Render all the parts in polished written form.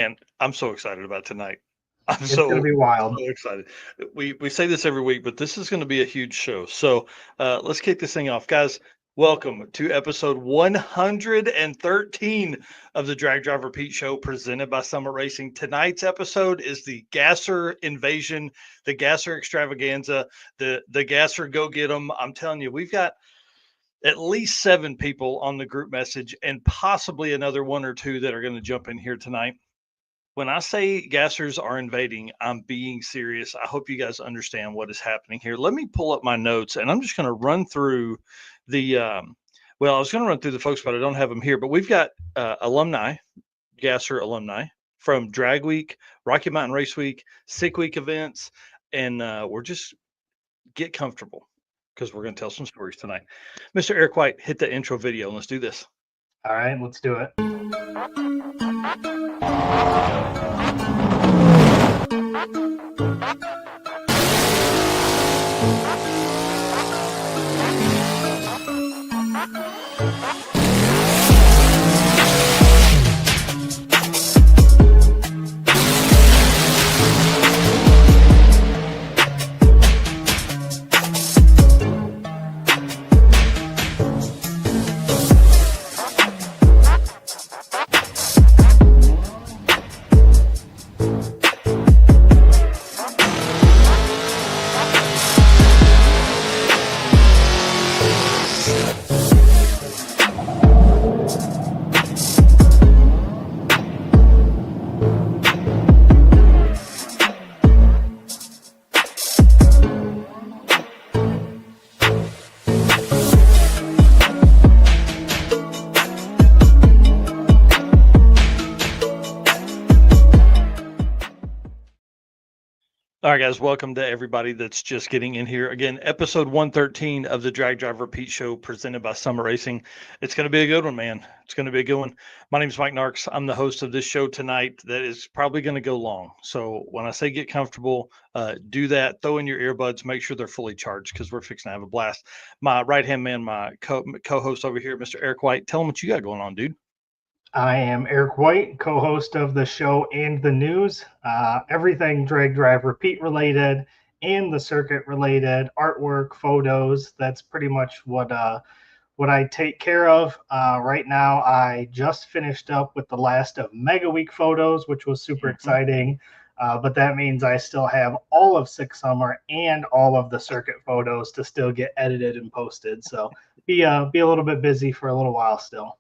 And I'm so excited about tonight. I'm It's going to so be wild. so excited. We say this every week, but this is going to be a huge show. So let's kick this thing off, guys. Welcome to episode 113 of the Drag Driver Pete Show, presented by Summit Racing. Tonight's episode is the Gasser invasion, the Gasser extravaganza, the Gasser go get 'em. I'm telling you, we've got at least 7 people on the group message, and possibly another 1 or 2 that are going to jump in here tonight. When I say gassers are invading, I'm being serious. I hope you guys understand what is happening here. Let me pull up my notes, and I'm just going to run through the. Well, I was going to run through the folks, but I don't have them here. But we've got alumni, gasser alumni from Drag Week, Rocky Mountain Race Week, Sick Week events, and we're just get comfortable because we're going to tell some stories tonight. Mr. Eric White, hit the intro video, and let's do this. All right, let's do it. All right, guys, welcome to everybody that's just getting in here. Again, episode 113 of the Drag Driver Pete Show, presented by Summit Racing. It's going to be a good one, man. It's going to be a good one. My name is Mike Narx. I'm the host of this show tonight that is probably going to go long. So when I say get comfortable, do that. Throw in your earbuds. Make sure they're fully charged because we're fixing to have a blast. My right-hand man, my co-host over here, Mr. Eric White, tell him what you got going on, dude. I am Eric White, co-host of the show and the news. Everything Drag Drive Repeat related and the circuit related, artwork, photos. That's pretty much what I take care of. Right now, I just finished up with the last of Mega Week photos, which was super exciting. But that means I still have all of Six Summer and all of the circuit photos to still get edited and posted. So be a little bit busy for a little while still.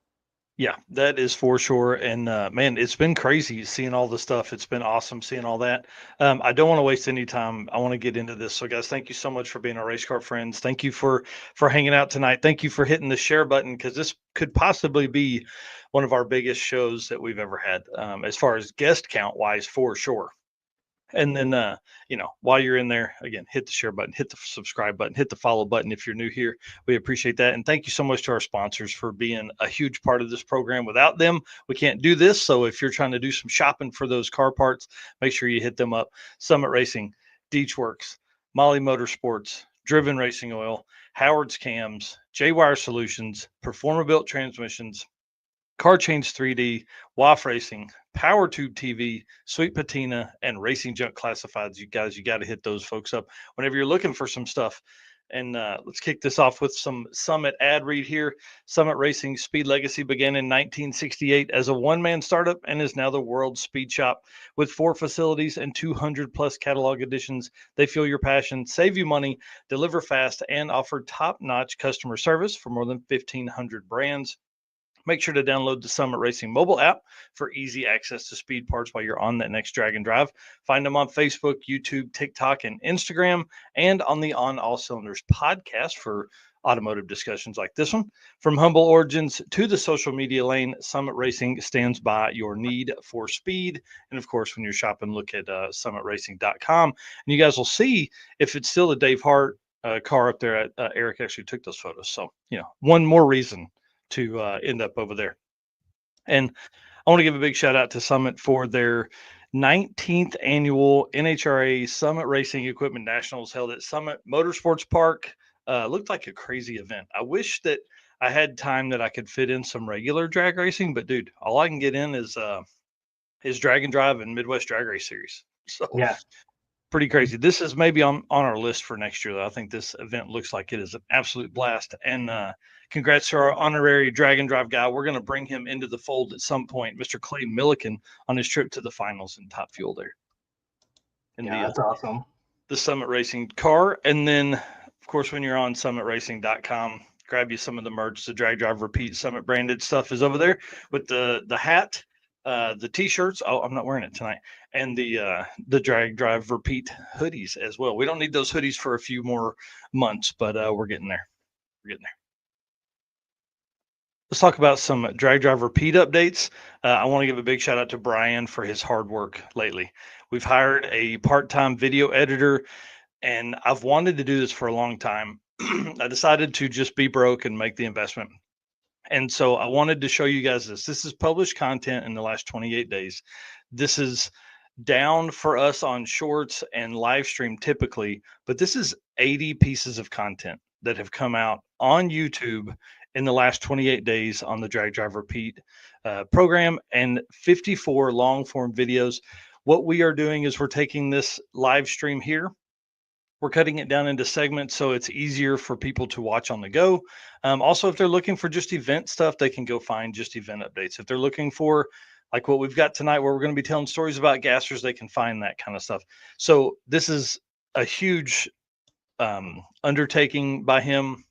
Yeah, that is for sure. And man, it's been crazy seeing all the stuff. It's been awesome seeing all that. I don't want to waste any time. I want to get into this. So, guys, thank you so much for being our race car friends. Thank you for hanging out tonight. Thank you for hitting the share button because this could possibly be one of our biggest shows that we've ever had, as far as guest count wise, for sure. And then, while you're in there, again, hit the share button, hit the subscribe button, hit the follow button if you're new here. We appreciate that. And thank you so much to our sponsors for being a huge part of this program. Without them, we can't do this. So if you're trying to do some shopping for those car parts, make sure you hit them up. Summit Racing, Deechworks, Molly Motorsports, Driven Racing Oil, Howard's Cams, JayWire Solutions, Performa-Built Transmissions, Car Change 3D, WAF Racing, Power Tube TV, Sweet Patina, and Racing Junk Classifieds. You guys, you got to hit those folks up whenever you're looking for some stuff. And let's kick this off with some Summit ad read here. Summit Racing Speed Legacy began in 1968 as a one-man startup and is now the world's speed shop. With 4 facilities and 200 plus catalog editions, they fuel your passion, save you money, deliver fast, and offer top-notch customer service for more than 1,500 brands. Make sure to download the Summit Racing mobile app for easy access to speed parts while you're on that next drag and drive. Find them on Facebook, YouTube, TikTok, and Instagram, and on the On All Cylinders podcast for automotive discussions like this one. From humble origins to the social media lane, Summit Racing stands by your need for speed. And of course, when you're shopping, look at summitracing.com. And you guys will see if it's still a Dave Hart car up there. Eric actually took those photos. So, one more reason to end up over there. And I want to give a big shout out to Summit for their 19th annual NHRA Summit Racing Equipment Nationals held at Summit Motorsports Park. Looked like a crazy event. I wish that I had time that I could fit in some regular drag racing, but dude, all I can get in is his Drag and Drive and Midwest Drag Race series. So Yeah. pretty crazy. This is maybe on our list for next year, though. I think this event looks like it is an absolute blast. And congrats to our honorary Drag and Drive guy. We're going to bring him into the fold at some point, Mr. Clay Milliken, on his trip to the finals in Top Fuel there. Yeah, that's awesome. The Summit Racing car. And then, of course, when you're on summitracing.com, grab you some of the merch. The Drag Drive Repeat Summit branded stuff is over there with the hat, the t-shirts. Oh, I'm not wearing it tonight. And the Drag Drive Repeat hoodies as well. We don't need those hoodies for a few more months, but we're getting there. We're getting there. Let's talk about some Drag Drive Repeat updates. I want to give a big shout out to Brian for his hard work lately. We've hired a part-time video editor, and I've wanted to do this for a long time. I decided to just be broke and make the investment. And so I wanted to show you guys this. This is published content in the last 28 days. This is down for us on shorts and live stream typically, but this is 80 pieces of content that have come out on YouTube in the last 28 days on the Drag Drive Repeat program, and 54 long form videos. What we are doing is we're taking this live stream here, we're cutting it down into segments so it's easier for people to watch on the go. Also, if they're looking for just event stuff, they can go find just event updates. If they're looking for like what we've got tonight, where we're going to be telling stories about gassers, they can find that kind of stuff. So this is a huge undertaking by him.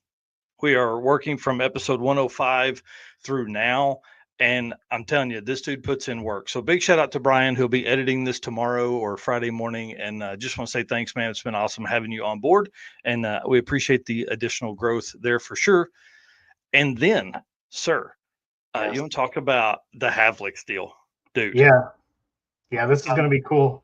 We are working from episode 105 through now. And I'm telling you, this dude puts in work. So big shout out to Brian, who'll be editing this tomorrow or Friday morning. And just want to say thanks, man. It's been awesome having you on board. And we appreciate the additional growth there for sure. And then, sir, Yes. you want to talk about the Havlicks deal, dude? Yeah. Yeah, this is going to be cool.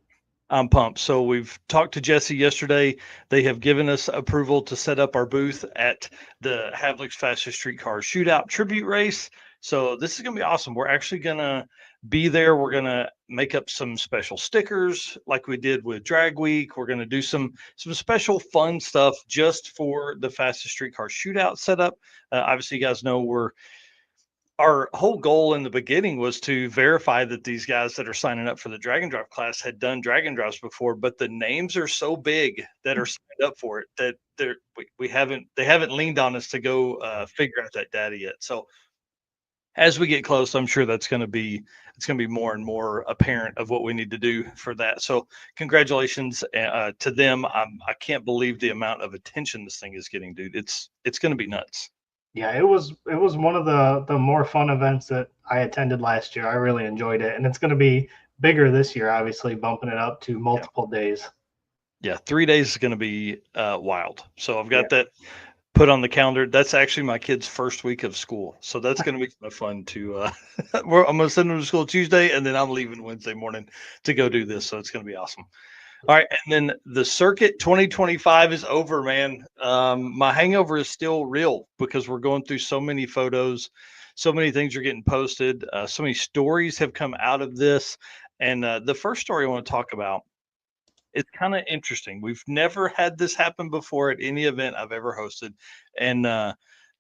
I'm pumped. So we've talked to Jesse yesterday. They have given us approval to set up our booth at the Havlicks Fastest Streetcar Shootout Tribute Race. So this is going to be awesome. We're actually going to be there. We're going to make up some special stickers like we did with Drag Week. We're going to do some special fun stuff just for the Fastest Streetcar Shootout setup. Obviously, you guys know our whole goal in the beginning was to verify that these guys that are signing up for the Drag and Drive class had done Drag and Drives before, but the names are so big that are signed up for it that they haven't leaned on us to go figure out that data yet. So as we get close, I'm sure it's going to be more and more apparent of what we need to do for that. So congratulations to them. I can't believe the amount of attention this thing is getting, dude. It's going to be nuts. Yeah, it was one of the more fun events that I attended last year. I really enjoyed it, and it's going to be bigger this year, obviously bumping it up to multiple days. Yeah, 3 days is going to be wild. So I've got that put on the calendar. That's actually my kid's first week of school, so that's going to be kind of fun to. I'm going to send them to school Tuesday, and then I'm leaving Wednesday morning to go do this. So it's going to be awesome. All right, and then the circuit 2025 is over, man. My hangover is still real because we're going through so many photos, so many things are getting posted, so many stories have come out of this. And the first story I want to talk about, it's kind of interesting. We've never had this happen before at any event I've ever hosted, and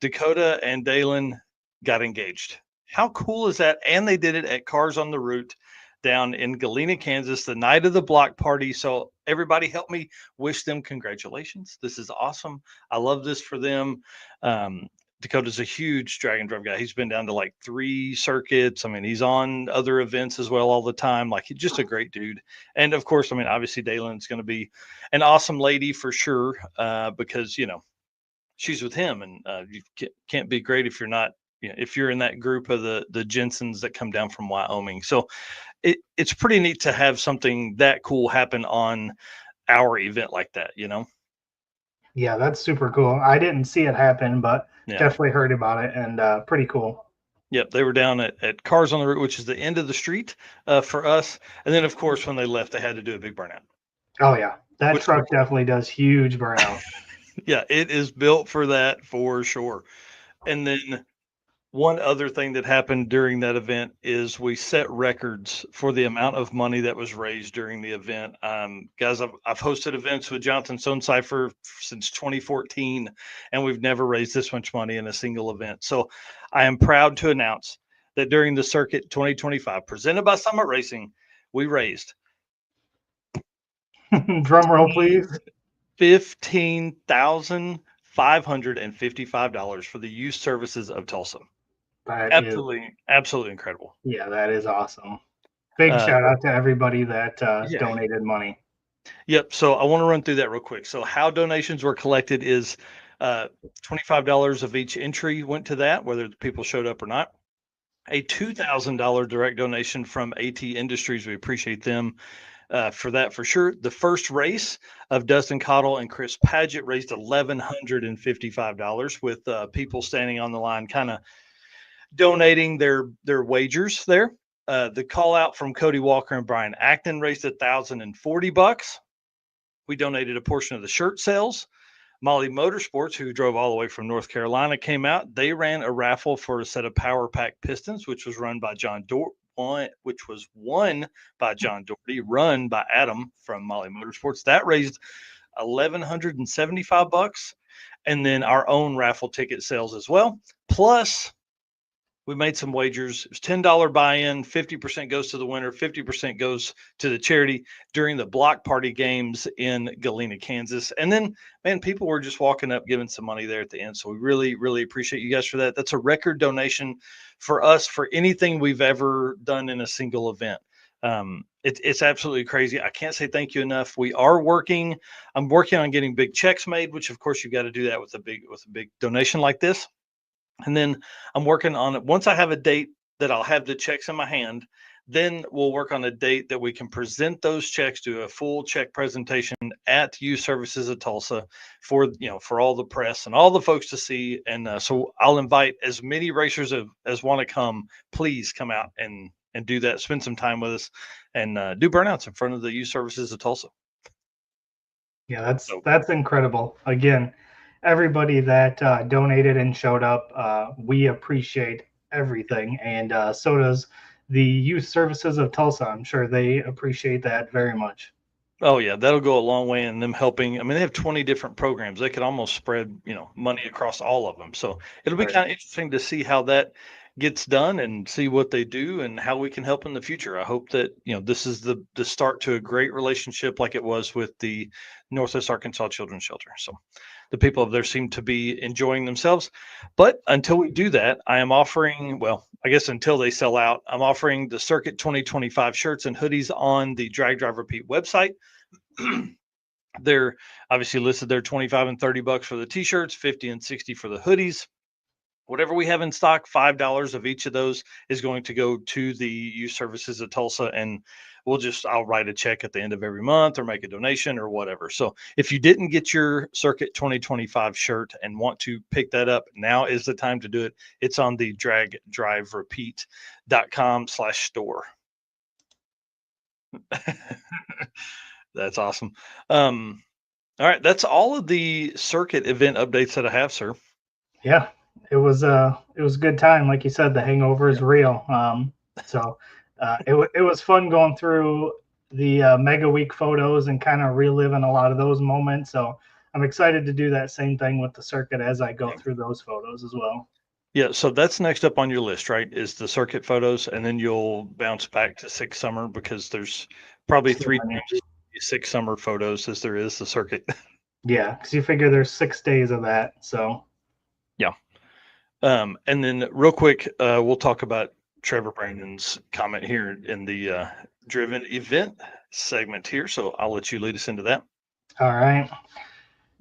Dakota and Daelynn got engaged. How cool is that? And they did it at Cars on the Route down in Galena, Kansas, the night of the block party. So everybody help me wish them congratulations. This is awesome. I love this for them. Dakota's a huge Drag and Drive guy. He's been down to like 3 circuits. I mean, he's on other events as well all the time. Like, he's just a great dude. And of course, I mean, obviously Daelynn's going to be an awesome lady for sure, because, you know, she's with him, and you can't be great if you're not, you know, if you're in that group of the Jensens that come down from Wyoming. So it's pretty neat to have something that cool happen on our event like that, you know? Yeah, that's super cool. I didn't see it happen, but definitely heard about it, and pretty cool. Yep, they were down at Cars on the Route, which is the end of the street for us. And then, of course, when they left, they had to do a big burnout. Oh, yeah. That truck definitely does huge burnout. Yeah, it is built for that for sure. And then one other thing that happened during that event is we set records for the amount of money that was raised during the event. Guys, I've hosted events with Jonathan Stonecipher since 2014, and we've never raised this much money in a single event. So I am proud to announce that during the Circuit 2025 presented by Summit Racing, we raised drum roll, please. $15,555 for the Youth Services of Tulsa. That Absolutely incredible. Yeah, that is awesome. Big shout out to everybody that donated money. Yep. So I want to run through that real quick. So how donations were collected is $25 of each entry went to that, whether the people showed up or not. A $2,000 direct donation from AT Industries. We appreciate them for that for sure. The first race of Dustin Cottle and Chris Paget raised $1,155 with people standing on the line, kind of donating their wagers there. The call out from Cody Walker and Brian Acton raised $1,040. We donated a portion of the shirt sales. Molly Motorsports, who drove all the way from North Carolina, came out. They ran a raffle for a set of Power Pack pistons, which was won by John Doherty, run by Adam from Molly Motorsports. That raised $1,175, and then our own raffle ticket sales as well. Plus, we made some wagers. It was $10 buy-in, 50% goes to the winner, 50% goes to the charity during the block party games in Galena, Kansas. And then, man, people were just walking up, giving some money there at the end. So we really, really appreciate you guys for that. That's a record donation for us for anything we've ever done in a single event. It's absolutely crazy. I can't say thank you enough. We are working. I'm working on getting big checks made, which of course you got to do that with a big donation like this. And then I'm working on it. Once I have a date that I'll have the checks in my hand, then we'll work on a date that we can present those checks, do a full check presentation at Youth Services of Tulsa for all the press and all the folks to see. And so I'll invite as many racers as want to come. Please come out and do that. Spend some time with us and do burnouts in front of the Youth Services of Tulsa. Yeah, that's incredible. Again, everybody that donated and showed up, we appreciate everything, and so does the Youth Services of Tulsa. I'm sure they appreciate that very much. Oh yeah, that'll go a long way in them helping. I mean, they have 20 different programs. They could almost spread, money across all of them. So it'll be kind of interesting to see how that gets done and see what they do and how we can help in the future. I hope that, this is the start to a great relationship like it was with the Northwest Arkansas Children's Shelter. So the people of there seem to be enjoying themselves. But until we do that, I am offering, I guess until they sell out, I'm offering the Circuit 2025 shirts and hoodies on the Drag Drive Repeat website. They're obviously listed there $25 and $30 for the t-shirts, $50 and $60 for the hoodies. Whatever we have in stock, $5 of each of those is going to go to the Youth Services of Tulsa, and I'll write a check at the end of every month or make a donation or whatever. So if you didn't get your Circuit 2025 shirt and want to pick that up, now is the time to do it. It's on the dragdriverepeat.com/store. That's awesome. All right. That's all of the circuit event updates that I have, sir. Yeah, it was a good time. Like you said, the hangover is real. It was fun going through the Mega Week photos and kind of reliving a lot of those moments. So I'm excited to do that same thing with the circuit as I go through those photos as well. Yeah, so that's next up on your list, right? Is the circuit photos, and then you'll bounce back to 6 summer because there's probably 3 times 6 summer photos as there is the circuit. Yeah, because you figure there's 6 days of that. So yeah. And then real quick, we'll talk about Trevor Brandon's comment here in the driven event segment here. So I'll let you lead us into that. All right.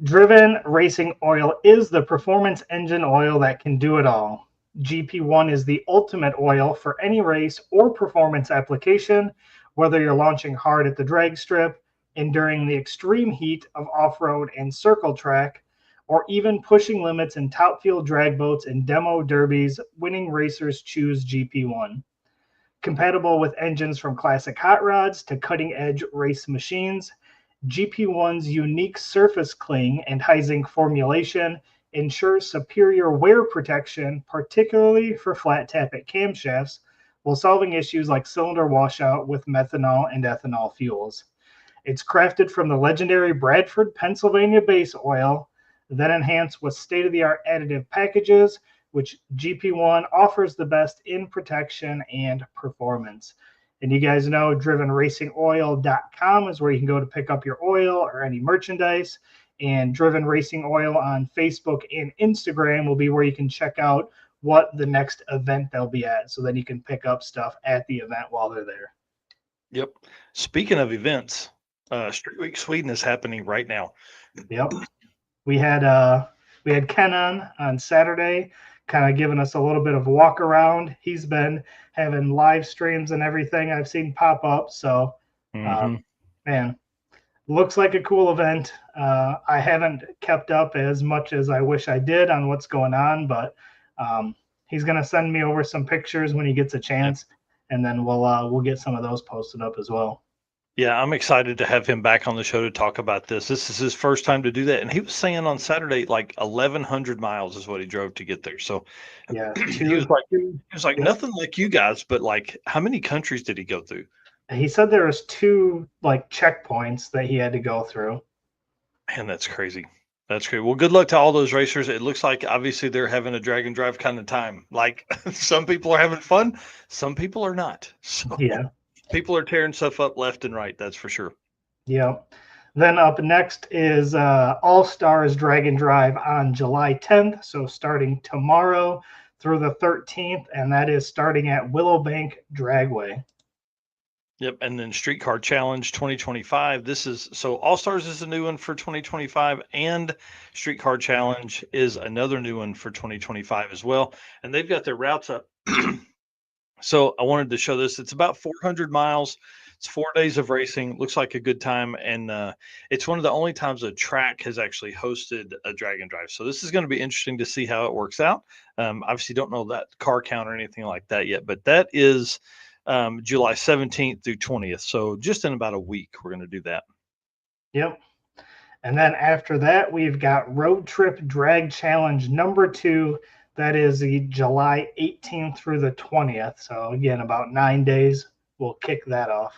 Driven racing oil is the performance engine oil that can do it all. GP1 is the ultimate oil for any race or performance application, whether you're launching hard at the drag strip, enduring the extreme heat of off-road and circle track, or even pushing limits in top field drag boats and demo derbies. Winning racers choose GP1. Compatible with engines from classic hot rods to cutting-edge race machines, GP1's unique surface cling and high zinc formulation ensures superior wear protection, particularly for flat tappet camshafts, while solving issues like cylinder washout with methanol and ethanol fuels. It's crafted from the legendary Bradford, Pennsylvania base oil, then enhanced with state-of-the-art additive packages, which GP1 offers the best in protection and performance. And you guys know drivenracingoil.com is where you can go to pick up your oil or any merchandise. And Driven Racing Oil on Facebook and Instagram will be where you can check out what the next event they'll be at. So then you can pick up stuff at the event while they're there. Yep. Speaking of events, Street Week Sweden is happening right now. Yep. We had Ken on Saturday, kind of giving us a little bit of a walk around. He's been having live streams and everything I've seen pop up. So, man, looks like a cool event. I haven't kept up as much as I wish I did on what's going on, but he's going to send me over some pictures when he gets a chance, and then we'll get some of those posted up as well. Yeah, I'm excited to have him back on the show to talk about this. This is his first time to do that. And he was saying on Saturday, like 1,100 miles is what he drove to get there. So yeah, he was like nothing like you guys, but like how many countries did he go through? He said there was 2 like checkpoints that he had to go through. Man, that's crazy. That's great. Well, good luck to all those racers. It looks like obviously they're having a drag and drive kind of time. Like some people are having fun, some people are not. So yeah. People are tearing stuff up left and right. That's for sure. Yep. Then up next is All Stars Drag and Drive on July 10th. So starting tomorrow through the 13th, and that is starting at Willowbank Dragway. Yep. And then Streetcar Challenge 2025. So All Stars is a new one for 2025, and Streetcar Challenge is another new one for 2025 as well. And they've got their routes up. So I wanted to show this. It's about 400 miles. It's 4 days of racing. Looks like a good time. And it's one of the only times a track has actually hosted a drag and drive. So this is going to be interesting to see how it works out. Obviously, don't know that car count or anything like that yet, but that is July 17th through 20th. So just in about a week, we're going to do that. Yep. And then after that, we've got Road Trip Drag Challenge number 2. That is the July 18th through the 20th. So again, about 9 days. We'll kick that off.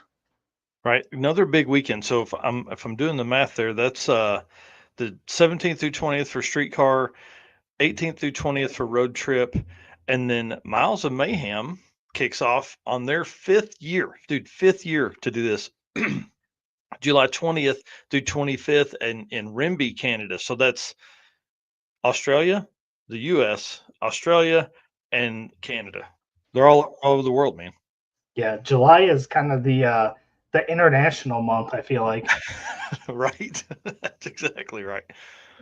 Right, another big weekend. So if I'm doing the math there, that's the 17th through 20th for Streetcar, 18th through 20th for Road Trip, and then Miles of Mayhem kicks off on their 5th year, dude. 5th year to do this. July 20th through 25th, and in Rimbey, Canada. So that's Australia, the U.S., Australia, and Canada. They're all over the world, man. Yeah, July is kind of the international month, I feel like. Right. That's exactly right.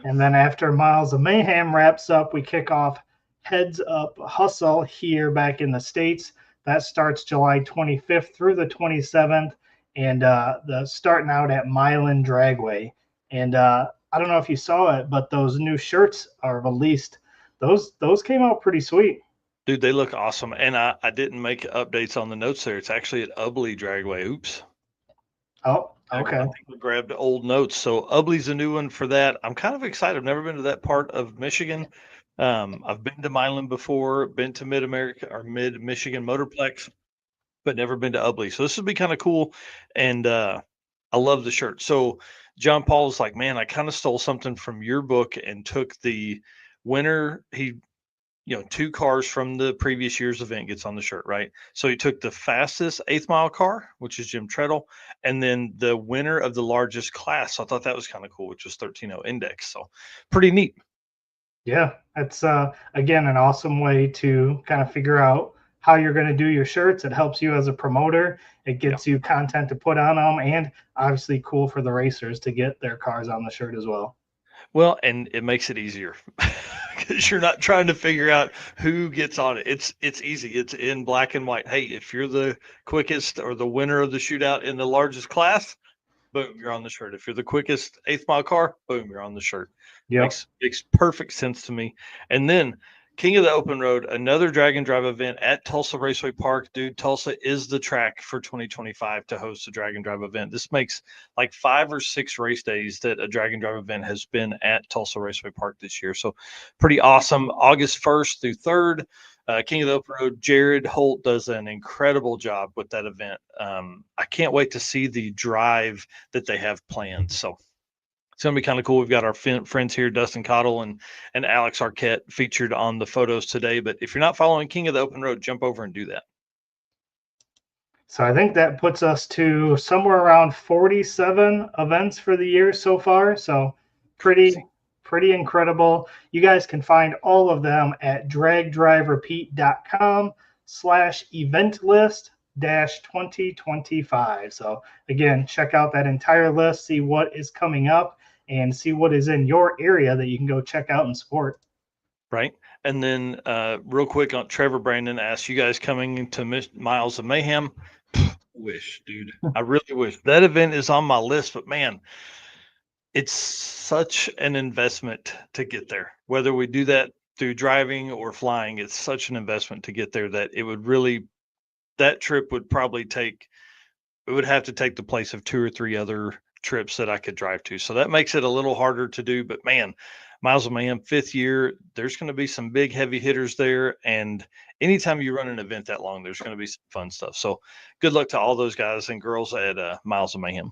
And then after Miles of Mayhem wraps up, we kick off Heads Up Hustle here back in the States. That starts July 25th through the 27th, and the starting out at Milan Dragway. And I don't know if you saw it, but those new shirts are released. Those came out pretty sweet. Dude, they look awesome. And I didn't make updates on the notes there. It's actually at Ubley Dragway. Oops. Oh, okay. I think we grabbed old notes. So Ubley's a new one for that. I'm kind of excited. I've never been to that part of Michigan. I've been to Milan before, been to Mid-America or Mid-Michigan Motorplex, but never been to Ubley. So this would be kind of cool. And I love the shirt. So John Paul's like, man, I kind of stole something from your book and took the winner. He 2 cars from the previous year's event gets on the shirt, right? So he took the fastest 8th mile car, which is Jim Treadle, and then the winner of the largest class. So I thought that was kind of cool, which was 13.0 index. So pretty neat. Yeah, that's again an awesome way to kind of figure out how you're going to do your shirts. It helps you as a promoter. It gets you content to put on them, and obviously cool for the racers to get their cars on the shirt as well. Well, and it makes it easier because you're not trying to figure out who gets on it. It's easy. It's in black and white. Hey, if you're the quickest or the winner of the shootout in the largest class, boom, you're on the shirt. If you're the quickest 8th mile car, boom, you're on the shirt. Yeah, Makes perfect sense to me. And then King of the Open Road, another drag and drive event at Tulsa Raceway Park. Dude, Tulsa is the track for 2025 to host a drag and drive event. This makes like 5 or 6 race days that a drag and drive event has been at Tulsa Raceway Park this year. So pretty awesome. August 1st through 3rd. King of the Open Road, Jared Holt does an incredible job with that event. I can't wait to see the drive that they have planned. So It's going to be kind of cool. We've got our friends here, Dustin Cottle and Alex Arquette, featured on the photos today. But if you're not following King of the Open Road, jump over and do that. So I think that puts us to somewhere around 47 events for the year so far. So pretty incredible. You guys can find all of them at dragdriverepeat.com/event list 2025. So again, check out that entire list, see what is coming up, and see what is in your area that you can go check out and support. Right. And then real quick, on Trevor Brandon asks, you guys coming into Miles of Mayhem? Wish, dude. I really wish. That event is on my list, but man, it's such an investment to get there. Whether we do that through driving or flying, it's such an investment to get there that it would really, that trip would probably take, it would have to take the place of 2 or 3 other trips that I could drive to. So that makes it a little harder to do, but man, Miles of Mayhem 5th year, there's going to be some big heavy hitters there. And anytime you run an event that long, there's going to be some fun stuff. So good luck to all those guys and girls at Miles of Mayhem.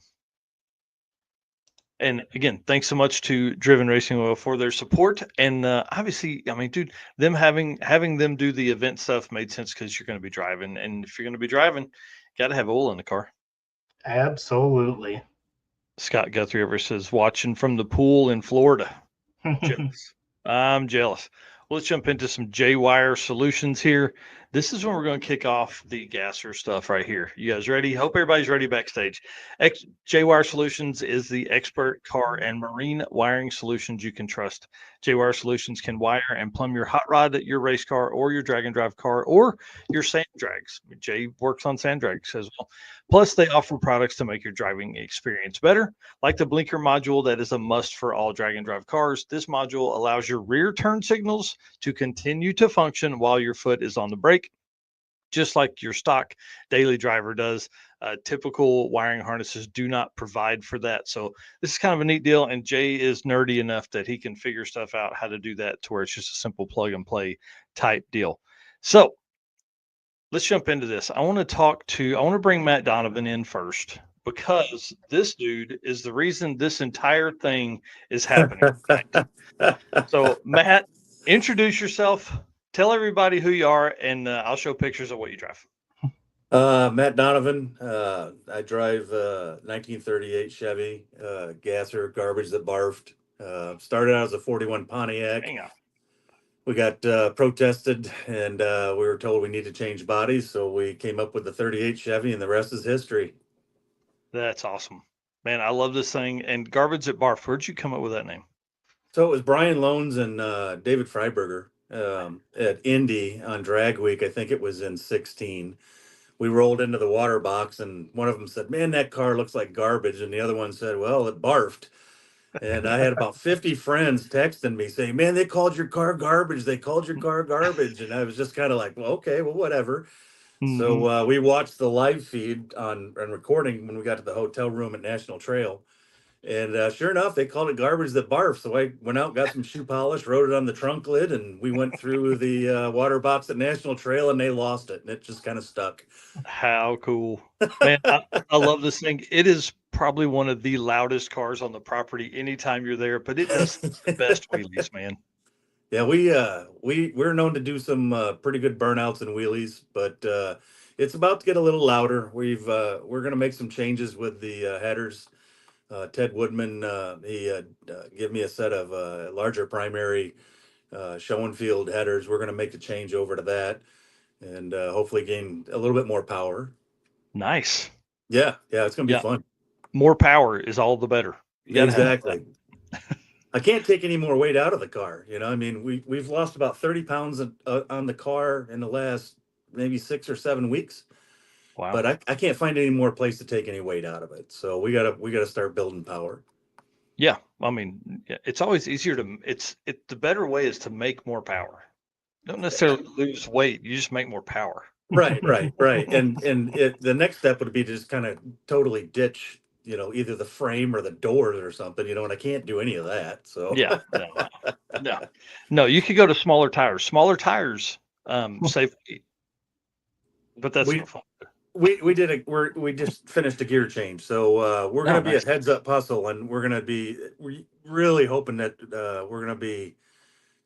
And again, thanks so much to Driven Racing Oil for their support. And obviously, I mean, dude, them having them do the event stuff made sense because you're going to be driving. And if you're going to be driving, got to have oil in the car. Absolutely. Scott Guthrie over says, watching from the pool in Florida. Jealous. I'm jealous. Well, let's jump into some JayWire solutions here. This is when we're going to kick off the GASSER stuff right here. You guys ready? Hope everybody's ready backstage. JayWire Solutions is the expert car and marine wiring solutions you can trust. JayWire Solutions can wire and plumb your hot rod, your race car, or your drag and drive car, or your sand drags. Jay works on sand drags as well. Plus, they offer products to make your driving experience better, like the blinker module that is a must for all drag and drive cars. This module allows your rear turn signals to continue to function while your foot is on the brake, just like your stock daily driver does. Typical wiring harnesses do not provide for that. So this is kind of a neat deal. And Jay is nerdy enough that he can figure stuff out how to do that to where it's just a simple plug and play type deal. So let's jump into this. I want to bring Matt Donovan in first, because this dude is the reason this entire thing is happening. So Matt, introduce yourself. Tell everybody who you are, and I'll show pictures of what you drive. Matt Donovan. I drive 1938 Chevy Gasser, garbage that barfed. Started out as a 41 Pontiac. Hang on. We got protested, and we were told we need to change bodies, so we came up with the 38 Chevy, and the rest is history. That's awesome, man. I love this thing. And garbage that barfed. Where'd you come up with that name? So it was Brian Loans and David Freiberger at Indy on Drag Week. I think it was in 16. We rolled into the water box, and one of them said, "Man, that car looks like garbage." And the other one said, "Well, it barfed." And I had about 50 friends texting me saying, "Man, they called your car garbage. They called your car garbage." And I was just kind of like, well, okay, well, whatever. Mm-hmm. So we watched the live feed on recording when we got to the hotel room at National Trail. And sure enough, they called it garbage that barfed. So I went out, got some shoe polish, wrote it on the trunk lid, and we went through the water box at National Trail, and they lost it. And it just kind of stuck. How cool. Man, I love this thing. It is probably one of the loudest cars on the property anytime you're there, but it does the best wheelies, man. Yeah, we're known to do some pretty good burnouts and wheelies, but it's about to get a little louder. We're going to make some changes with the headers. Ted Woodman, he gave me a set of larger primary Schoenfield headers. We're going to make a change over to that, and hopefully gain a little bit more power. Nice. Yeah, it's going to be fun. More power is all the better. Exactly. I can't take any more weight out of the car. You know, I mean, we've lost about 30 pounds on the car in the last maybe 6 or 7 weeks. Wow. But I can't find any more place to take any weight out of it. So we gotta start building power. Yeah, I mean, it's always easier the better way is to make more power. Don't necessarily lose weight. You just make more power. Right. And the next step would be to just kind of totally ditch, you know, either the frame or the doors or something, you know, and I can't do any of that. So yeah, no, you could go to smaller tires. Smaller tires save weight. But that's more fun. we just finished a gear change, so we're gonna be nice. a heads up hustle, and we're really hoping that we're gonna be.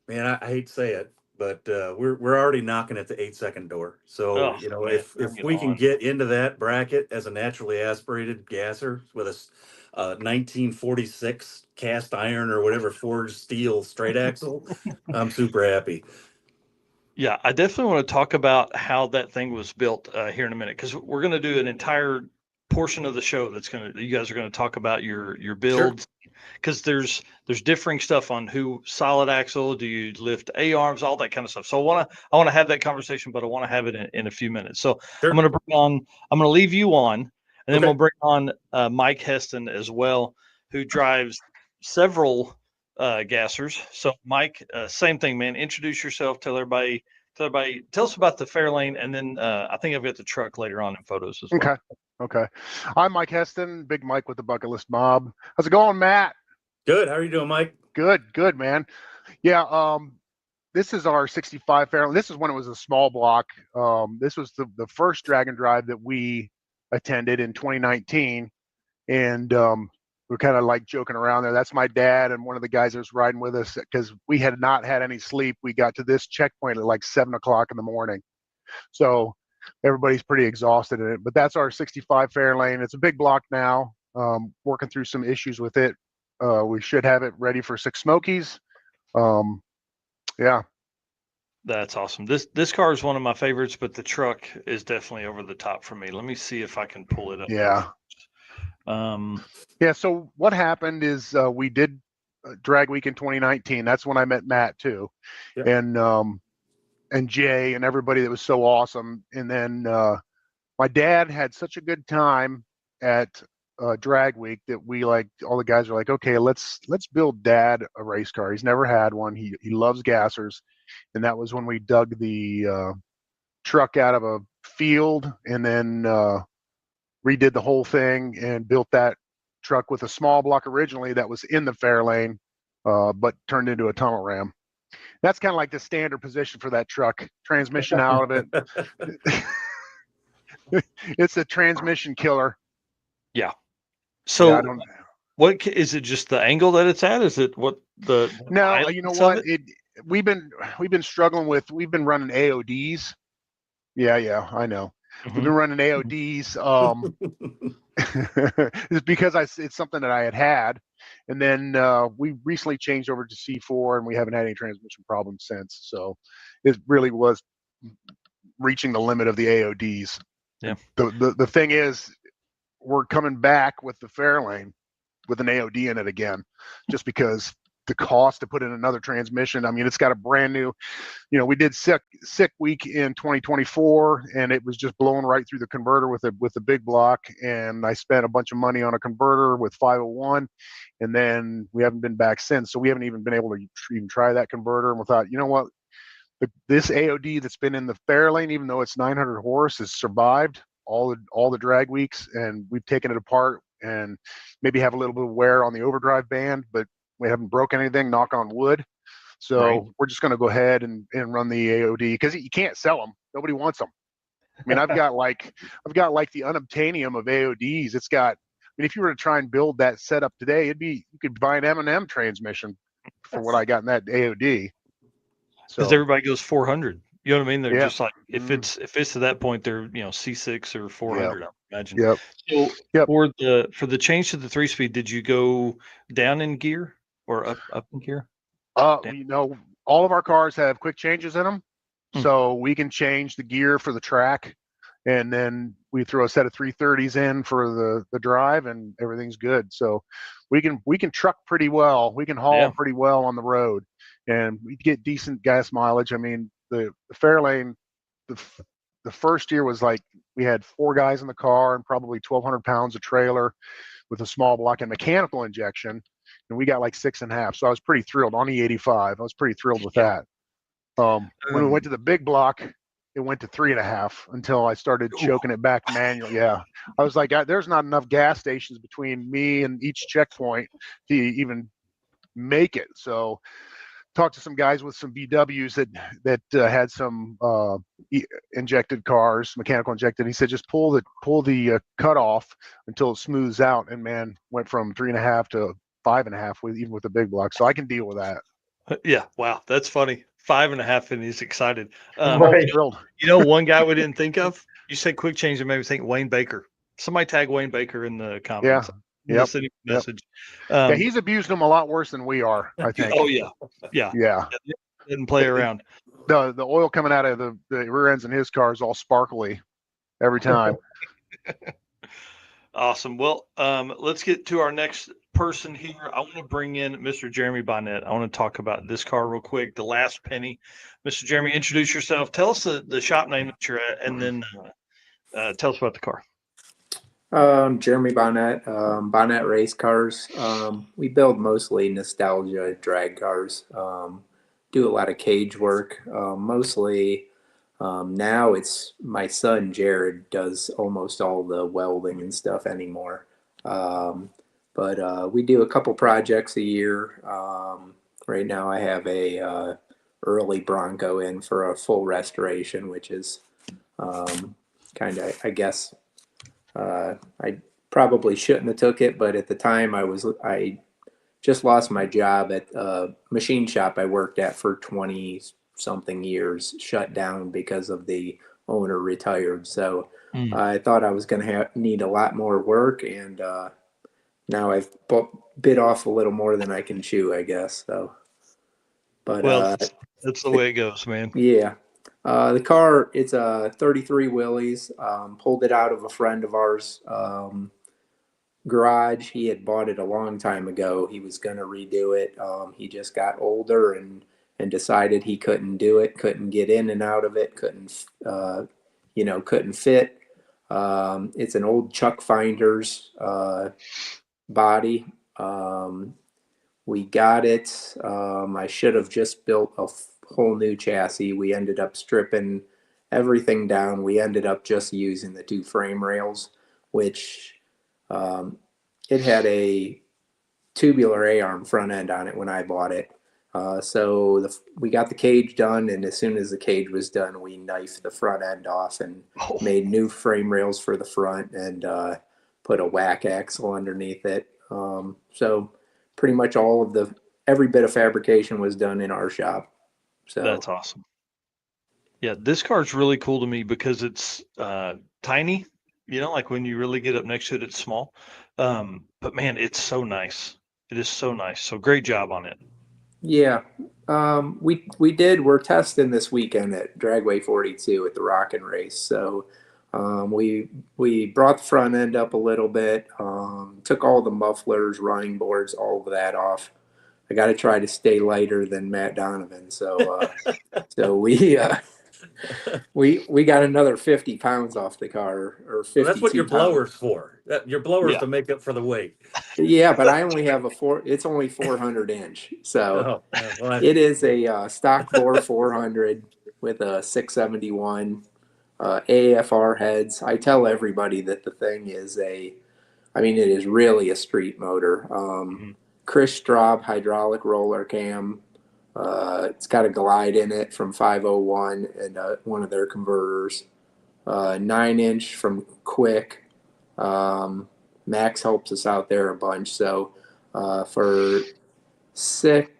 Man, I hate to say it, but we're already knocking at the 8-second door. So Oh man, bring if it we can on. get into that bracket as a naturally aspirated gasser with a 1946 cast iron or whatever forged steel straight axle, I'm super happy. Yeah, I definitely want to talk about how that thing was built here in a minute, because we're going to do an entire portion of the show you guys are going to talk about your Sure. builds, because there's differing stuff on who solid axle, do you lift A arms, all that kind of stuff. So I want to have that conversation, but I want to have it in a few minutes. So Sure. I'm going to leave you on, and then Okay. we'll bring on Mike Heston as well, who drives several gassers. So Mike, same thing, man. Introduce yourself. Tell everybody. Tell us about the Fairlane, and then I think I've got the truck later on in photos as well. Okay. I'm Mike Heston, Big Mike with the Bucket List Mob. How's it going, Matt? Good. How are you doing, Mike? Good, man. Yeah. This is our 65 Fairlane. This is when it was a small block. This was the first drag and drive that we attended in 2019, and we're kind of like joking around there. That's my dad and one of the guys that was riding with us, because we had not had any sleep. We got to this checkpoint at like 7 o'clock in the morning. So everybody's pretty exhausted in it, but that's our 65 Fairlane. It's a big block now. Working through some issues with it. We should have it ready for 6 Smokies. Yeah. That's awesome. This car is one of my favorites, but the truck is definitely over the top for me. Let me see if I can pull it up. Yeah. Yeah. So what happened is we did Drag Week in 2019. That's when I met Matt too, Yep. and Jay and everybody that was so awesome. And then my dad had such a good time at Drag Week that we all the guys were like, okay, let's build Dad a race car. He's never had one. He loves gassers, and that was when we dug the truck out of a field and then redid the whole thing and built that truck with a small block originally that was in the Fairlane, but turned into a tunnel ram. That's kind of like the standard position for that truck. Transmission out of it. It's a transmission killer. Yeah. So Yeah, I don't. what is it? Just the angle that it's at? Is it what the No, you know what? We've been struggling with. We've been running AODs. Yeah, I know. We've been running AODs. It's because it's something that I had, and then we recently changed over to C4, and we haven't had any transmission problems since. So it really was reaching the limit of the AODs. Yeah. The thing is, we're coming back with the Fairlane with an AOD in it again, just because the cost to put in another transmission. I mean, it's got a brand new, we did sick week in 2024, and it was just blowing right through the converter with the big block. And I spent a bunch of money on a converter with 501, and then we haven't been back since. So we haven't even been able to even try that converter. And we thought, you know what, this AOD that's been in the Fairlane, even though it's 900 horse, has survived all the drag weeks, and we've taken it apart and maybe have a little bit of wear on the overdrive band, but we haven't broken anything, knock on wood. So We're just going to go ahead and run the AOD, because you can't sell them. Nobody wants them. I mean, I've got like the unobtainium of AODs. It's got, I mean, if you were to try and build that setup today, you could buy an M&M transmission for what I got in that AOD. Because everybody goes 400. You know what I mean? They're just like, if it's to that point, they're C6 or 400. I imagine. Yep. So for the change to the 3-speed, did you go down in gear or up in gear? All of our cars have quick changes in them, so we can change the gear for the track, and then we throw a set of 330s in for the drive, and everything's good. So we can truck pretty well. We can haul pretty well on the road, and we get decent gas mileage. I mean, the Fairlane, the first year was like we had 4 guys in the car and probably 1,200 pounds of trailer with a small block and mechanical injection, and we got like 6.5. So I was pretty thrilled on the 85. I was pretty thrilled with that. When we went to the big block, it went to 3.5 until I started choking it back manually. Yeah, I was like, there's not enough gas stations between me and each checkpoint to even make it. So talked to some guys with some VWs that had some injected cars, mechanical injected. He said just pull the cutoff until it smooths out, and man, went from 3.5 to 5.5 even with the big block. So I can deal with that. Yeah, wow, that's funny. 5.5, and he's excited. Right. Thrilled. One guy we didn't think of. You said quick change, and made me think Wayne Baker. Somebody tag Wayne Baker in the comments. Yep. Message. Yeah, he's abused them a lot worse than we are, I think. Oh yeah. Didn't play around. The oil coming out of the rear ends in his car is all sparkly every time. Awesome. Well, let's get to our next person here. I want to bring in Mr. Jeremy Bonnett. I want to talk about this car real quick. The Last Penny. Mr. Jeremy, introduce yourself. Tell us the shop name that you're at, and then tell us about the car. Jeremy Bonnett, Bonnett Race Cars. We build mostly nostalgia drag cars. Do a lot of cage work. Mostly now it's my son Jared does almost all the welding and stuff anymore. But we do a couple projects a year. Right now I have a early Bronco in for a full restoration, which is kind of, I guess, I probably shouldn't have took it, but at the time I just lost my job at a machine shop I worked at for 20 something years, shut down because of the owner retired. So I thought I was going to need a lot more work, and now I've bit off a little more than I can chew, I guess. So, but that's the way it goes, man. Yeah. The car, it's a 33 Willys, pulled it out of a friend of ours garage. He had bought it a long time ago. He was going to redo it. He just got older and decided he couldn't do it, couldn't get in and out of it, couldn't fit. It's an old Chuck Finders body. We got it. I should have just built a whole new chassis. We ended up stripping everything down. We ended up just using the 2 frame rails, which it had a tubular A-arm front end on it when I bought it. So we got the cage done, and as soon as the cage was done, we knifed the front end off and made new frame rails for the front and put a whack axle underneath it. So pretty much every bit of fabrication was done in our shop. So that's awesome. Yeah, this car's really cool to me because it's tiny. Like when you really get up next to it, it's small. But man, it's so nice. It is so nice. So great job on it. Yeah, we're testing this weekend at Dragway 42 at the Rockin' Race. So we brought the front end up a little bit, took all the mufflers, running boards, all of that off. I got to try to stay lighter than Matt Donovan. So we got another 50 pounds off the car, or 50. Well, that's what your blower's for. Your blower's to make up for the weight. Yeah, but I only have it's only 400 inch. So it is a stock bore 400 with a 671 AFR heads. I tell everybody that the thing is it is really a street motor. Chris Straub hydraulic roller cam. It's got a glide in it from 501 and one of their converters. 9-inch from Quick. Max helps us out there a bunch. So for sick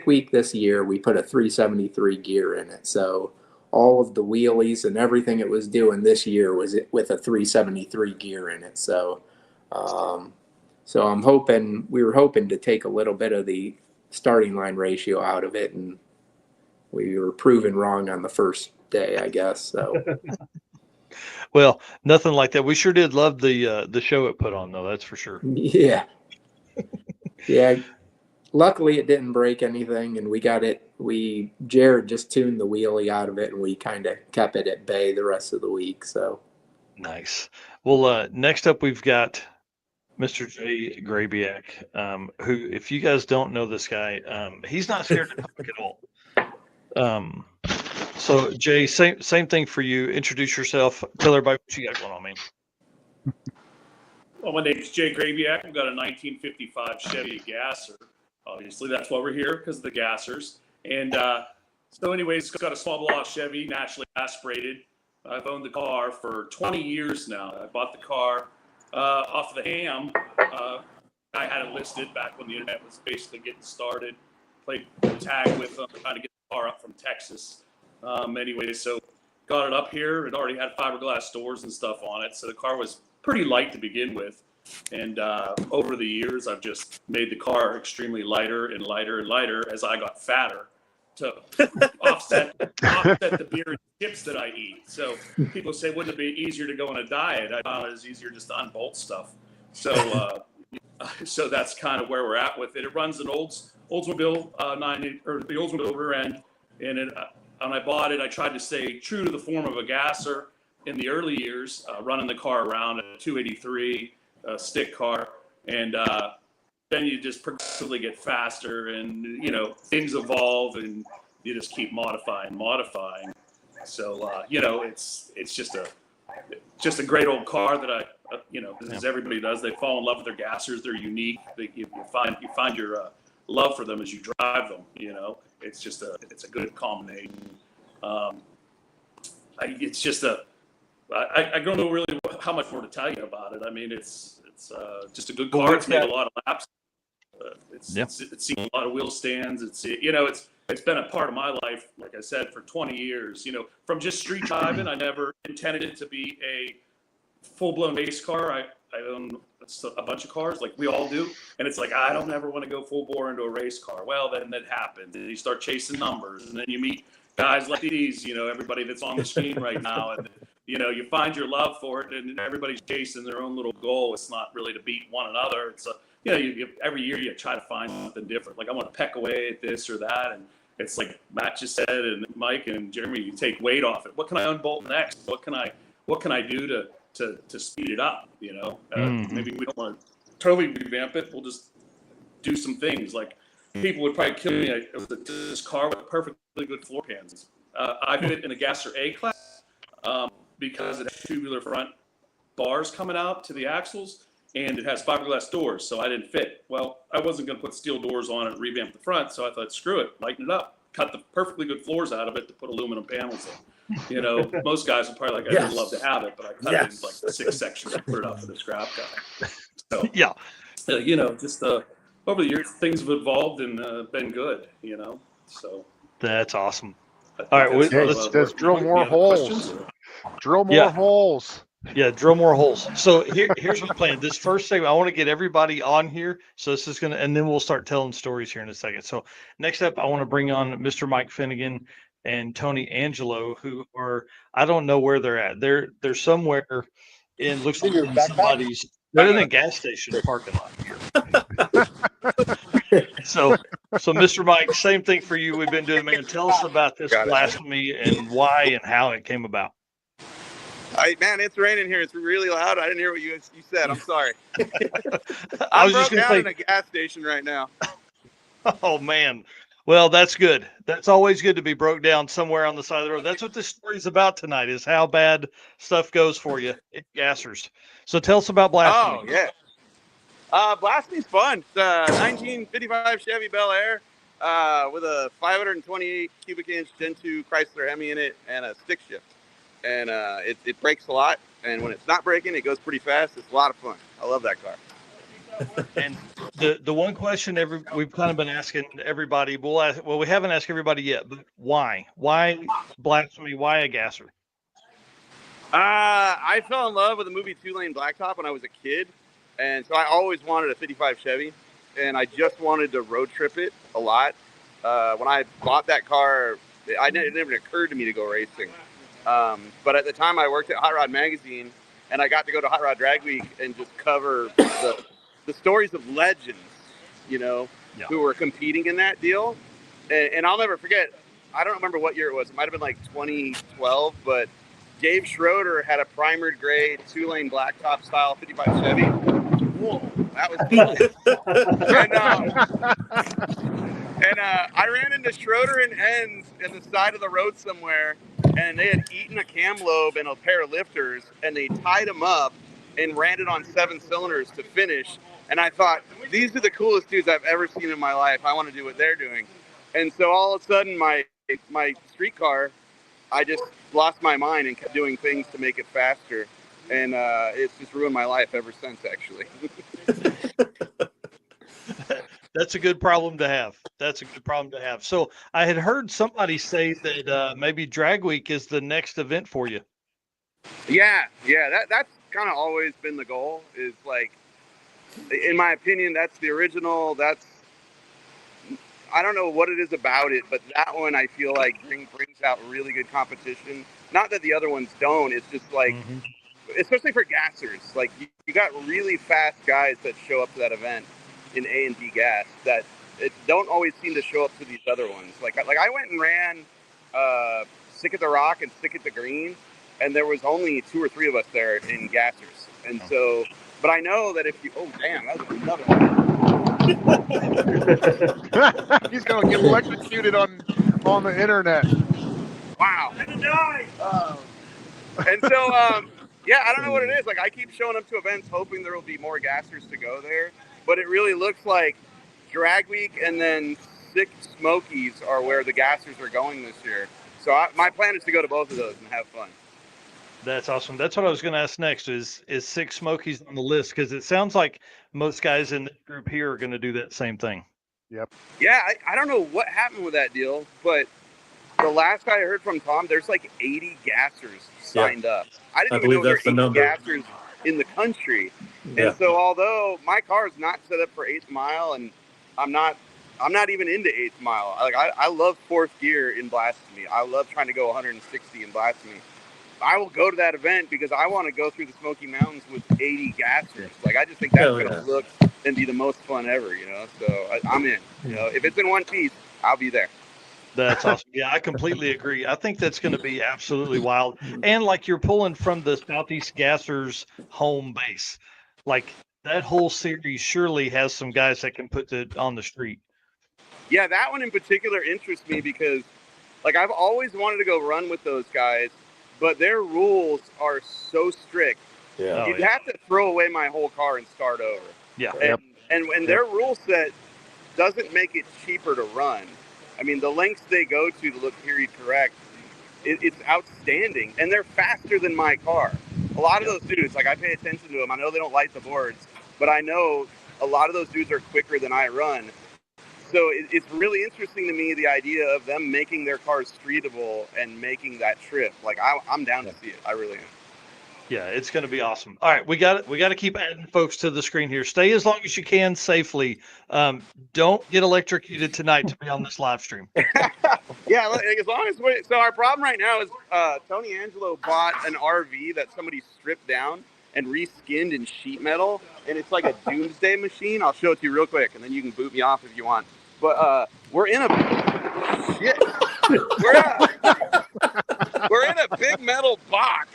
week this year, we put a 373 gear in it. So all of the wheelies and everything it was doing this year was with a 373 gear in it. So we were hoping to take a little bit of the starting line ratio out of it, and we were proven wrong on the first day, I guess. So well, nothing like that. We sure did love the show it put on, though. That's for sure. Yeah. Luckily it didn't break anything, and Jared just tuned the wheelie out of it, and we kind of kept it at bay the rest of the week. So nice. Well, next up we've got Mr. Jay Grabiak, who, if you guys don't know this guy, he's not scared to talk at all. So Jay, same thing for you. Introduce yourself. Tell everybody what you got going on, man. Well, my name's Jay Grabiak. I've got a 1955 Chevy Gasser. Obviously, that's why we're here, because of the gassers. And so anyways, got a small block Chevy, naturally aspirated. I've owned the car for 20 years now. I bought the car off the ham. I had it listed back when the internet was basically getting started. Played tag with them, trying to get the car up from Texas. Anyway, so got it up here. It already had fiberglass doors and stuff on it. So the car was pretty light to begin with. And over the years, I've just made the car extremely lighter and lighter and lighter as I got fatter to offset the beer and chips that I eat. So people say, wouldn't it be easier to go on a diet? I thought it was easier just to unbolt stuff. So so that's kind of where we're at with it. It runs an Oldsmobile the Oldsmobile rear end, and when I bought it, I tried to stay true to the form of a gasser in the early years, running the car around at 283 stick car, and then you just progressively get faster, and things evolve, and you just keep modifying. So it's just a great old car that as everybody does, they fall in love with their gassers. They're unique. You find your love for them as you drive them. It's a good combination. I don't know really how much more to tell you about it. I mean, it's just a good car. It's made a lot of laps. It's seen a lot of wheel stands. It's been a part of my life, like I said, for 20 years. From just street driving, I never intended it to be a full-blown race car. I own a bunch of cars, like we all do, and it's like I don't ever want to go full bore into a race car. Well, then that happens, and you start chasing numbers, and then you meet guys like these, everybody that's on the screen right now, and you find your love for it, and everybody's chasing their own little goal. It's not really to beat one another. It's every year you try to find something different. Like I want to peck away at this or that, and it's like Matt just said, and Mike and Jeremy, you take weight off it. What can I unbolt next? What can I do to speed it up? Maybe we don't want to totally revamp it. We'll just do some things. Like people would probably kill me. This car with perfectly good floor pans. I fit in a Gasser A class because it has tubular front bars coming out to the axles, and it has fiberglass doors, so I didn't fit. Well, I wasn't going to put steel doors on it and revamp the front, so I thought, screw it, lighten it up, cut the perfectly good floors out of it to put aluminum panels in. Most guys would probably I'd love to have it, but I cut it in like 6 sections and put it up for the scrap guy. So just over the years, things have evolved and been good. So that's awesome. All right, let's drill more holes. Drill more holes. Yeah, drill more holes. So here's my plan. This first segment, I want to get everybody on here. So this is and then we'll start telling stories here in a second. So next up, I want to bring on Mr. Mike Finnegan and Tony Angelo, who are, I don't know where they're at. They're somewhere looks like in somebody's, they're in a gas station parking lot here. So Mr. Mike, same thing for you. We've been doing, man. Tell us about this blasphemy and why and how it came about. Man, it's raining here. It's really loud. I didn't hear what you said. I'm sorry. I was just going to say, in a gas station right now. Oh man. Well, that's good. That's always good to be broke down somewhere on the side of the road. That's what this story's about tonight, is how bad stuff goes for you at gassers. So tell us about blasphemy. Oh yeah. Blasphemy's fun. It's a 1955 Chevy Bel Air with a 528 cubic inch Gen 2 Chrysler Hemi in it and a stick shift. And it brakes a lot, and when it's not braking, it goes pretty fast. It's a lot of fun. I love that car. And the one question we've kind of been asking everybody, we haven't asked everybody yet, but why blasphemy? Why a gasser? I fell in love with the movie 2-Lane Blacktop when I was a kid, and so I always wanted a 55 Chevy, and I just wanted to road trip it a lot. When I bought that car, it never occurred to me to go racing. But at the time I worked at Hot Rod Magazine, and I got to go to Hot Rod Drag Week and just cover the stories of legends, who were competing in that deal. And I'll never forget, I don't remember what year it was. It might have been like 2012, but Dave Schroeder had a primered gray 2-lane blacktop style 55 Chevy. Whoa, that was cool. And I ran into Schroeder and Enns at the side of the road somewhere, and they had eaten a cam lobe and a pair of lifters, and they tied them up and ran it on 7 cylinders to finish. And I thought, these are the coolest dudes I've ever seen in my life. I want to do what they're doing. And so all of a sudden, my street car, I just lost my mind and kept doing things to make it faster. And it's just ruined my life ever since, actually. That's a good problem to have. That's a good problem to have. So I had heard somebody say that maybe Drag Week is the next event for you. Yeah. That's kind of always been the goal, is like, in my opinion, that's the original. I don't know what it is about it, but that one I feel like brings out really good competition. Not that the other ones don't. It's just like, especially for gassers, like you got really fast guys that show up to that event in A and B gas that it don't always seem to show up to these other ones. Like I went and ran Sick at the Rock and Sick at the Green, and there was only 2 or 3 of us there in gassers. And so, but I know that if you, oh damn, that was another one. He's gonna get electrocuted on the internet. Wow. And so, yeah, I don't know what it is. Like, I keep showing up to events hoping there will be more gassers to go there, but it really looks like Drag Week and then Sick Smokies are where the gassers are going this year. So my plan is to go to both of those and have fun. That's awesome. That's what I was going to ask next. Is Sick Smokies on the list? Because it sounds like most guys in this group here are going to do that same thing. Yep. Yeah, I don't know what happened with that deal, but the last I heard from Tom, there's like 80 gassers signed up. I didn't even know there were 80 gassers in the country. Yeah. And so although my car is not set up for 8th mile, and I'm not even into 8th mile. Like I love 4th gear in blasphemy. I love trying to go 160 in blasphemy. I will go to that event because I want to go through the Smoky Mountains with 80 gassers. Like, I just think that's going to look and be the most fun ever, you know? So I'm in, you know, if it's in one piece, I'll be there. That's awesome. Yeah, I completely agree. I think that's going to be absolutely wild. And like you're pulling from the Southeast Gassers home base, like that whole series surely has some guys that can put it on the street. Yeah, that one in particular interests me because, like, I've always wanted to go run with those guys, but their rules are so strict. Yeah. You'd have to throw away my whole car and start over. Yeah. And their rule set doesn't make it cheaper to run. I mean, the lengths they go to look period correct, it's outstanding. And they're faster than my car. A lot of those dudes, like, I pay attention to them. I know they don't light the boards, but I know a lot of those dudes are quicker than I run. So it's really interesting to me, the idea of them making their cars streetable and making that trip. Like, I'm down to see it. I really am. Yeah, it's going to be awesome. All right, we got to keep adding folks to the screen here. Stay as long as you can safely. Don't get electrocuted tonight to be on this live stream. Yeah, as long as so our problem right now is Tony Angelo bought an RV that somebody stripped down and reskinned in sheet metal, and it's like a doomsday machine. I'll show it to you real quick, and then you can boot me off if you want. But we're in a big metal box.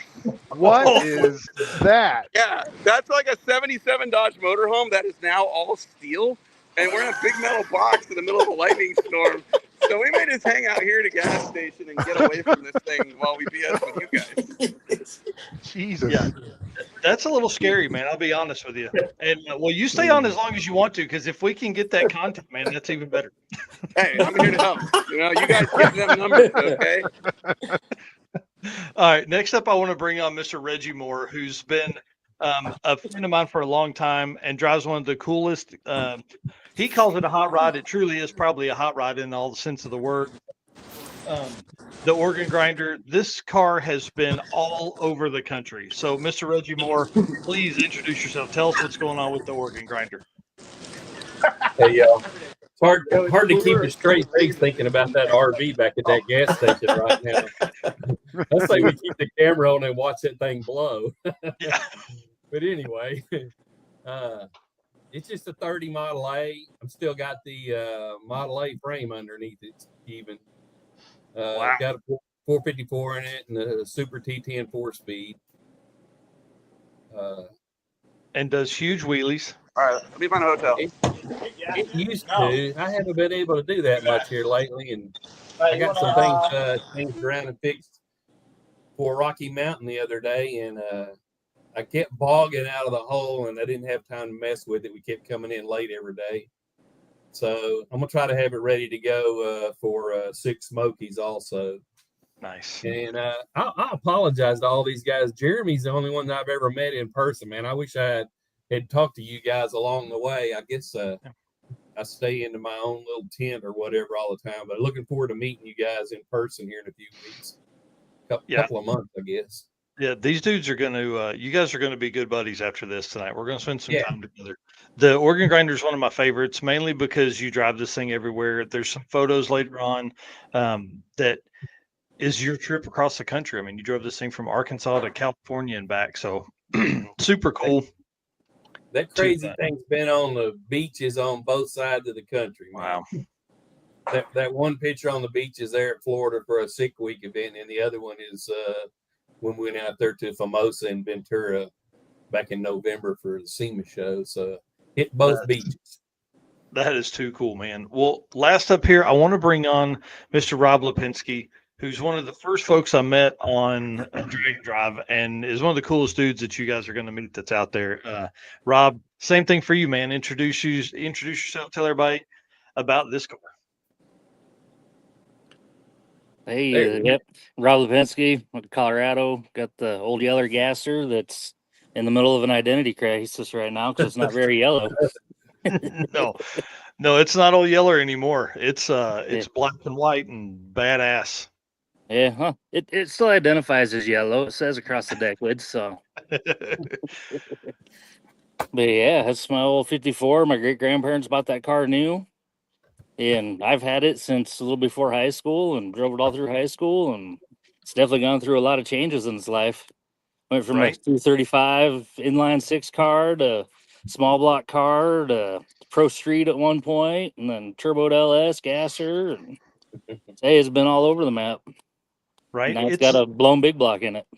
What is that? Yeah, that's like a 77 Dodge motorhome that is now all steel, and we're in a big metal box in the middle of a lightning storm. So we may just hang out here at a gas station and get away from this thing while we BS with you guys. Jesus. Yeah, that's a little scary, man. I'll be honest with you. And well, you stay on as long as you want to, because if we can get that content, man, that's even better. Hey, I'm here to help. You know, you guys give them numbers, okay? All right. Next up, I want to bring on Mr. Reggie Moore, who's been a friend of mine for a long time and drives one of the coolest. He calls it a hot rod. It truly is probably a hot rod in all the sense of the word. The organ grinder. This car has been all over the country. So, Mr. Reggie Moore, please introduce yourself. Tell us what's going on with the organ grinder. Hey, y'all. It's hard to keep a straight face thinking about that RV back at that gas station right now. Let's say we keep the camera on and watch that thing blow. Yeah. But anyway, it's just a 30 Model A. I'm still got the Model A frame underneath it even. Wow. Got a 454 in it and a Super T10 4-speed. And does huge wheelies. All right, let me find a hotel. It used to. I haven't been able to do that much here lately, and I got some things changed around and fixed for Rocky Mountain the other day, and I kept bogging out of the hole, and I didn't have time to mess with it. We kept coming in late every day. So I'm going to try to have it ready to go for Six Smokies also. Nice. And I apologize to all these guys. Jeremy's the only one that I've ever met in person, man. I wish I had talked to you guys along the way. I guess I stay into my own little tent or whatever all the time. But looking forward to meeting you guys in person here in a few weeks. Couple of months, I guess. Yeah, these dudes are going to, you guys are going to be good buddies after this tonight. We're going to spend some time together. The Organ Grinder is one of my favorites, mainly because you drive this thing everywhere. There's some photos later on that is your trip across the country. I mean, you drove this thing from Arkansas to California and back. So super cool. That crazy thing's been on the beaches on both sides of the country. Man. Wow. That one picture on the beach is there at Florida for a Sick Week event, and the other one is when we went out there to Famosa and Ventura back in November for the SEMA show. So hit both beaches. That is too cool, man. Well, last up here, I want to bring on Mr. Rob Lepenske, who's one of the first folks I met on Drag Drive and is one of the coolest dudes that you guys are going to meet that's out there. Rob, same thing for you, man. Introduce yourself, tell everybody about this car. Hey, yep, Rob Lepenske, Colorado. Got the old Yeller Gasser that's in the middle of an identity crisis right now because it's not very yellow. No, it's not old Yeller anymore. It's black and white and badass. Yeah, huh? It still identifies as yellow. It says across the deck lid. So, but yeah, that's my old 54. My great grandparents bought that car new. And I've had it since a little before high school and drove it all through high school. And it's definitely gone through a lot of changes in its life. Went from a 235 inline six car to small block car to Pro Street at one point, and then turboed LS, gasser. And hey, it's been all over the map. Right. Now it's got a blown big block in it.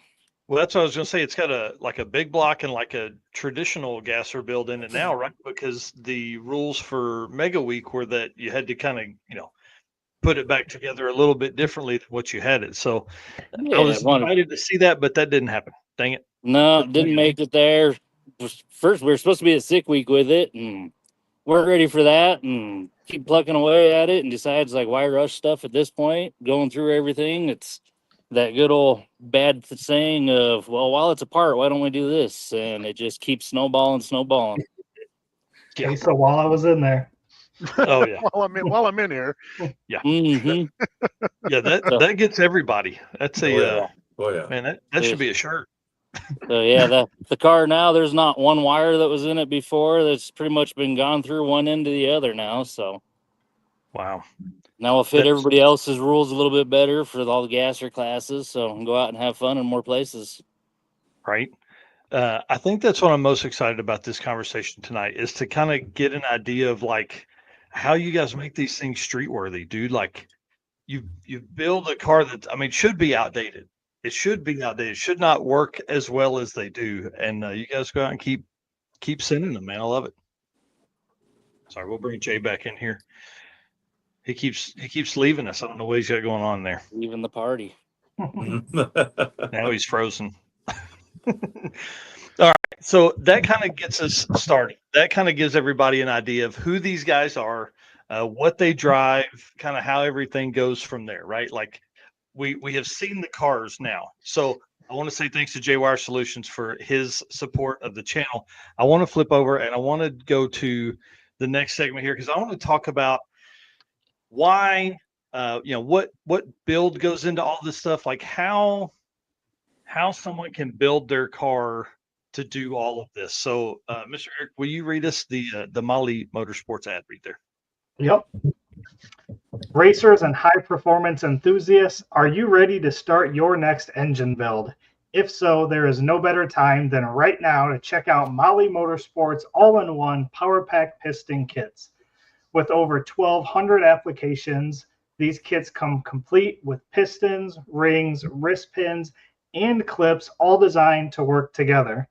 Well, that's what I was going to say. It's got a big block and like a traditional gasser build in it now, right? Because the rules for Mega Week were that you had to kind of, put it back together a little bit differently than what you had it. So I was excited to see that, but that didn't happen. Dang it. No, didn't make it there. First, we were supposed to be a Sick Week with it and weren't ready for that and keep plucking away at it and decides like, why rush stuff at this point? Going through everything. It's that good old bad saying of, well, while it's apart, why don't we do this? And it just keeps snowballing. Okay, so while I was in there. Oh yeah. while I'm in here. Yeah. Mm-hmm. Yeah, that gets everybody. That's man, that should be a shirt. So yeah, the car now, there's not one wire that was in it before. That's pretty much been gone through one end to the other now. So wow. Now we'll fit everybody else's rules a little bit better for all the gasser classes, so go out and have fun in more places. Right. I think that's what I'm most excited about this conversation tonight is to kind of get an idea of like how you guys make these things street worthy, dude. Like you build a car that, I mean, should be outdated. It should be outdated. It should not work as well as they do. And you guys go out and keep sending them, man. I love it. Sorry, we'll bring Jay back in here. He keeps leaving us. I don't know what he's got going on there. Leaving the party. Now he's frozen. All right. So that kind of gets us started. That kind of gives everybody an idea of who these guys are, what they drive, kind of how everything goes from there, right? Like we have seen the cars now. So I want to say thanks to JayWire Solutions for his support of the channel. I want to flip over and I want to go to the next segment here because I want to talk about why, what build goes into all this stuff, like how someone can build their car to do all of this. So, Mr. Eric, will you read us the Molly Motorsports ad read there? Yep. Racers and high performance enthusiasts, are you ready to start your next engine build? If so, there is no better time than right now to check out Molly Motorsports all-in-one Power Pack piston kits. With over 1,200 applications, these kits come complete with pistons, rings, wrist pins, and clips, all designed to work together.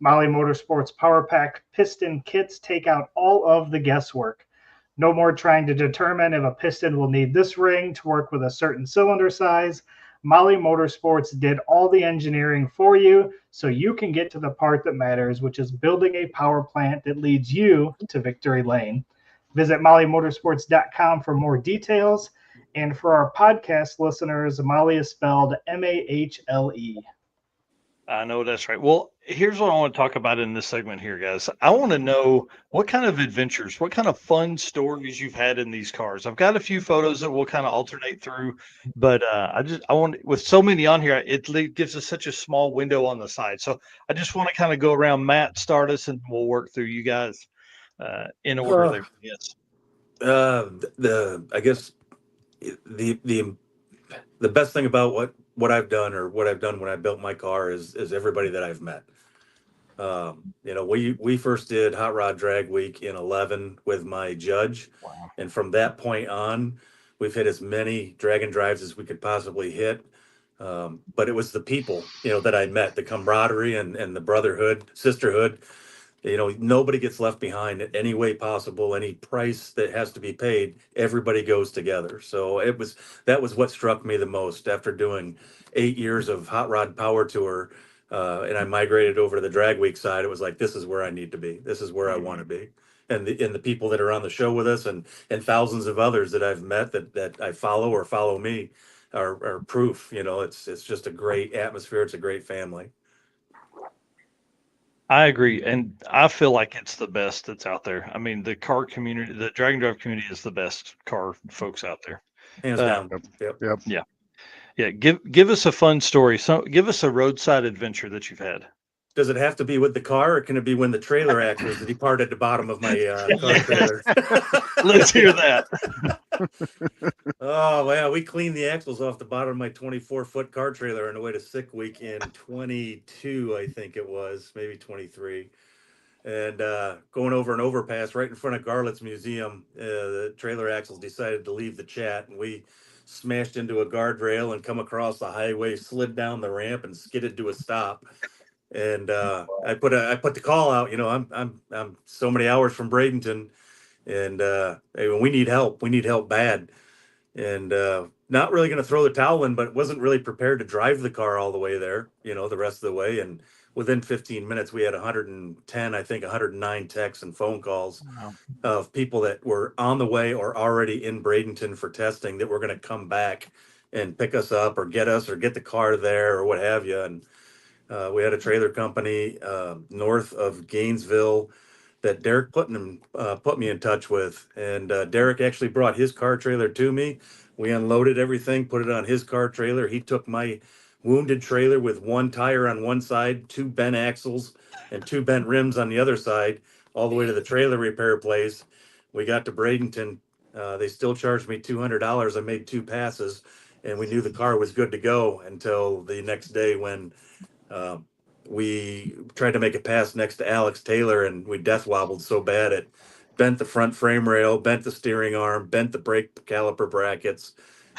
Molly Motorsports Power Pack piston kits take out all of the guesswork. No more trying to determine if a piston will need this ring to work with a certain cylinder size. Molly Motorsports did all the engineering for you so you can get to the part that matters, which is building a power plant that leads you to victory lane. Visit mollymotorsports.com for more details. And for our podcast listeners, Molly is spelled Mahle. I know that's right. Well, here's what I want to talk about in this segment here, guys. I want to know what kind of adventures, what kind of fun stories you've had in these cars. I've got a few photos that we'll kind of alternate through, but I want, with so many on here, it gives us such a small window on the side. So I just want to kind of go around. Matt, start us, and we'll work through you guys in order there. Yes. I guess the best thing about what I've done, or what I've done when I built my car, is everybody that I've met. We first did Hot Rod Drag Week in 11 with my judge. Wow. And from that point on, we've hit as many drag and drives as we could possibly hit. But it was the people, that I met, the camaraderie and the brotherhood, sisterhood. Nobody gets left behind in any way possible. Any price that has to be paid, everybody goes together. So that was what struck me the most after doing 8 years of Hot Rod Power Tour. And I migrated over to the Drag Week side. It was like, this is where I need to be. This is where I want to be. And the people that are on the show with us, and thousands of others that I've met that I follow or follow me are proof. It's just a great atmosphere. It's a great family. I agree, and I feel like it's the best that's out there. I mean, the car community, the drag and drive community, is the best car folks out there. Hands down. Yep. Yeah. Give us a fun story. So give us a roadside adventure that you've had. Does it have to be with the car, or can it be when the trailer axles depart at the bottom of my car trailer? Let's hear that. Oh, well, we cleaned the axles off the bottom of my 24-foot car trailer on the way to Sick Week in 22, I think it was, maybe 23. And going over an overpass right in front of Garlett's Museum, the trailer axles decided to leave the chat, and we smashed into a guardrail and come across the highway, slid down the ramp, and skidded to a stop. And I put the call out. I'm so many hours from Bradenton, and we need help. We need help bad. And not really going to throw the towel in, but wasn't really prepared to drive the car all the way there, the rest of the way. And within 15 minutes, we had 110, I think 109 texts and phone calls of people that were on the way or already in Bradenton for testing that were going to come back and pick us up or get the car there or what have you. And we had a trailer company north of Gainesville that Derek put me in touch with. And Derek actually brought his car trailer to me. We unloaded everything, put it on his car trailer. He took my wounded trailer with one tire on one side, 2 bent axles, and 2 bent rims on the other side, all the way to the trailer repair place. We got to Bradenton. They still charged me $200. I made 2 passes, and we knew the car was good to go until the next day when we tried to make a pass next to Alex Taylor, and we death wobbled so bad it bent the front frame rail, bent the steering arm, bent the brake caliper brackets,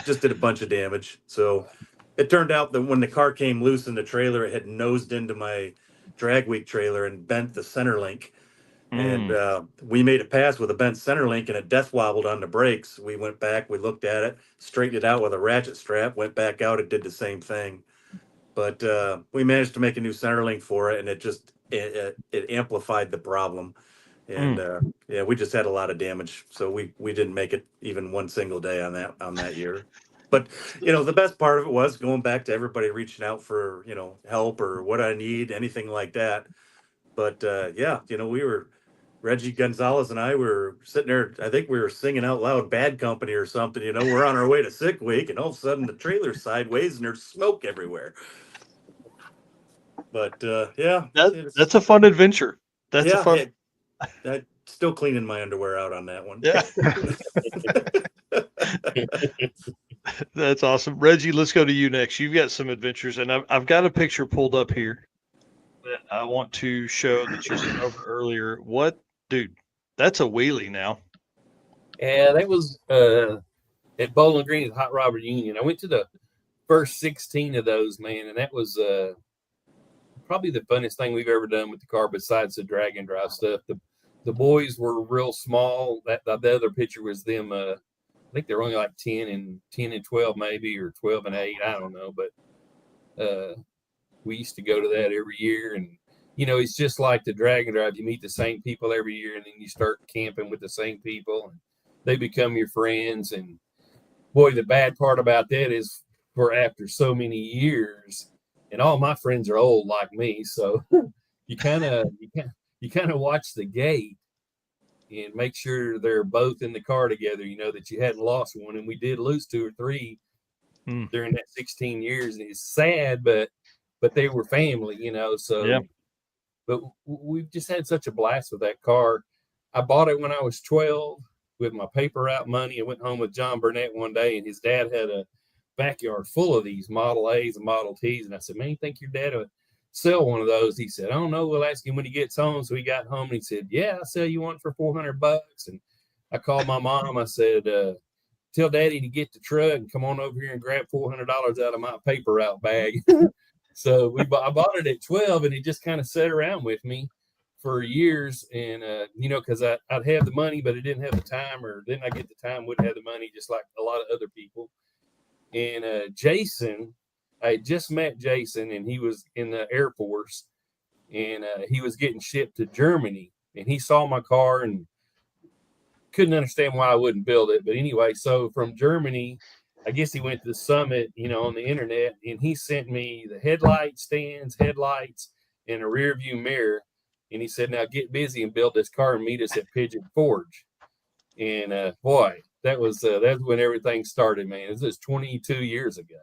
just did a bunch of damage. So it turned out that when the car came loose in the trailer, it had nosed into my drag week trailer and bent the center link. And we made a pass with a bent center link, and it death wobbled on the brakes. We went back, we looked at it, straightened it out with a ratchet strap, went back out, it did the same thing. But we managed to make a new center link for it, and it amplified the problem. And we just had a lot of damage, so we didn't make it even one single day on that year. But the best part of it was going back to everybody reaching out for help or what I need, anything like that. But we were, Reggie Gonzalez and I were sitting there. I think we were singing out loud "Bad Company" or something. We're on our way to Sick Week, and all of a sudden the trailer's sideways and there's smoke everywhere. But that's a fun adventure. That's a fun. I'm still cleaning my underwear out on that one. Yeah. That's awesome. Reggie, let's go to you next. You've got some adventures, and I've got a picture pulled up here that I want to show that you sent over earlier. What, dude? That's a wheelie now. Yeah, that was at Bowling Green at Hot Rod Reunion. I went to the first 16 of those, man, and that was probably the funnest thing we've ever done with the car besides the drag and drive stuff. The boys were real small. The other picture was them I think they were only like 10 and 12 maybe, or 12 and 8. I don't know. But we used to go to that every year. And, you know, it's just like the drag and drive. You meet the same people every year, and then you start camping with the same people, and they become your friends. And boy, the bad part about that is, for after so many years, and all my friends are old like me, so you kind of watch the gate and make sure they're both in the car together, you know, that you hadn't lost one. And we did lose 2 or 3 during that 16 years, and it's sad, but they were family, you know. So yeah. But we've just had such a blast with that car. I bought it when I was 12 with my paper route money. I went home with John Burnett one day, and his dad had a backyard full of these Model A's and Model T's. And I said, man, you think your dad would sell one of those? He said, I don't know. We'll ask him when he gets home. So he got home, and he said, yeah, I'll sell you one for $400. And I called my mom. I said, tell Daddy to get the truck and come on over here and grab $400 out of my paper route bag. So I bought it at 12, and it just kind of sat around with me for years. And, you know, because I'd have the money, but I didn't have the time, or then I get the time, wouldn't have the money, just like a lot of other people. And Jason, I had just met Jason, and he was in the Air Force, and he was getting shipped to Germany. And he saw my car and couldn't understand why I wouldn't build it. But anyway, so from Germany, I guess he went to the summit, you know, on the internet, and he sent me the headlight stands, headlights, and a rear view mirror. And he said, now get busy and build this car and meet us at Pigeon Forge. And boy, that's when everything started, man. This is 22 years ago.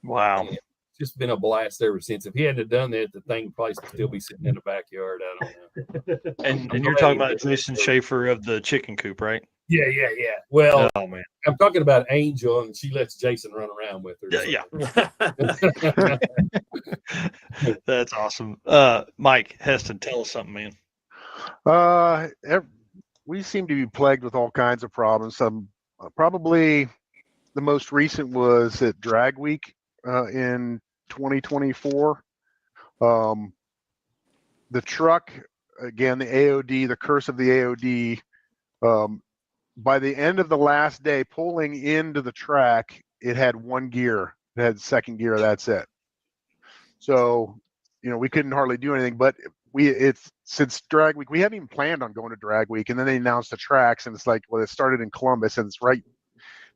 Wow. And it's just been a blast ever since. If he hadn't done that, the thing would probably still be sitting in the backyard. I don't know. And you're talking about Jason Schaefer of the chicken coop, right? Yeah. Well, oh man, I'm talking about Angel, and she lets Jason run around with her. Yeah. That's awesome. Mike Heston, tell us something, man. We seem to be plagued with all kinds of problems. Probably the most recent was at Drag Week in 2024. The truck, again, the AOD, the curse of the AOD. By the end of the last day, pulling into the track, it had one gear. It had second gear. That's it. So, you know, we couldn't hardly do anything. But it's since Drag Week, we haven't even planned on going to Drag Week, and then they announced the tracks, and it's like, well, it started in Columbus, and it's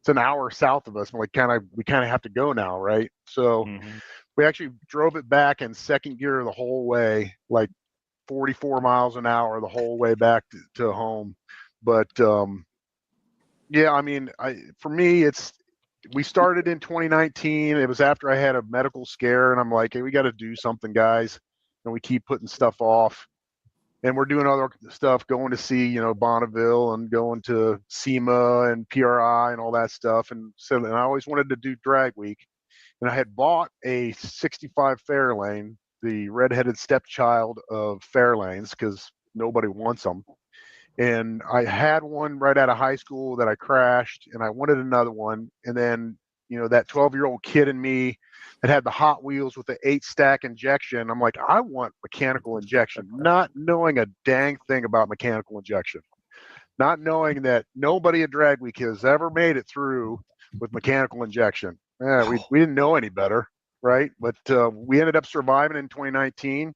an hour south of us. I'm like, we kind of have to go now, right? So we actually drove it back in second gear the whole way, like 44 miles an hour the whole way back to home. But yeah, I mean, for me, we started in 2019. It was after I had a medical scare, and I'm like, hey, we got to do something, guys. And we keep putting stuff off. And we're doing other stuff, going to see, you know, Bonneville and going to SEMA and PRI and all that stuff. And so, and I always wanted to do Drag Week. And I had bought a 65 Fairlane, the redheaded stepchild of Fairlanes, because nobody wants them. And I had one right out of high school that I crashed, and I wanted another one. And then, you know, that 12-year-old kid in me that had the Hot Wheels with the 8-stack injection, I'm like, I want mechanical injection, not knowing a dang thing about mechanical injection, not knowing that nobody at Drag Week has ever made it through with mechanical injection. We didn't know any better, right? But we ended up surviving in 2019.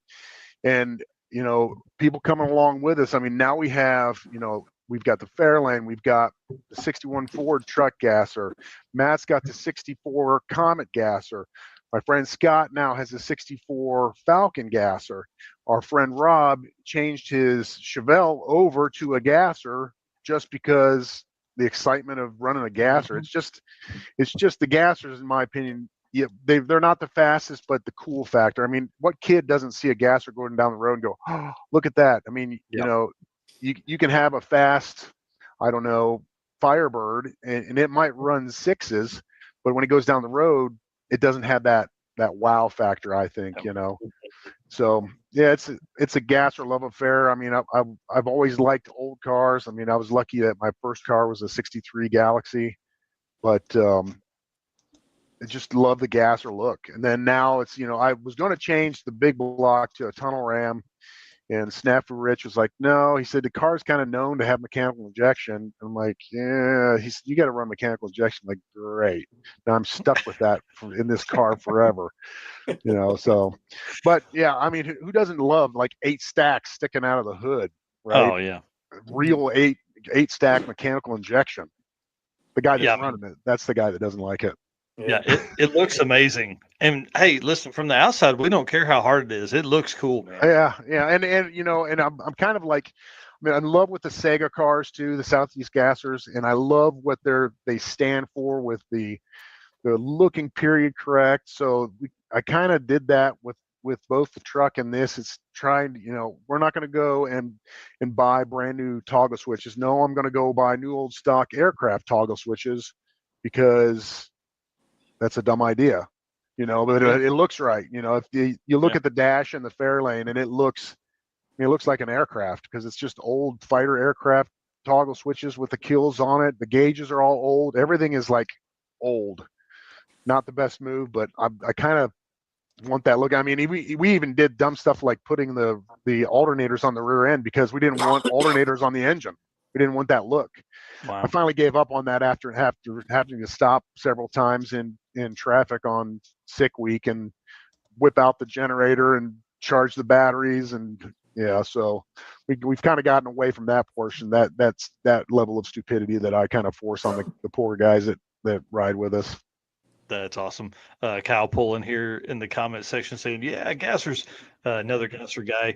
And you know, people coming along with us. I mean, now we have, you know, we've got the Fairlane, we've got the 61 Ford truck gasser. Matt's got the 64 Comet gasser. My friend Scott now has a 64 Falcon gasser. Our friend Rob changed his Chevelle over to a gasser just because the excitement of running a gasser. It's just the gassers, in my opinion. Yeah, they're not the fastest, but the cool factor. I mean, what kid doesn't see a gasser going down the road and go, oh, look at that? I mean, you know, you can have a fast, I don't know, Firebird, and it might run 6s, but when it goes down the road, it doesn't have that wow factor, I think, you know. So yeah, it's a gasser love affair. I mean, I've always liked old cars. I mean, I was lucky that my first car was a '63 Galaxy, but I just love the gasser look. And then now it's, you know, I was going to change the big block to a tunnel ram, And Snafu Rich was like, no, he said the car's kind of known to have mechanical injection. I'm like, yeah, you got to run mechanical injection. I'm like, great. Now I'm stuck with that in this car forever, so, but yeah, I mean, who doesn't love like 8 stacks sticking out of the hood, right? Oh yeah. Real eight stack mechanical injection. The guy that's Yeah, running it, that's the guy that doesn't like it. Yeah, it looks amazing. And hey, listen, from the outside, we don't care how hard it is. It looks cool, man. Yeah, and and I'm kind of like, I mean, I'm in love with the Sega cars too, the Southeast Gassers, and I love what they stand for with the looking period correct. So I kind of did that with both the truck and this. It's trying, we're not going to go and buy brand new toggle switches. No, I'm going to go buy new old stock aircraft toggle switches because that's a dumb idea, but it looks right. If you look at the dash and the Fairlane, and it looks like an aircraft because it's just old fighter aircraft toggle switches with the kills on it. The gauges are all old. Everything is like old. Not the best move, but I kind of want that look. I mean, we even did dumb stuff like putting the alternators on the rear end because we didn't want alternators on the engine. We didn't want that look. Wow. I finally gave up on that after having to stop several times in traffic on sick week and whip out the generator and charge the batteries, and so we've kind of gotten away from that portion. That's that level of stupidity that I kind of force on the poor guys that ride with us. That's awesome. Kyle pulling here in the comment section saying, yeah, Gasser's another Gasser guy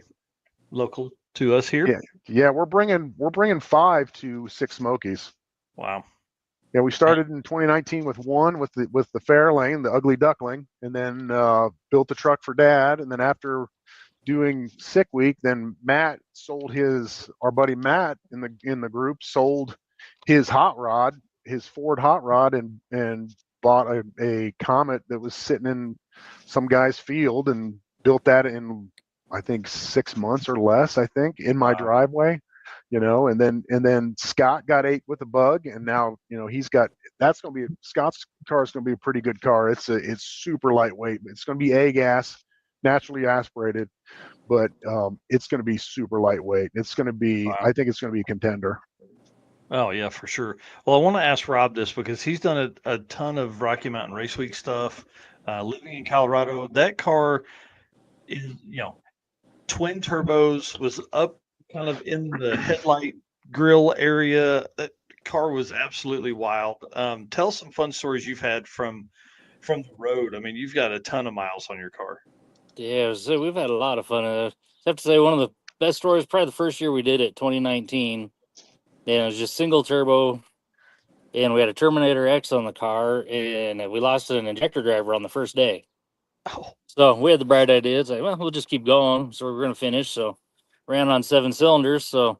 local to us here. Yeah, we're bringing 5 to 6 Smokies. Wow. Yeah, we started in 2019 with one with the Fairlane, the ugly duckling, and then built the truck for Dad. And then after doing sick week, then Matt sold our buddy Matt in the group sold his hot rod, his Ford hot rod, and bought a Comet that was sitting in some guy's field and built that in, I think, 6 months or less, in my driveway, and then Scott got 8 with a bug, and now, Scott's car is going to be a pretty good car. It's super lightweight. It's going to be A-gas, naturally aspirated, but it's going to be super lightweight. It's going to be, I think it's going to be a contender. Oh yeah, for sure. Well, I want to ask Rob this because he's done a ton of Rocky Mountain Race Week stuff. Living in Colorado, that car is, twin turbos, was up kind of in the headlight grill area. That car was absolutely wild. Tell some fun stories you've had from the road. I mean, you've got a ton of miles on your car. Yeah, so we've had a lot of fun. I have to say one of the best stories, probably the first year we did it, 2019. And it was just single turbo, and we had a Terminator X on the car, and we lost an injector driver on the first day. Oh. So we had the bright idea. It's like, well, we'll just keep going. So we're going to finish. So ran on 7 cylinders. So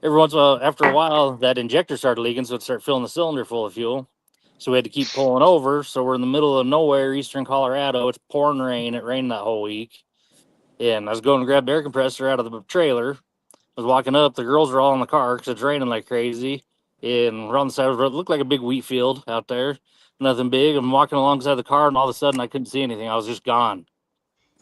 every once in a while, after a while, that injector started leaking, so it started filling the cylinder full of fuel. So we had to keep pulling over. So we're in the middle of nowhere, eastern Colorado. It's pouring rain. It rained that whole week. And I was going to grab the air compressor out of the trailer. I was walking up. The girls were all in the car because it's raining like crazy. And we're on the side of the road. It looked like a big wheat field out there. Nothing big. I'm walking alongside the car, and all of a sudden I couldn't see anything. I was just gone.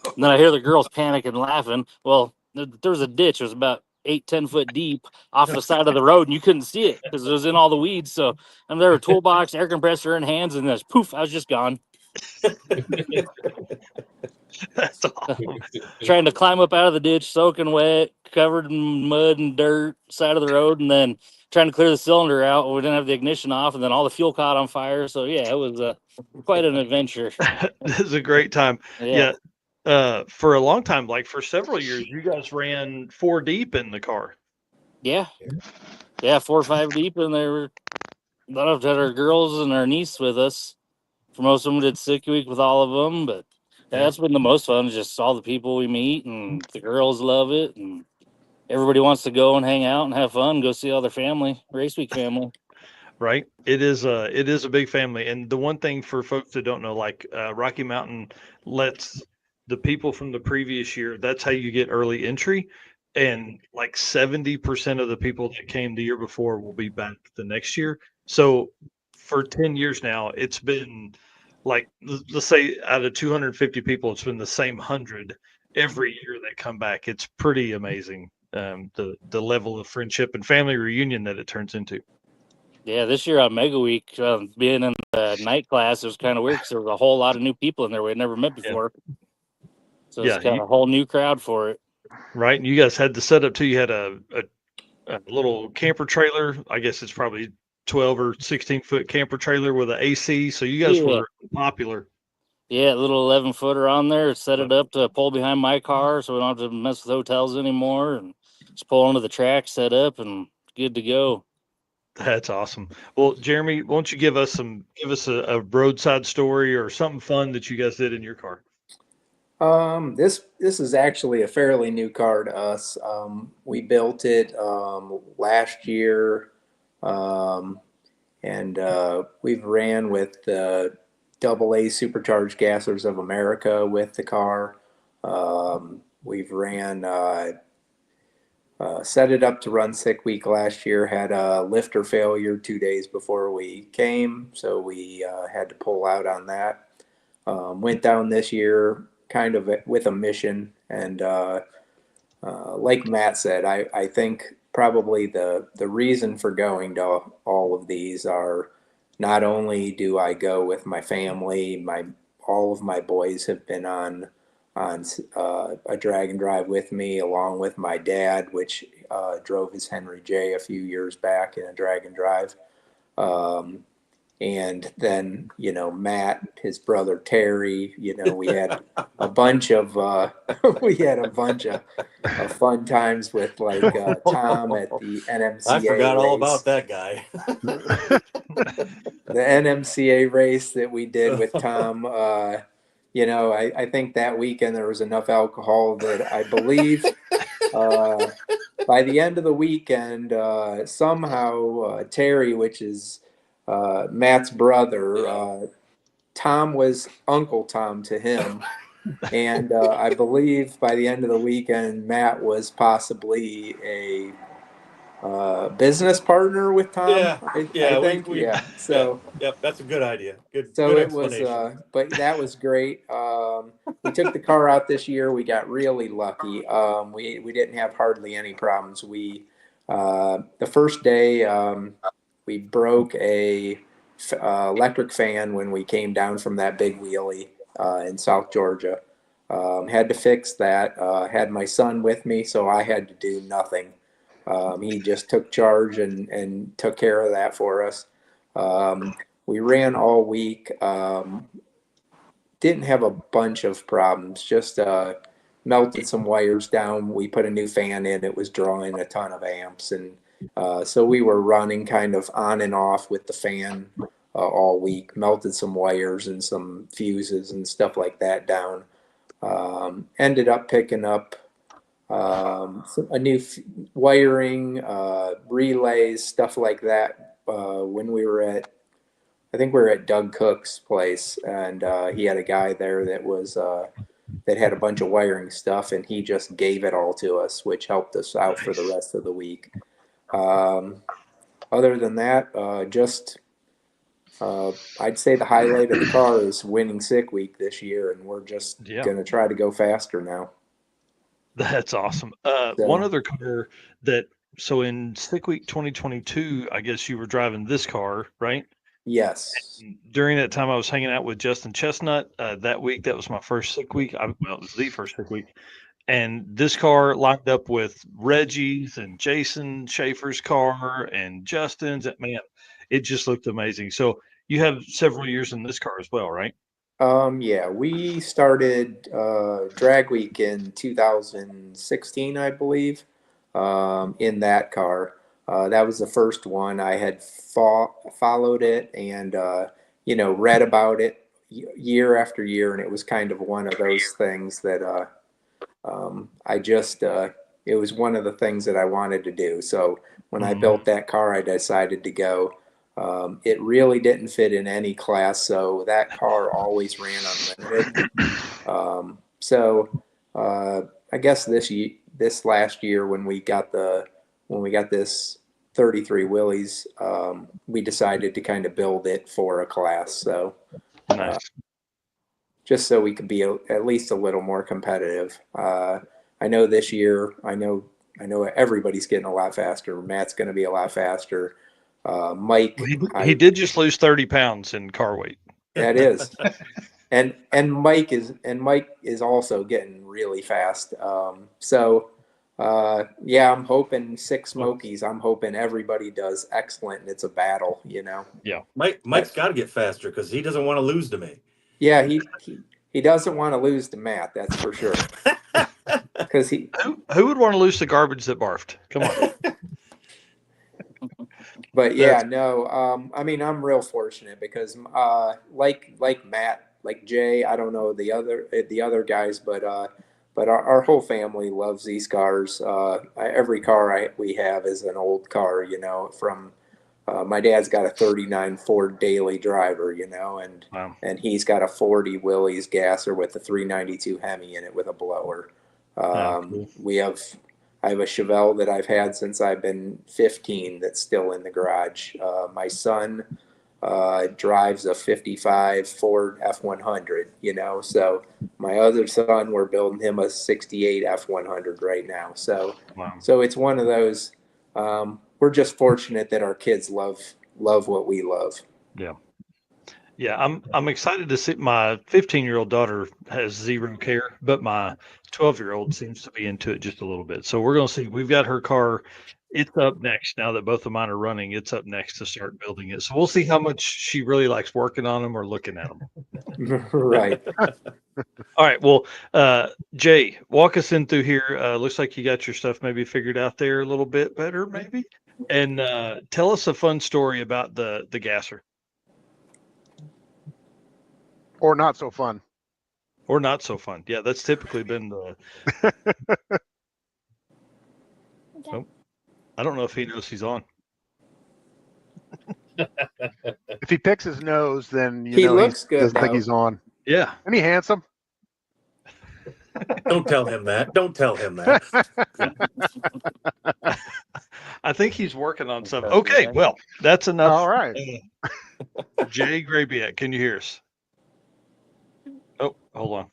And then I hear the girls panicking and laughing. Well, there was a ditch. It was about 8-10 foot deep off the side of the road, and you couldn't see it because it was in all the weeds. So I'm there, a toolbox, air compressor in hands, and then poof, I was just gone. That's awesome. Trying to climb up out of the ditch, soaking wet, covered in mud and dirt, side of the road, and then trying to clear the cylinder out. We didn't have the ignition off, and then all the fuel caught on fire. So yeah, it was quite an adventure. This is a great time. Yeah. For a long time, like for several years, you guys ran 4 deep in the car. Yeah, 4 or 5 deep, and there were a lot of our girls and our niece with us. For most of them, did sick week with all of them, but that's been the most fun. Just all the people we meet, and the girls love it, and everybody wants to go and hang out and have fun, go see all their family, race week family. Right. It is a big family. And the one thing for folks that don't know, like Rocky Mountain lets the people from the previous year, that's how you get early entry. And like 70% of the people that came the year before will be back the next year. So for 10 years now, it's been like, let's say out of 250 people, it's been the same 100 every year that come back. It's pretty amazing, the level of friendship and family reunion that it turns into. Yeah, this year on Mega Week, being in the night class, it was kind of weird because there was a whole lot of new people in there we had never met before. So it's got a whole new crowd for it. Right, and you guys had the setup too. You had a little camper trailer. I guess it's probably 12 or 16-foot camper trailer with an AC. So you guys were popular. Yeah, a little 11-footer on there. Set it up to pull behind my car, so we don't have to mess with hotels anymore, and just pull onto the track, set up, and good to go. That's awesome. Well, Jeremy, won't you give us a roadside story or something fun that you guys did in your car? This is actually a fairly new car to us. We built it last year, and we've ran with the AA Supercharged Gassers of America with the car. We've ran set it up to run sick week last year. Had a lifter failure 2 days before we came, so we had to pull out on that. Went down this year kind of with a mission, and like Matt said, I think probably the reason for going to all of these are not only do I go with my family, all of my boys have been on a drag and drive with me, along with my dad, which drove his Henry J a few years back in a drag and drive. And then, Matt, his brother Terry, we had a bunch of fun times with like Tom at the NMCA. I forgot race. all about that guy. The NMCA race that we did with Tom. I think that weekend there was enough alcohol that I believe by the end of the weekend, somehow Terry, which is Matt's brother, Tom was Uncle Tom to him. And I believe by the end of the weekend, Matt was possibly a business partner with Tom. I think. So, that's a good idea. Good. So good it was, but that was great. We took the car out this year. We got really lucky. We didn't have hardly any problems. The first day, we broke a electric fan when we came down from that big wheelie in South Georgia. Had to fix that. Had my son with me, so I had to do nothing. He just took charge and took care of that for us. We ran all week. Didn't have a bunch of problems. Just melted some wires down. We put a new fan in. It was drawing a ton of amps, and so we were running kind of on and off with the fan all week. Melted some wires and some fuses and stuff like that down. Ended up picking up a new wiring, relays, stuff like that. When we were I think we were at Doug Cook's place, and he had a guy there that had a bunch of wiring stuff, and he just gave it all to us, which helped us out for the rest of the week. Other than that, I'd say the highlight of the car is winning sick week this year, and we're just going to try to go faster now. That's awesome. One other car so in sick week 2022, I guess you were driving this car, right? Yes. And during that time, I was hanging out with Justin Chestnut that week. That was my first sick week. It was the first sick week. And this car lined up with Reggie's and Jason Schaefer's car and Justin's. Man, it just looked amazing. So you have several years in this car as well, right? Yeah, we started drag week in 2016, I believe, in that car. That was the first one. I had followed it and, read about it year after year. And it was kind of one of those things that it was one of the things that I wanted to do. So when I built that car, I decided to go. It really didn't fit in any class, so that car always ran unlimited. I guess this last year when we got this 33 Willys, we decided to kind of build it for a class. So just so we could be at least a little more competitive. I know this year, I know everybody's getting a lot faster. Matt's going to be a lot faster. Mike, he did just lose 30 pounds in car weight. That is, and Mike is also getting really fast. Yeah, I'm hoping Six Smokies. I'm hoping everybody does excellent, and it's a battle. Yeah, Mike's got to get faster because he doesn't want to lose to me. Yeah, he doesn't want to lose to Matt. That's for sure. Because who would want to lose the garbage that barfed? Come on. But yeah, no. I mean, I'm real fortunate because, like Matt, like Jay, I don't know the other guys, but our whole family loves these cars. Every car we have is an old car, from. My dad's got a 39 Ford Daily Driver, and wow. And he's got a 40 Willys Gasser with a 392 Hemi in it with a blower. Cool. I have a Chevelle that I've had since I've been 15 that's still in the garage. My son drives a 55 Ford F100, so my other son, we're building him a 68 F100 right now. So, wow. So it's one of those, we're just fortunate that our kids love what we love. Yeah. Yeah, I'm excited to see. My 15-year-old daughter has zero care, but my 12-year-old seems to be into it just a little bit. So we're going to see. We've got her car. It's up next now that both of mine are running. It's up next to start building it. So we'll see how much she really likes working on them or looking at them. Right. All right. Well, Jay, walk us in through here. Looks like you got your stuff maybe figured out there a little bit better, maybe. And tell us a fun story about the gasser. Or not so fun. Or not so fun. Yeah, that's typically been the. Oh, I don't know if he knows he's on. If he picks his nose, then he looks good. Doesn't think he's on. Yeah. Isn't he handsome? Don't tell him that. Don't tell him that. I think he's working on something. Okay, well, that's enough. All right. Jay Grabiak, can you hear us? Oh, hold on.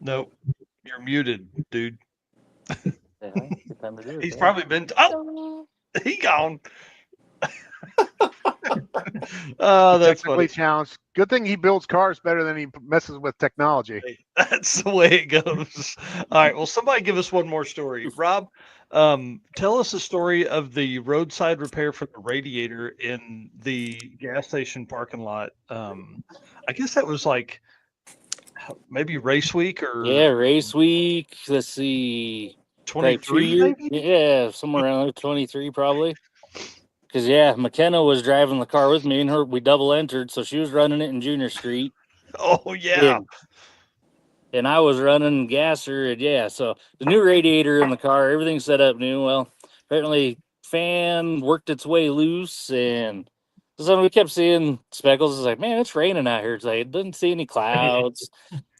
No, you're muted, dude. He's probably been. He gone. Oh, that's technically funny. challenged. Good thing he builds cars better than he messes with technology. That's the way it goes. All right. Well, somebody give us one more story. Rob, tell us a story of the roadside repair for the radiator in the gas station parking lot. I guess that was like maybe race week or race week. Let's see, 23, maybe? Yeah, somewhere around there, 23 probably. Because McKenna was driving the car with me, and we double entered, so she was running it in Junior Street. Oh yeah. And I was running Gasser, and so the new radiator in the car, everything's set up new. Well, apparently fan worked its way loose, and so we kept seeing speckles. It's like, man, it's raining out here. It's like it doesn't see any clouds.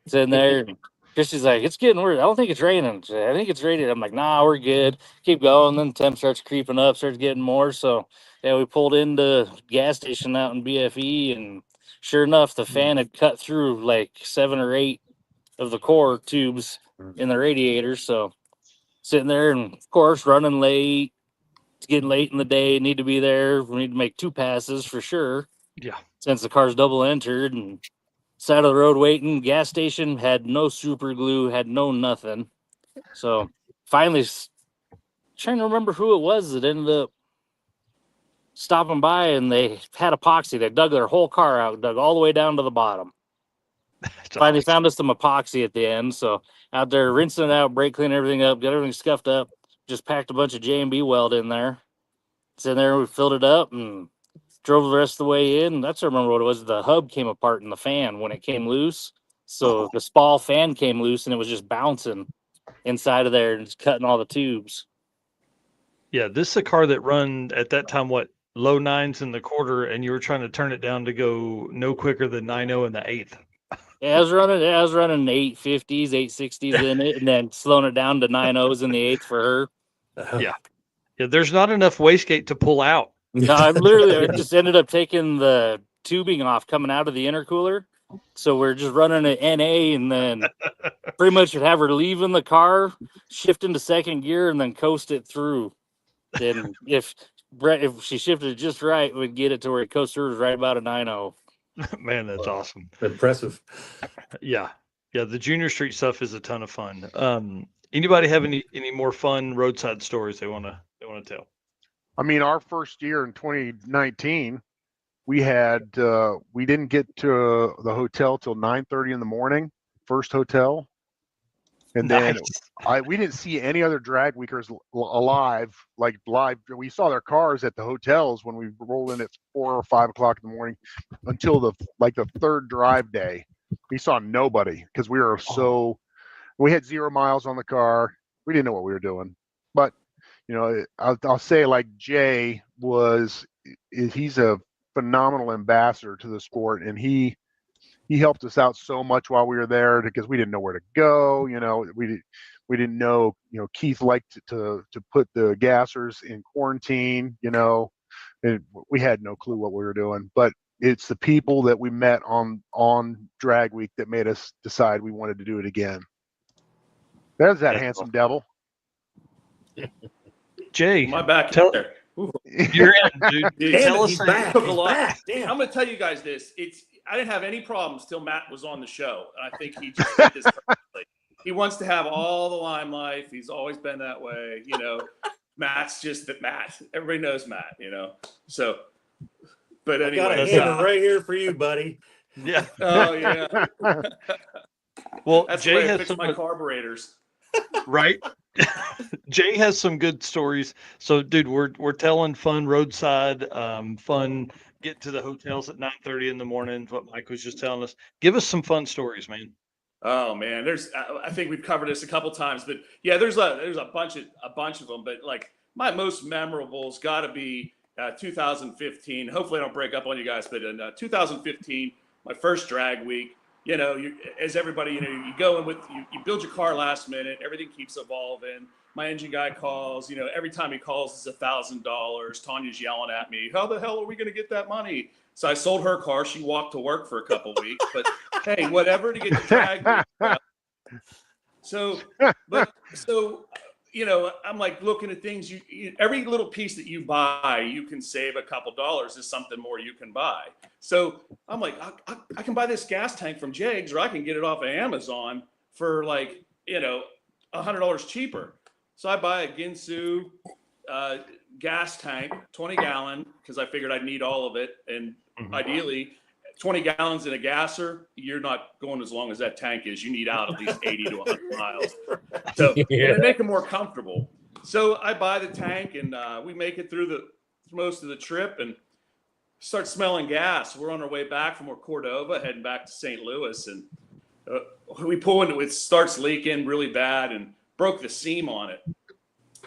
It's in there. Christy's like, it's getting worse. I don't think it's raining. I think it's raining. I'm like, nah, we're good. Keep going. Then the temp starts creeping up, starts getting more. So we pulled into gas station out in BFE, and sure enough, the fan had cut through like 7 or 8 of the core tubes in the radiator. So sitting there, and of course, running late. It's getting late in the day. Need to be there. We need to make 2 passes for sure. Yeah. Since the car's double entered, and side of the road waiting. Gas station had no super glue, had no nothing. So finally, trying to remember who it was that ended up stopping by, and they had epoxy. They dug their whole car out, dug all the way down to the bottom. Finally found us some epoxy at the end. So out there rinsing it out, brake cleaning everything up, got everything scuffed up. Just packed a bunch of J&B weld in there. It's in there. We filled it up and drove the rest of the way in. That's I remember what it was. The hub came apart in the fan when it came loose. So the Spall fan came loose, and it was just bouncing inside of there and just cutting all the tubes. Yeah, this is a car that run at that time, what, low 9s in the quarter, and you were trying to turn it down to go no quicker than 9.0 in the 8th. Yeah, I was running 850s, 860s in it, and then slowing it down to 9.0s in the 8th for her. Yeah. Yeah, there's not enough wastegate to pull out. No, I just ended up taking the tubing off coming out of the intercooler. So we're just running an NA, and then pretty much would have her leave in the car, shift into second gear, and then coast it through. Then if she shifted just right, we'd get it to where it coasters right about a 9.0. Man, that's awesome. Impressive. Yeah. Yeah. The junior street stuff is a ton of fun. Anybody have any more fun roadside stories they want to tell? I mean, our first year in 2019, we didn't get to the hotel till 9:30 in the morning, first hotel. And then we didn't see any other drag weekers alive, like live. We saw their cars at the hotels when we rolled in at 4 or 5 o'clock in the morning until the third drive day. We saw nobody because we had 0 miles on the car. We didn't know what we were doing. But, I'll say like Jay he's a phenomenal ambassador to the sport, and he helped us out so much while we were there because we didn't know where to go. We didn't know. Keith liked to put the gassers in quarantine. And we had no clue what we were doing. But it's the people that we met on Drag Week that made us decide we wanted to do it again. There's that handsome devil. Jay, My back there. You're in, dude. Tell us back. Took a lot. I'm going to tell you guys this. I didn't have any problems till Matt was on the show. And I think he just did this perfectly. He wants to have all the limelight. He's always been that way. Matt's just that Matt. Everybody knows Matt, So, but anyway. I got a hammer right here for you, buddy. Yeah. Oh, yeah. Well, that's Jay where I has fix some my carburetors. Right. Jay has some good stories. So, dude, we're telling fun roadside, fun get to the hotels at 9:30 in the morning. What Mike was just telling us. Give us some fun stories, man. Oh man, I think we've covered this a couple times, but yeah, there's a bunch of them. But like my most memorable's got to be 2015. Hopefully, I don't break up on you guys, but in 2015, my first drag week. As everybody, you go in with you build your car last minute. Everything keeps evolving. My engine guy calls. Every time he calls, it's $1,000. Tanya's yelling at me. How the hell are we going to get that money? So I sold her car. She walked to work for a couple weeks. But hey, whatever to get the drag week. So I'm like looking at things. Every little piece that you buy, you can save a couple dollars. Is something more you can buy. So I'm like, I can buy this gas tank from Jags, or I can get it off of Amazon for like $100 cheaper. So I buy a Ginsu gas tank, 20 gallon, because I figured I'd need all of it, and ideally 20 gallons in a gasser, you're not going as long as that tank is. You need out at least 80 to 100 miles. So and they make them more comfortable. So I buy the tank, and we make it through most of the trip and start smelling gas. We're on our way back from Cordova, heading back to St. Louis, and we pull into it. It starts leaking really bad and broke the seam on it.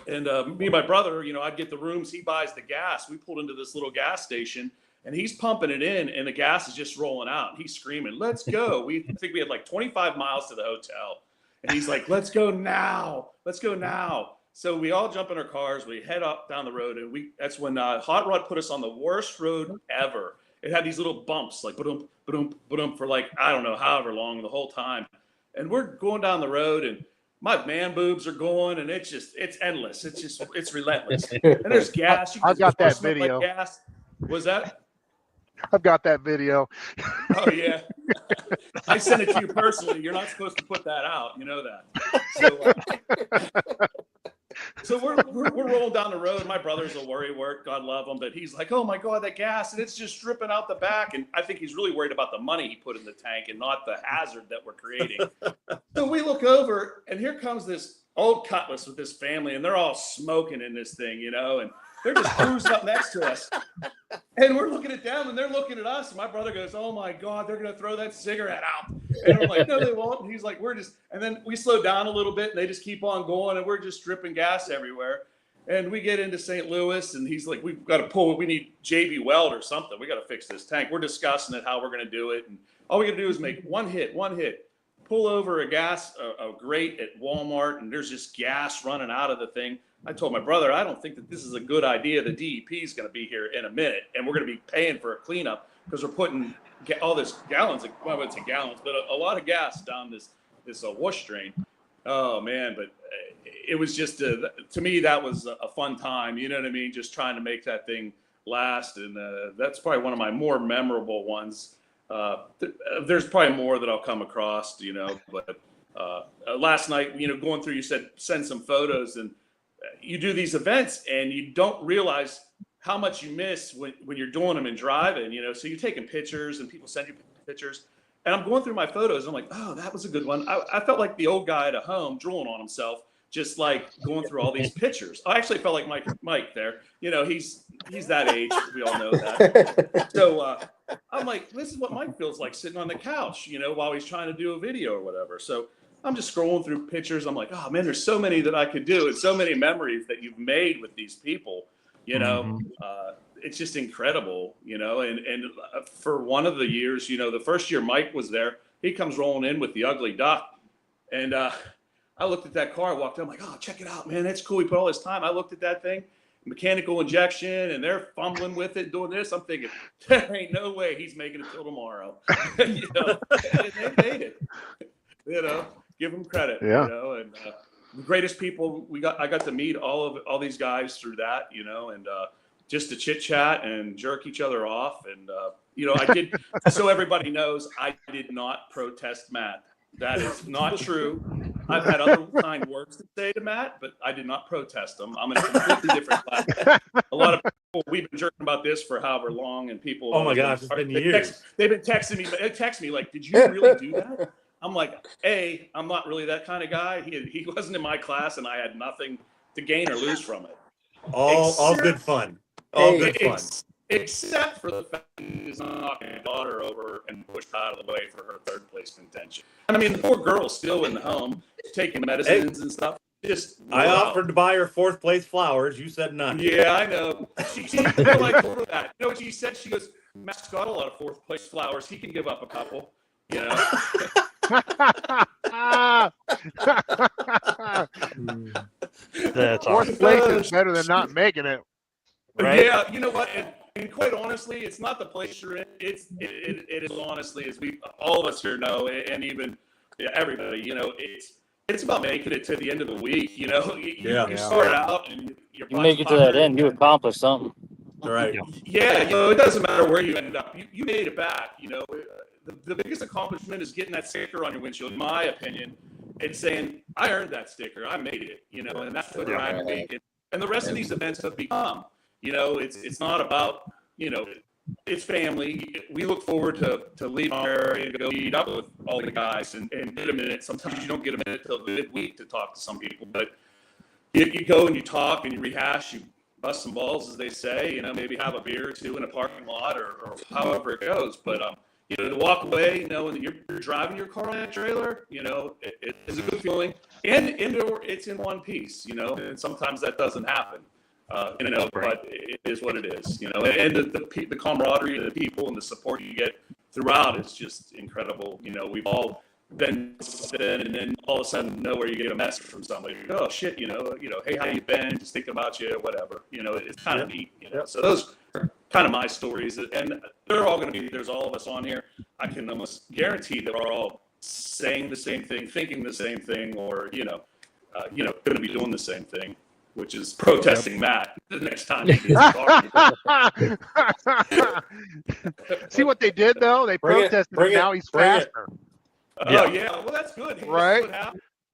And me and my brother, I'd get the rooms. He buys the gas. We pulled into this little gas station. And he's pumping it in, and the gas is just rolling out. He's screaming, "Let's go!" I think we had like 25 miles to the hotel, and he's like, "Let's go now! Let's go now!" So we all jump in our cars. We head up down the road, and that's when Hot Rod put us on the worst road ever. It had these little bumps, like ba-dum, ba-dum, ba-dum, for like I don't know however long the whole time. And we're going down the road, and my man boobs are going, and it's endless. It's relentless. And there's gas. I've got that video. Like gas. Was that? I've got that video. Oh yeah, I sent it to you personally. You're not supposed to put that out. You know that. So we're rolling down the road. My brother's a worry work. God love him, but he's like, "Oh my God, that gas!" And it's just dripping out the back. And I think he's really worried about the money he put in the tank and not the hazard that we're creating. So we look over, and here comes this old Cutlass with this family, and they're all smoking in this thing, and they're just cruising up next to us. And we're looking at them, and they're looking at us. And my brother goes, "Oh my God, they're going to throw that cigarette out." And I'm like, "No, they won't." And he's like, and then we slow down a little bit, and they just keep on going, and we're just dripping gas everywhere. And we get into St. Louis, and he's like, "We've got to pull, we need JB Weld or something. We got to fix this tank." We're discussing it, how we're going to do it. And all we got to do is make one hit, pull over a grate at Walmart, and there's just gas running out of the thing. I told my brother, I don't think that this is a good idea. The DEP is going to be here in a minute, and we're going to be paying for a cleanup because we're putting all this gallons, well, I wouldn't say gallons, but a lot of gas down this wash drain. Oh man, but it was just to me that was a fun time. You know what I mean? Just trying to make that thing last, and that's probably one of my more memorable ones. There's probably more that I'll come across, you know. But last night, you know, going through, you said send some photos, and you do these events, and you don't realize how much you miss when you're doing them and driving. You know, so you're taking pictures, and people send you pictures. And I'm going through my photos. And I'm like, oh, that was a good one. I felt like the old guy at home drooling on himself, just like going through all these pictures. I actually felt like Mike there. You know, he's that age. We all know that. So I'm like, this is what Mike feels like sitting on the couch, you know, while he's trying to do a video or whatever. So I'm just scrolling through pictures. I'm like, oh man, there's so many that I could do, and so many memories that you've made with these people. You know, it's just incredible, you know, and for one of the years, you know, the first year Mike was there, he comes rolling in with the ugly duck. And I looked at that car, I walked in, I'm like, oh, check it out, man. That's cool. He put all his time. I looked at that thing, mechanical injection, and they're fumbling with it, doing this. I'm thinking, there ain't no way he's making it till tomorrow. You know, and they made it, you know, give them credit, you know, and the greatest people I got to meet all these guys through that, you know, and just to chit chat and jerk each other off. And, you know, I did, so everybody knows, I did not protest Matt. That is not true. I've had other kind words to say to Matt, but I did not protest him. I'm in a completely different class. A lot of people, we've been jerking about this for however long, and people. Oh my gosh, it's been years. They've been texting me. They text me like, "Did you really do that?" I'm like, I'm not really that kind of guy. He wasn't in my class, and I had nothing to gain or lose from it. All good fun. All good fun. Except for the fact that he's knocking his daughter over and pushed out of the way for her third place contention. I mean, the poor girl's still in the home, taking medicines and stuff. I offered to buy her fourth place flowers. You said none. Yeah, I know. She like that. You know what she said? She goes, Matt's got a lot of fourth place flowers. He can give up a couple. You know. That's fourth place is better than not making it. Right? Yeah, you know what? And quite honestly, it's not the place you're in. It is honestly, as we all of us here know, and even everybody, you know, it's about making it to the end of the week. You know, you start out and you make it to that end, you accomplish something. Right. Yeah, you know, it doesn't matter where you end up. You made it back. You know, the biggest accomplishment is getting that sticker on your windshield, in my opinion, and saying, I earned that sticker. I made it. You know, and that's what I'm making. And the rest of these events have become. You know, it's not about, you know, it's family. We look forward to leaving our area to go meet up with all the guys and get a minute. Sometimes you don't get a minute till midweek to talk to some people, but you go and you talk and you rehash, you bust some balls, as they say, you know, maybe have a beer or two in a parking lot or however it goes. But, you know, to walk away knowing that you're driving your car on that trailer, you know, it is a good feeling. And it's in one piece, you know, and sometimes that doesn't happen. You know, but it is what it is, you know, and the camaraderie of the people and the support you get throughout is just incredible. You know, we've all been, and then all of a sudden nowhere you get a message from somebody, oh shit, you know, hey, how you been? Just thinking about you, whatever, you know, it's kind of neat, you know. So those are kind of my stories, and they're all going to be, there's all of us on here. I can almost guarantee that we're all saying the same thing, thinking the same thing, or, you know, going to be doing the same thing, which is protesting Matt the next time he gets See what they did, though? They protested him. Now he's faster. Oh, yeah. Well, that's good. Hey, right? That's what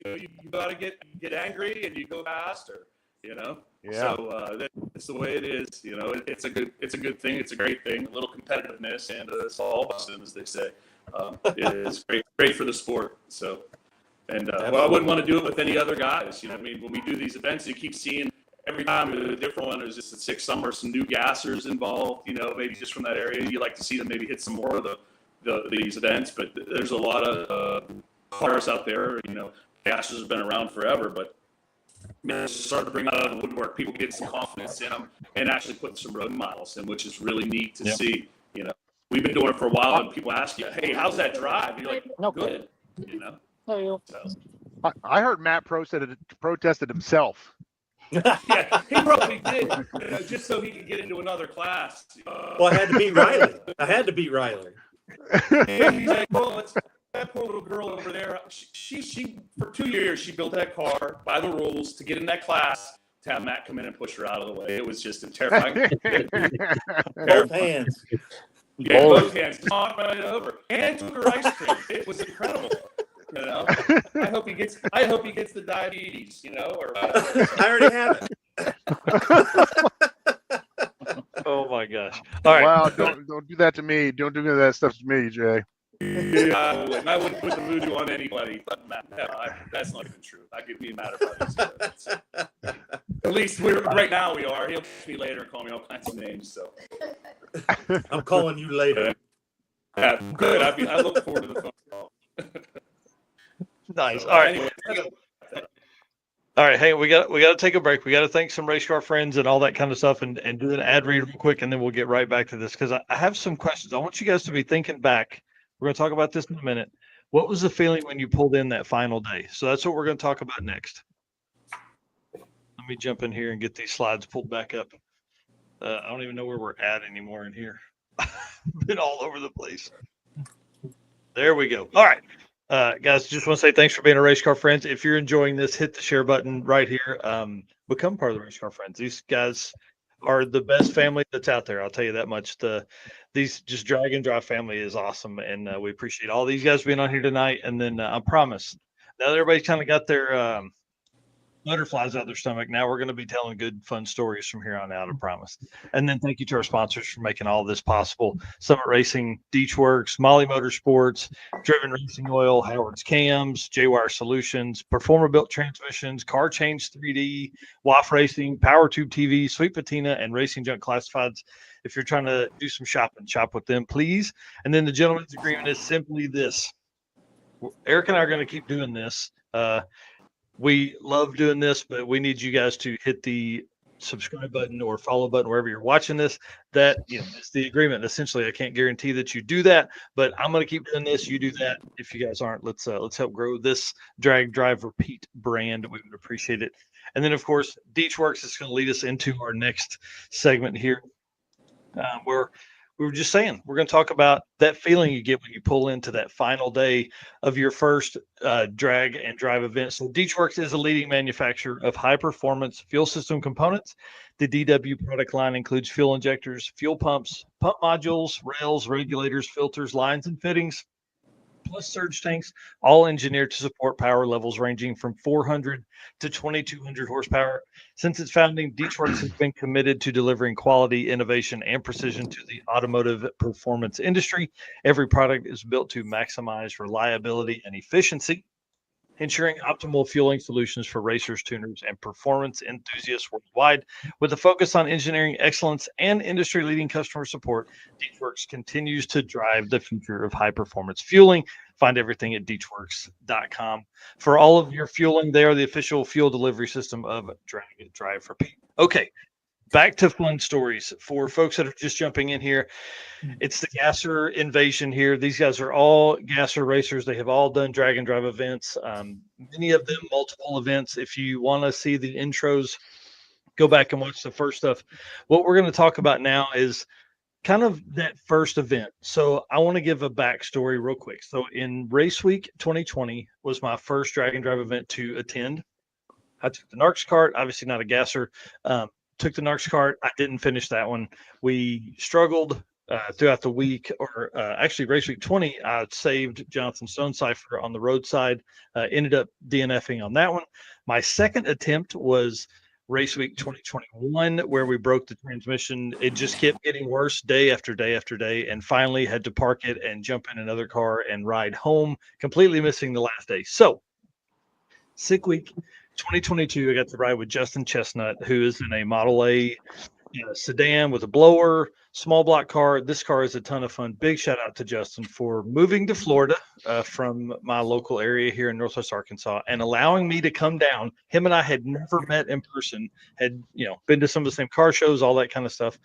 happens. You got to get angry and you go faster, you know? Yeah. So that's the way it is. You know, it's a good thing. It's a great thing. A little competitiveness and it's all as they say. It is great for the sport. So. And I wouldn't want to do it with any other guys. You know what I mean? When we do these events, you keep seeing every time a different one. There's just a 6 summer, some new gassers involved, you know, maybe just from that area. You like to see them maybe hit some more of these events. But there's a lot of cars out there. You know, gassers have been around forever. But it's starting to bring out of the woodwork. People get some confidence in them and actually put some road miles in, which is really neat to see. You know, we've been doing it for a while, and people ask you, hey, how's that drive? And you're like, no, good, you know. I heard Matt protested himself. Yeah, he probably did, just so he could get into another class. Well, I had to beat Riley. And he's like, well, that poor little girl over there. She for 2 years she built that car by the rules to get in that class. To have Matt come in and push her out of the way, it was just a terrifying. Both hands. Yeah, both hands. Knocked right over and took her ice cream. It was incredible. You know, I hope he gets the diabetes. You know, or I already have it. Oh my gosh! All right. Wow! Don't do that to me. Don't do that stuff to me, Jay. Yeah, I wouldn't put the voodoo on anybody. But that's not even true. I get me mad about it. At least right now we are. He'll catch me later and call me all kinds of names. So I'm calling you later. Yeah, good. I look forward to the phone call. Nice. So, All right. anyway, All right. Hey, we got to take a break. We got to thank some race car friends and all that kind of stuff, and do an ad read real quick, and then we'll get right back to this because I have some questions. I want you guys to be thinking back. We're going to talk about this in a minute. What was the feeling when you pulled in that final day? So that's what we're going to talk about next. Let me jump in here and get these slides pulled back up. I don't even know where we're at anymore in here. Been all over the place. There we go. All right. Guys, just want to say thanks for being a Race Car Friends. If you're enjoying this, hit the share button right here. Become part of the Race Car Friends. These guys are the best family that's out there. I'll tell you that much. These just drag and drive family is awesome, and we appreciate all these guys being on here tonight. And then I promise, now that everybody's kind of got their butterflies out their stomach, now we're going to be telling good, fun stories from here on out, I promise. And then thank you to our sponsors for making all this possible. Summit Racing, Deechworks, Molly Motorsports, Driven Racing Oil, Howard's Cams, JayWire Solutions, Performer Built Transmissions, Car Change 3D, WAF Racing, Power Tube TV, Sweet Patina, and Racing Junk Classifieds. If you're trying to do some shopping, shop with them, please. And then the gentleman's agreement is simply this. Eric and I are going to keep doing this. We love doing this, but we need you guys to hit the subscribe button or follow button wherever you're watching this. That, it's the agreement. Essentially, I can't guarantee that you do that, but I'm going to keep doing this. You do that. If you guys aren't, let's help grow this drag, drive, repeat brand. We would appreciate it. And then, of course, Deechworks is going to lead us into our next segment here, where we were just saying we're going to talk about that feeling you get when you pull into that final day of your first drag and drive event. So Deechworks is a leading manufacturer of high-performance fuel system components. The DW product line includes fuel injectors, fuel pumps, pump modules, rails, regulators, filters, lines, and fittings, plus surge tanks, all engineered to support power levels ranging from 400 to 2,200 horsepower. Since its founding, Deechworks has been committed to delivering quality, innovation, and precision to the automotive performance industry. Every product is built to maximize reliability and efficiency, ensuring optimal fueling solutions for racers, tuners, and performance enthusiasts worldwide. With a focus on engineering excellence and industry-leading customer support, Deechworks continues to drive the future of high-performance fueling. Find everything at deechworks.com. For all of your fueling, they are the official fuel delivery system of Drag, Drive, Repeat. Okay, back to fun stories. For folks that are just jumping in here, it's the GASSER invasion here. These guys are all GASSER racers. They have all done drag and drive events, many of them multiple events. If you want to see the intros, go back and watch the first stuff. What we're going to talk about now is kind of that first event. So I want to give a backstory real quick. So in Race Week 2020 was my first drag and drive event to attend. I took the Narx cart, obviously not a GASSER. Took the Narx cart. I didn't finish that one. We struggled throughout the week, or actually Race Week 20, I saved Jonathan Stonecipher on the roadside, ended up DNFing on that one. My second attempt was Race Week 2021, where we broke the transmission. It just kept getting worse day after day after day, and finally had to park it and jump in another car and ride home, completely missing the last day. So, Sick Week 2022, I got to ride with Justin Chestnut, who is in a Model A sedan with a blower, small block car. This car is a ton of fun. Big shout out to Justin for moving to Florida from my local area here in Northwest Arkansas and allowing me to come down. Him and I had never met in person, had been to some of the same car shows, all that kind of stuff.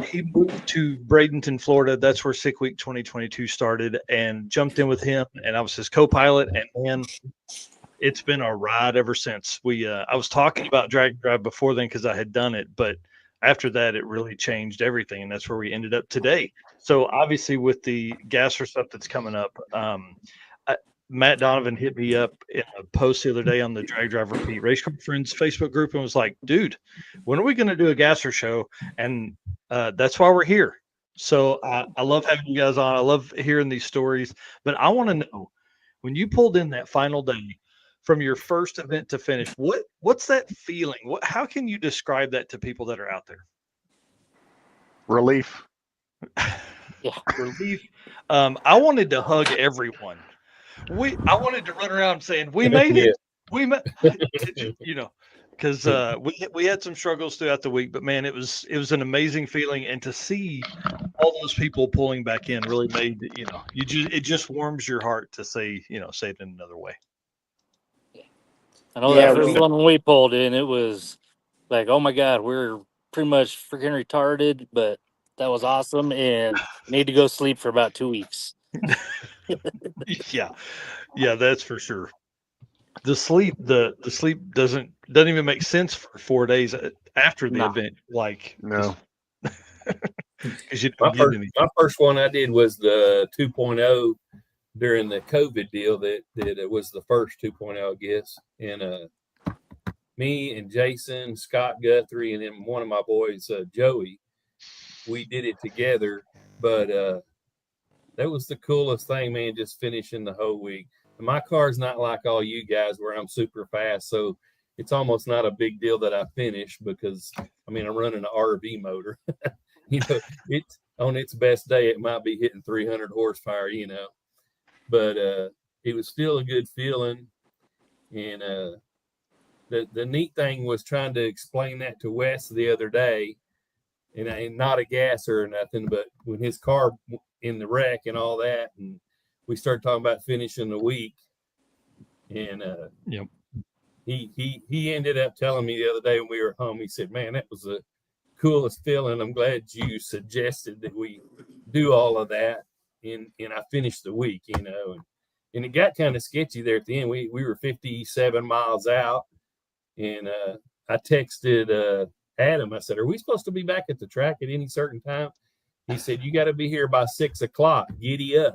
He moved to Bradenton, Florida. That's where Sick Week 2022 started, and jumped in with him, and I was his co-pilot. And man, it's been a ride ever since. I was talking about Drag Drive before then because I had done it, but after that, it really changed everything, and that's where we ended up today. So obviously, with the Gasser stuff that's coming up, Matt Donovan hit me up in a post the other day on the Drag Drive Repeat Race Car Friends Facebook group and was like, dude, when are we going to do a Gasser show? And that's why we're here. So I love having you guys on. I love hearing these stories, but I want to know, when you pulled in that final day from your first event to finish, what's that feeling? How can you describe that to people that are out there? Relief. Yeah. Relief. I wanted to hug everyone. I wanted to run around saying, we made it. We made, you know, because we had some struggles throughout the week, but man, it was an amazing feeling, and to see all those people pulling back in really made, it just warms your heart to say it in another way. I know that first one when we pulled in, it was like, oh my God, we're pretty much freaking retarded, but that was awesome, and need to go sleep for about 2 weeks. Yeah, that's for sure. The sleep doesn't even make sense for 4 days after the event. Like, no. Because my first one I did was the 2.0 during the COVID deal. That it was the first 2.0, I guess. And me and Jason, Scott Guthrie, and then one of my boys, Joey, we did it together. But that was the coolest thing, man, just finishing the whole week. And my car's not like all you guys where I'm super fast, so it's almost not a big deal that I finish because, I'm running an RV motor. It's on its best day, it might be hitting 300 horsepower, but it was still a good feeling. And the neat thing was trying to explain that to Wes the other day, and not a gasser or nothing, but when his car in the wreck and all that, and we started talking about finishing the week, and he ended up telling me the other day when we were home, he said, man, that was the coolest feeling. I'm glad you suggested that we do all of that, and I finished the week, and it got kind of sketchy there at the end. We were 57 miles out, and I texted Adam. I said, are we supposed to be back at the track at any certain time? He said, you got to be here by 6 o'clock. Giddy up.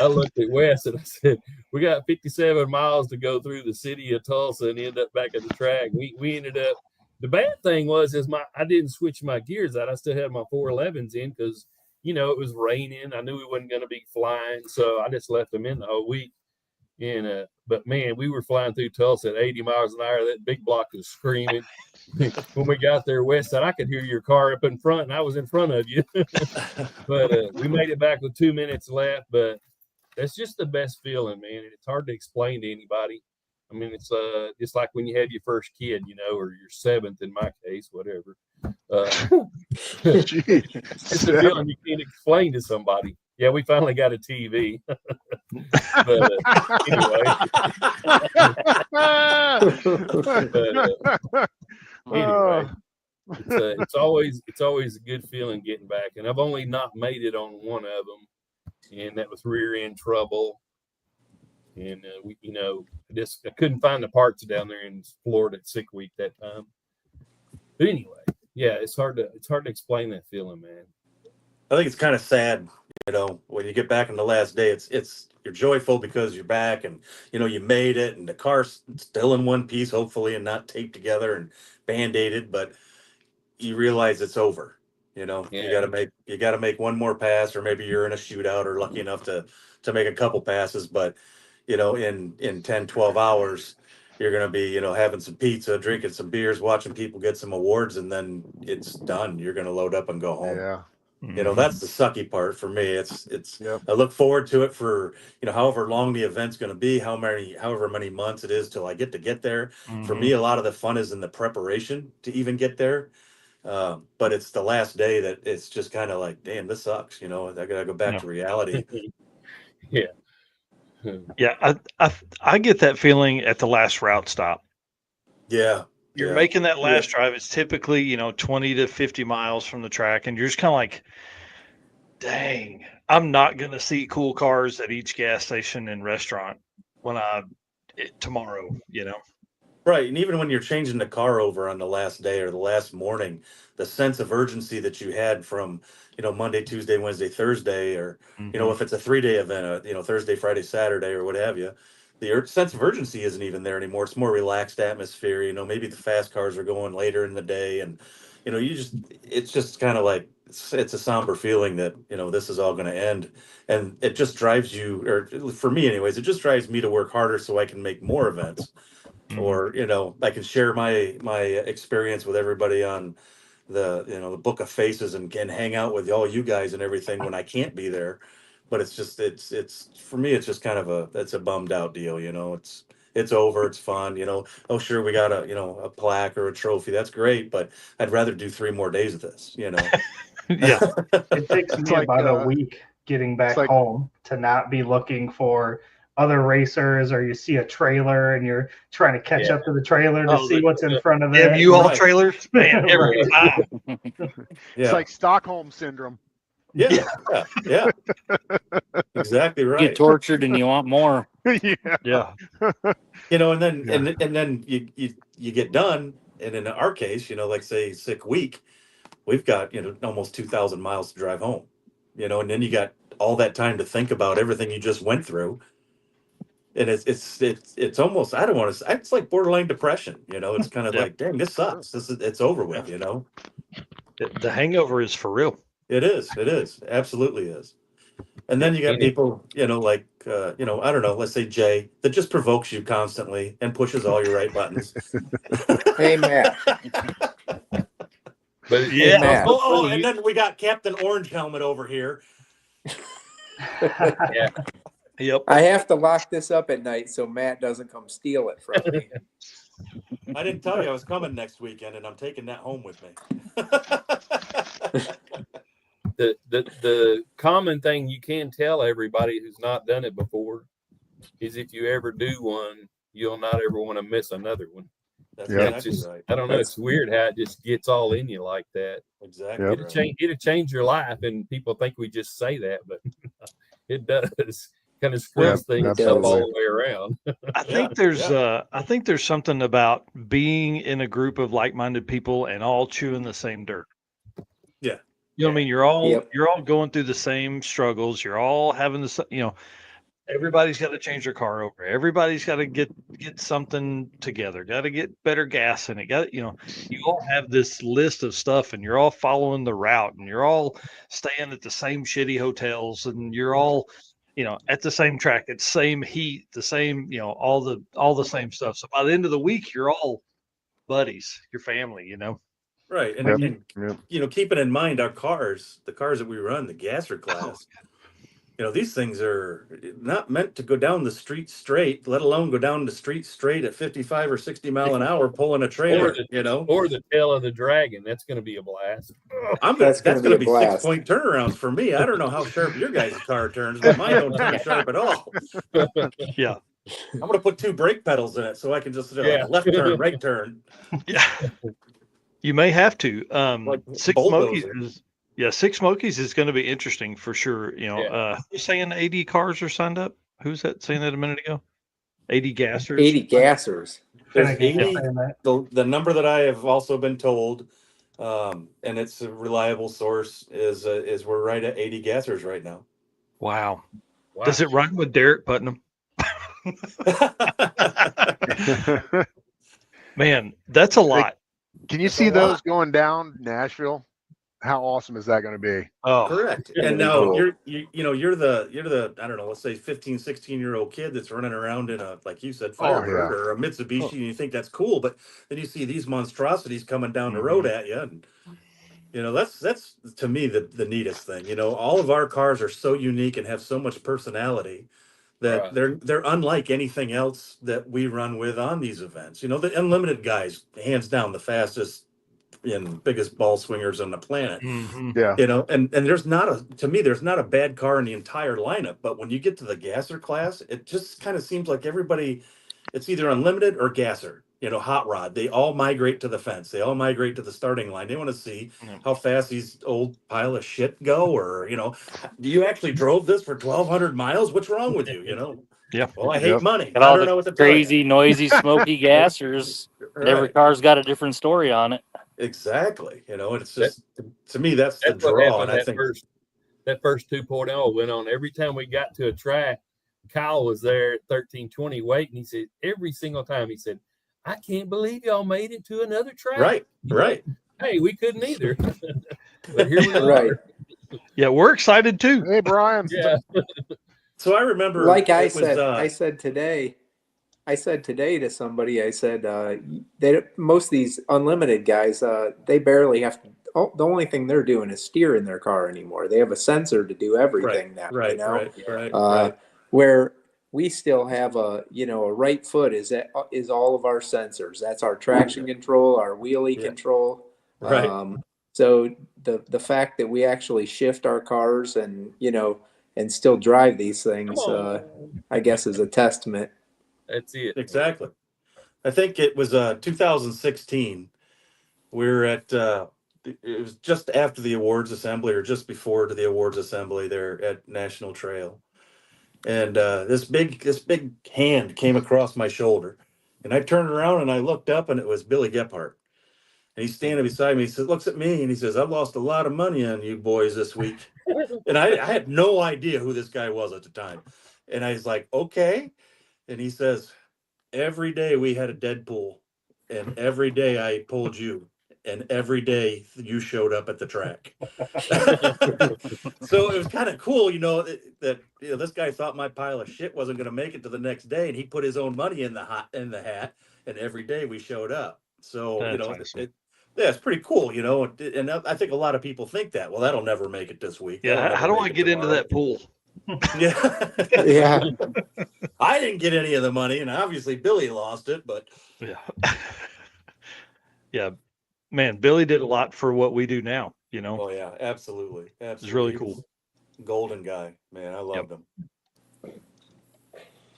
I looked at Wes and I said, we got 57 miles to go through the city of Tulsa and end up back at the track. We ended up, the bad thing was I didn't switch my gears out. I still had my 411s in because, it was raining. I knew we wasn't going to be flying. So I just left them in the whole week. And but man, we were flying through Tulsa at 80 miles an hour. That big block was screaming. When we got there, Wes said, I could hear your car up in front, and I was in front of you. But we made it back with 2 minutes left. But that's just the best feeling, man. It's hard to explain to anybody. It's like when you have your first kid, or your seventh in my case, whatever. It's a feeling you can't explain to somebody. Yeah, we finally got a TV. But anyway, it's always a good feeling getting back. And I've only not made it on one of them, and that was rear end trouble. And I couldn't find the parts down there in Florida at Sick Week that time. But anyway, yeah, it's hard to explain that feeling, man. I think it's kind of sad, when you get back on the last day. It's you're joyful because you're back, and you made it, and the car's still in one piece, hopefully, and not taped together and band-aided, but you realize it's over. You gotta make one more pass, or maybe you're in a shootout or lucky enough to make a couple passes, but in 10, 12 hours, you're going to be, having some pizza, drinking some beers, watching people get some awards, and then it's done. You're going to load up and go home. Yeah. That's the sucky part for me. Yep. I look forward to it for, however long the event's going to be, however many months it is till I get there. For me, a lot of the fun is in the preparation to even get there. But it's the last day that it's just kind of like, damn, this sucks. I got to go back to reality. Yeah. Yeah, I get that feeling at the last route stop. Yeah. You're making that last drive. It's typically, 20 to 50 miles from the track, and you're just kind of like, dang, I'm not going to see cool cars at each gas station and restaurant when I tomorrow, you know? Right. And even when you're changing the car over on the last day or the last morning, the sense of urgency that you had from, Monday, Tuesday, Wednesday, Thursday, or, Mhm. if it's a 3-day event, Thursday, Friday, Saturday, or what have you, the sense of urgency isn't even there anymore. It's more relaxed atmosphere. Maybe the fast cars are going later in the day. And, it's just kind of like, it's a somber feeling that, this is all going to end. And it just drives you, or for me anyways, it just drives me to work harder so I can make more events. Mhm. Or I can share my experience with everybody on the Book of Faces and can hang out with all you guys and everything when I can't be there. But it's just it's for me, it's just kind of it's a bummed out deal. It's over, it's fun. Oh sure, we got a plaque or a trophy, that's great, but I'd rather do 3 more days of this. Yeah. It takes It's me like, about a week getting back like- home to not be looking for other racers, or you see a trailer and you're trying to catch Yeah. up to the trailer to Oh, see the- what's in front of Damn it. you all Right. trailers, man, every Right. time. it's Yeah, like Stockholm syndrome. yeah, yeah. Exactly Get right. tortured and you want more. Yeah. Yeah. And then Yeah. and then you get done, and in our case, like say sick week, we've got almost 2,000 miles to drive home, and then you got all that time to think about everything you just went through, and it's almost, I don't want to, it's like borderline depression, it's kind of Yeah. like, dang, this sucks, it's over with. The hangover is for real. It is absolutely is. And then you got And it- people, like, I don't know, let's say Jay, that just provokes you constantly and pushes all your right buttons. Hey, Matt. But Yeah. it's Matt. also Oh, true, and then we got Captain Orange Helmet over here. yeah. Yep. I have to lock this up at night so Matt doesn't come steal it from me. I didn't tell you I was coming next weekend, and I'm taking that home with me. The common thing you can tell everybody who's not done it before is if you ever do one, you'll not ever want to miss another one. That's Yeah. exactly Just, right. I don't know. It's weird how it just gets all in you like that. Exactly Yep. right. It'll change your life, and people think we just say that, but it does. Kind of screws Yeah, things up all absolutely. the way around. I think there's something about being in a group of like-minded people and all chewing the same dirt. Yeah. You know what I mean? You're all Yep. you're all going through the same struggles. You're all having everybody's got to change their car over. Everybody's got to get something together. Got to get better gas in it. You all have this list of stuff, and you're all following the route, and you're all staying at the same shitty hotels, and you're all, at the same track, at the same heat, the same, all the same stuff. So by the end of the week, you're all buddies, your family. Right. And, Yep. and Yep. keeping in mind the cars that we run, the GASSER class, these things are not meant to go down the street straight, let alone go down the street straight at 55 or 60 mile an hour pulling a trailer, Or the tail of the dragon. That's going to be a blast. That's gonna going to be be a blast. 6-point turnarounds for me. I don't know how sharp your guys' car turns, but mine don't turn sharp at all. Yeah. I'm going to put 2 brake pedals in it so I can just Yeah. left turn, right turn. Yeah. You may have to. Like Six bulldozer. Smokies is Six Smokies is going to be interesting for sure. Who's saying 80 cars are signed up? Who's that saying that a minute ago? 80 gassers. 80 gassers. There's Finnegan 80, saying that. the number that I have also been told, and it's a reliable source, is we're right at 80 gassers right now. Wow. Wow. Does it rhyme with Derek Putnam? Man, that's a lot. Can you That's see a those lot. going down Nashville? How awesome is that going to be? Oh, Correct. Really And now cool. you're the I don't know, let's say 15, 16-year-old kid that's running around in a, like you said, Firebird yeah. or a Mitsubishi, and you think that's cool, but then you see these monstrosities coming down the road at you, and that's to me the neatest thing. All of our cars are so unique and have so much personality that Right. they're unlike anything else that we run with on these events. The Unlimited guys, hands down the fastest and biggest ball swingers on the planet. mhm. Yeah. And there's not a bad car in the entire lineup, but when you get to the GASSER class, it just kind of seems like everybody, it's either Unlimited or GASSER, hot rod. They all migrate to the fence. They all migrate to the starting line. They want to see how fast these old pile of shit go, or do you actually drove this for 1,200 miles? What's wrong with you? Yeah. Well, I hate money. And I all don't know the what to tell you. crazy, noisy, smoky gassers. And every Right. car's got a different story on it. Exactly. You know, it's just to me that's the That's what draw, and happened I think that first 2.0 went on. Every time we got to a track, Kyle was there at 1320 waiting. He said every single time he said, "I can't believe y'all made it to another track." right. Hey, we couldn't either. But here we are. Right. Yeah, we're excited too. Hey, Brian. Yeah. So I remember, Like I it was, said, I said today to somebody, I said, most of these unlimited guys, they barely have to. Oh, the only thing they're doing is steer in their car anymore. They have a sensor to do everything now. right, you know? right. Where we still have a right foot is all of our sensors. That's our traction control, our wheelie control. Right. So the fact that we actually shift our cars and still drive these things, I guess, is a testament. That's it. Exactly. I think it was 2016. We're at it was just after the awards assembly, or just before the awards assembly there at National Trail. And this big hand came across my shoulder, and I turned around and I looked up, and it was Billy Gephardt. And he's standing beside me. He says, looks at me, and he says, "I've lost a lot of money on you boys this week." And I had no idea who this guy was at the time. And I was like, "Okay." And he says, "Every day we had a dead pool, and every day I pulled you, and every day you showed up at the track." So it was kind of cool, that this guy thought my pile of shit wasn't going to make it to the next day, and he put his own money in the hat, and every day we showed up. So That's awesome. it's pretty cool, and I think a lot of people think that, well, that'll never make it this week. Yeah. How do I get into that pool? Yeah. Yeah. I didn't get any of the money, and obviously Billy lost it, but Yeah. Yeah. Man, Billy did a lot for what we do now, oh yeah, absolutely. It's really He cool. was a golden guy, man. I loved him.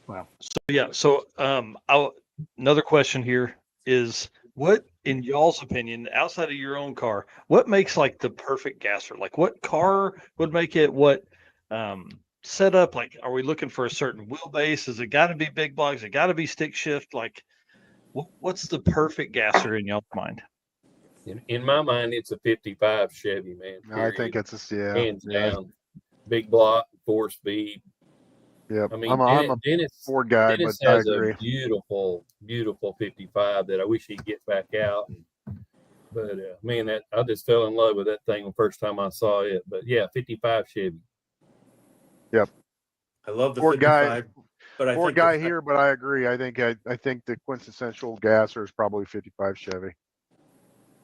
Wow. So another question here is, what, in y'all's opinion, outside of your own car, what makes like the perfect gasser? Like, what car would make it? What setup? Like, are we looking for a certain wheelbase? Has it got to be big blocks? Has it got to be stick shift? Like, what's the perfect gasser in y'all's mind? In my mind, it's a 55 Chevy, man. I think it's hands down. Big block, 4-speed. Yeah, I mean, I'm a Dennis Ford guy, Dennis but I has agree. a beautiful 55 that I wish he'd get back out. But man, I just fell in love with that thing the first time I saw it. But yeah, 55 Chevy. Yep. I love the Ford 55, but I Ford think guy here, but I agree. I think the quintessential gasser is probably 55 Chevy.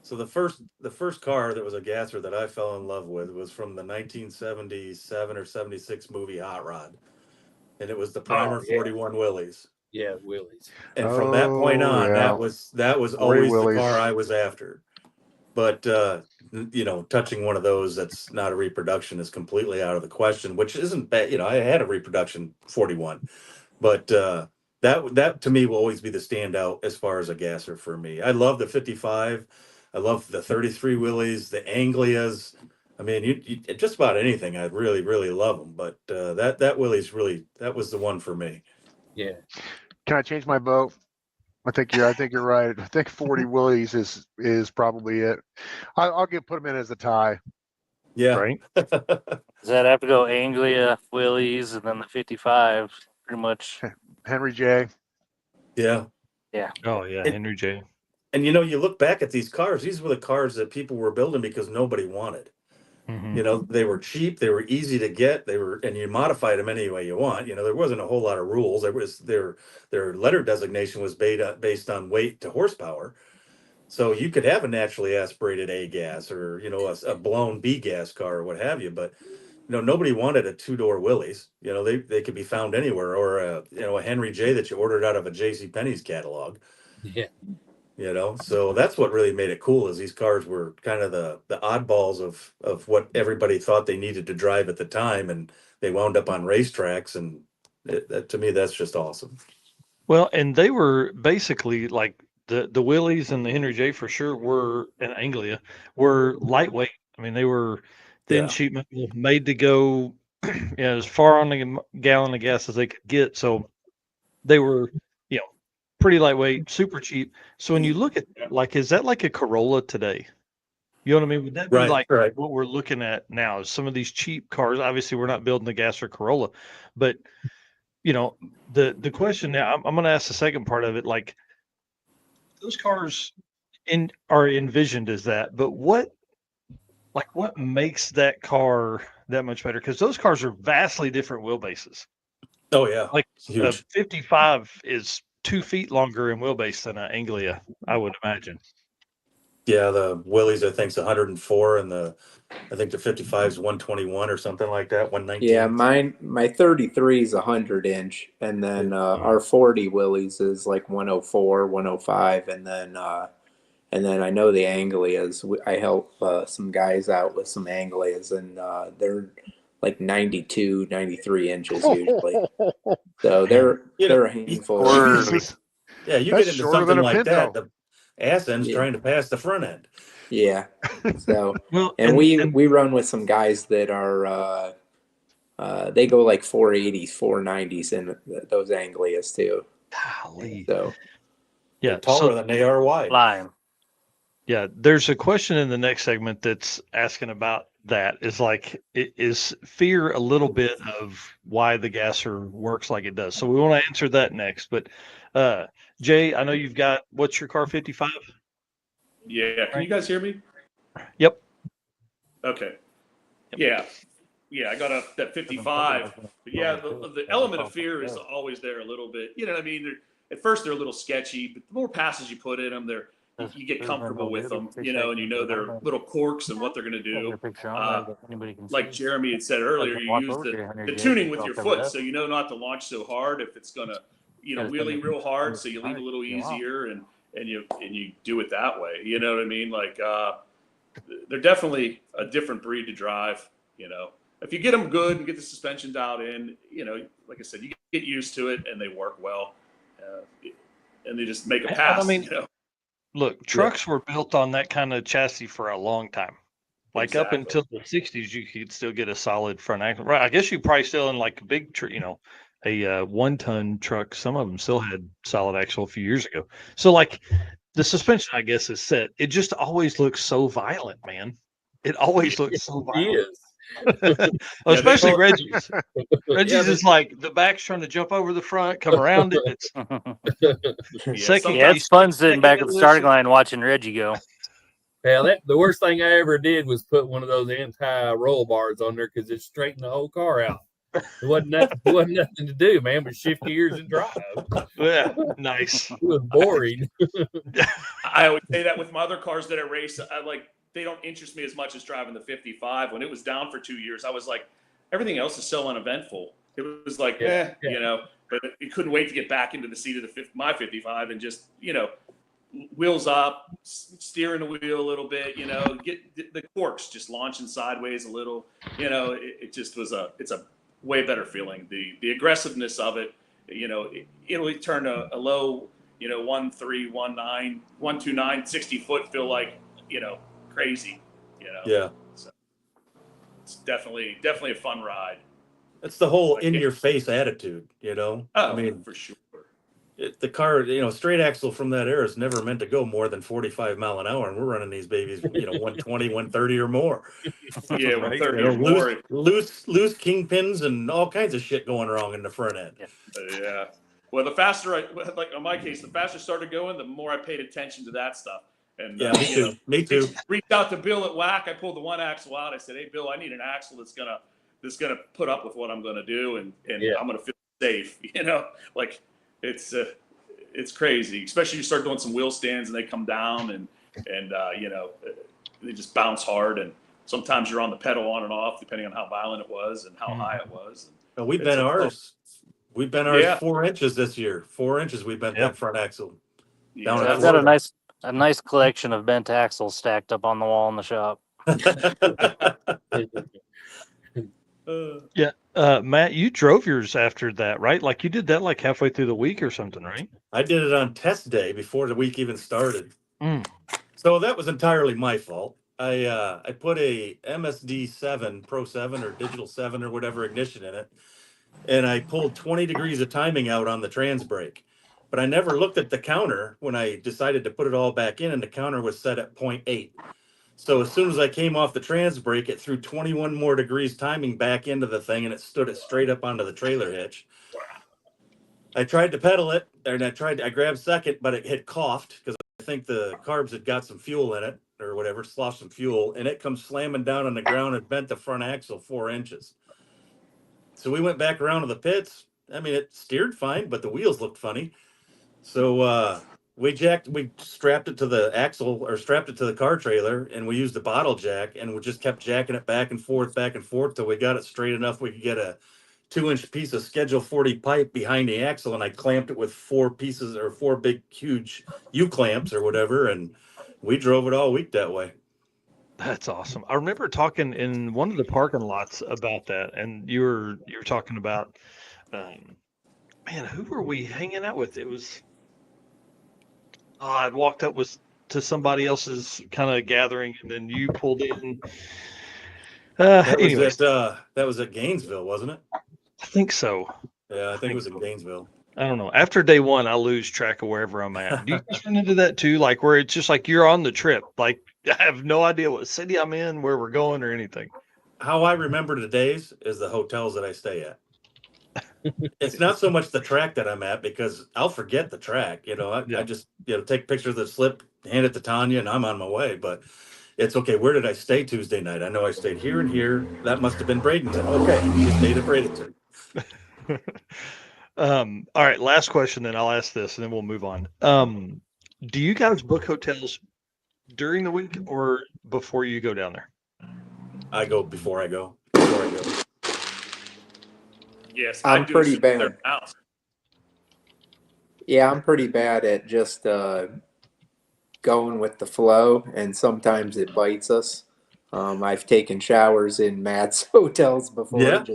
So the first car that was a gasser that I fell in love with was from the 1977 or 76 movie Hot Rod, and it was the Primer 41 Willys. Yeah, Willys. And from that point on, yeah. that was 40 always Willys. the car I was after. But touching one of those that's not a reproduction is completely out of the question, which isn't bad. I had a reproduction 41, but that to me will always be the standout as far as a gasser for me. I love the 55. I love the 33 Willys, the Anglias. I mean, you just about anything. I really, really love them. But that Willys that was the one for me. Yeah. Can I change my vote? I think you're right. I think 40 Willys is probably it. I'll put them in as a tie. Yeah. Right. Does that have to go Anglia, Willys, and then the 55? Pretty much. Henry J. Yeah. Yeah. Oh yeah, Henry J. And you look back at these cars, these were the cars that people were building because nobody wanted. Mm-hmm. They were cheap, they were easy to get, and you modified them any way you want. There wasn't a whole lot of rules. Their letter designation was based on weight to horsepower. So you could have a naturally aspirated A gas or, a blown B gas car or what have you, but nobody wanted a two-door Willys. They could be found anywhere, or a Henry J that you ordered out of a JCPenney's catalog. Yeah. So that's what really made it cool, is these cars were kind of the oddballs of what everybody thought they needed to drive at the time, and they wound up on racetracks, and to me, that's just awesome. Well, and they were basically like the Willys and the Henry J for sure and Anglia were lightweight. I mean, they were thin Yeah. sheet metal, made to go as far on the gallon of gas as they could get. So they were, pretty lightweight, super cheap. So when you look at like, is that like a Corolla today? You know what I mean? Would that be like what we're looking at now? Some of these cheap cars. Obviously, we're not building the GASSER Corolla, but the question now. I'm going to ask the second part of it. Like those cars are envisioned as that, but what makes that car that much better? Because those cars are vastly different wheelbases. Oh yeah, like a huge. 55 is 2 feet longer in wheelbase than an Anglia, I would imagine. Yeah, the Willys I think is 104, and I think the 55 is 121 or something like that. 119. Yeah, my 33 is 100-inch, and then our 40 Willys is like 104, 105, and then I know the Anglias. I help some guys out with some Anglias, and they're like 92, 93 inches usually. So they're a handful. Yeah, you get into something like that, the ass end's trying to pass the front end. Yeah. So and we run with some guys that are they go like 480s, 490s in those Anglias too. Golly. So they're taller than they are wide. Lime. Yeah, there's a question in the next segment that's asking about that. Is like, is fear a little bit of why the GASSER works like it does? So we want to answer that next. But Jay, I know you've got, what's your car, 55? Yeah, can you guys hear me? Yep. Okay. Yeah, I got that 55. But yeah, the element of fear is always there a little bit. You know what I mean? At first they're a little sketchy, but the more passes you put in them, you get comfortable with them, and they're little quirks and what they're going to do. Like Jeremy had said earlier, you use the tuning with your foot, so you know not to launch so hard if it's going to, wheelie real hard, so you leave a little easier, and you do it that way. You know what I mean? Like they're definitely a different breed to drive. If you get them good and get the suspension dialed in, like I said, you get used to it and they work well, and they just make a pass. Look, trucks were built on that kind of chassis for a long time. Like up until the 60s, you could still get a solid front axle. Right. I guess you probably still in like a big, a 1-ton truck. Some of them still had solid axle a few years ago. So like the suspension, I guess, is set. It just always looks so violent, man. It always looks so violent. Especially Reggie's. Reggie's is like the back's trying to jump over the front, come around it. It's fun sitting back at the starting line watching Reggie go. Yeah, the worst thing I ever did was put one of those anti-roll bars on there because it straightened the whole car out. It wasn't nothing to do, man, but shift gears and drive. Yeah, nice. It was boring. I always say that with my other cars that I race. They don't interest me as much as driving the 55. When it was down for 2 years, I was like, everything else is so uneventful. It was like, but you couldn't wait to get back into the seat of my 55 and just, wheels up, steering the wheel a little bit, get the corks just launching sideways a little, it just was it's a way better feeling. The aggressiveness of it, it'll turn a low, 1.3, 1.9, 1.29, 60 foot feel like, crazy, Yeah. So it's definitely a fun ride. It's the whole in your face attitude, Oh, I mean, for sure. The car, straight axle from that era is never meant to go more than 45 mile an hour, and we're running these babies, 120, 130 or more. Yeah, 130 or more. Loose kingpins and all kinds of shit going wrong in the front end. Yeah. Well, the faster like in my case, the faster I started going, the more I paid attention to that stuff. And yeah, me too. Reached out to Bill at WAC. I pulled the one axle out. I said, "Hey, Bill, I need an axle that's gonna put up with what I'm gonna do, and I'm gonna feel safe." Like it's crazy. Especially you start doing some wheel stands and they come down and they just bounce hard, and sometimes you're on the pedal on and off depending on how violent it was and how high it was. And we've been ours 4 inches this year. 4 inches we've bent that front axle. Down I've got a nice collection of bent axles stacked up on the wall in the shop. Matt, you drove yours after that, right? Like you did that like halfway through the week or something, right? I did it on test day before the week even started. So that was entirely my fault. I put a MSD 7 Pro 7 or Digital 7 or whatever ignition in it, and I pulled 20 degrees of timing out on the trans brake. But I never looked at the counter when I decided to put it all back in, and the counter was set at 0.8. So as soon as I came off the trans brake, it threw 21 more degrees timing back into the thing, and it stood it straight up onto the trailer hitch. I tried to pedal it, and I grabbed second, but it had coughed because I think the carbs had got some fuel in it or whatever, sloshed some fuel, and it comes slamming down on the ground and bent the front axle 4 inches. So we went back around to the pits. I mean, it steered fine, but the wheels looked funny. So we strapped it to the axle or strapped it to the car trailer, and we used the bottle jack, and we just kept jacking it back and forth till we got it straight enough we could get a 2-inch piece of Schedule 40 pipe behind the axle, and I clamped it with 4 big, huge U-clamps or whatever, and we drove it all week that way. That's awesome. I remember talking in one of the parking lots about that, and you were talking about, man, who were we hanging out with? It was, I'd walked up to somebody else's kind of gathering, and then you pulled in. Anyways, that was at Gainesville, wasn't it? I think so. Yeah, I think it was in Gainesville. I don't know. After day one, I lose track of wherever I'm at. Do you guys run into that too? Like where it's just like you're on the trip. Like I have no idea what city I'm in, where we're going, or anything. How I remember the days is the hotels that I stay at. It's not so much the track that I'm at, because I'll forget the track. I just take pictures of the slip, hand it to Tanya, and I'm on my way. But it's okay. Where did I stay Tuesday night? I know I stayed here and here. That must have been Bradenton. Okay, you stayed at Bradenton. All right, last question, then I'll ask this, and then we'll move on. Do you guys book hotels during the week or before you go down there? I go before I go. Yes, I'm pretty bad. Yeah, I'm pretty bad at just going with the flow, and sometimes it bites us. I've taken showers in Matt's hotels before.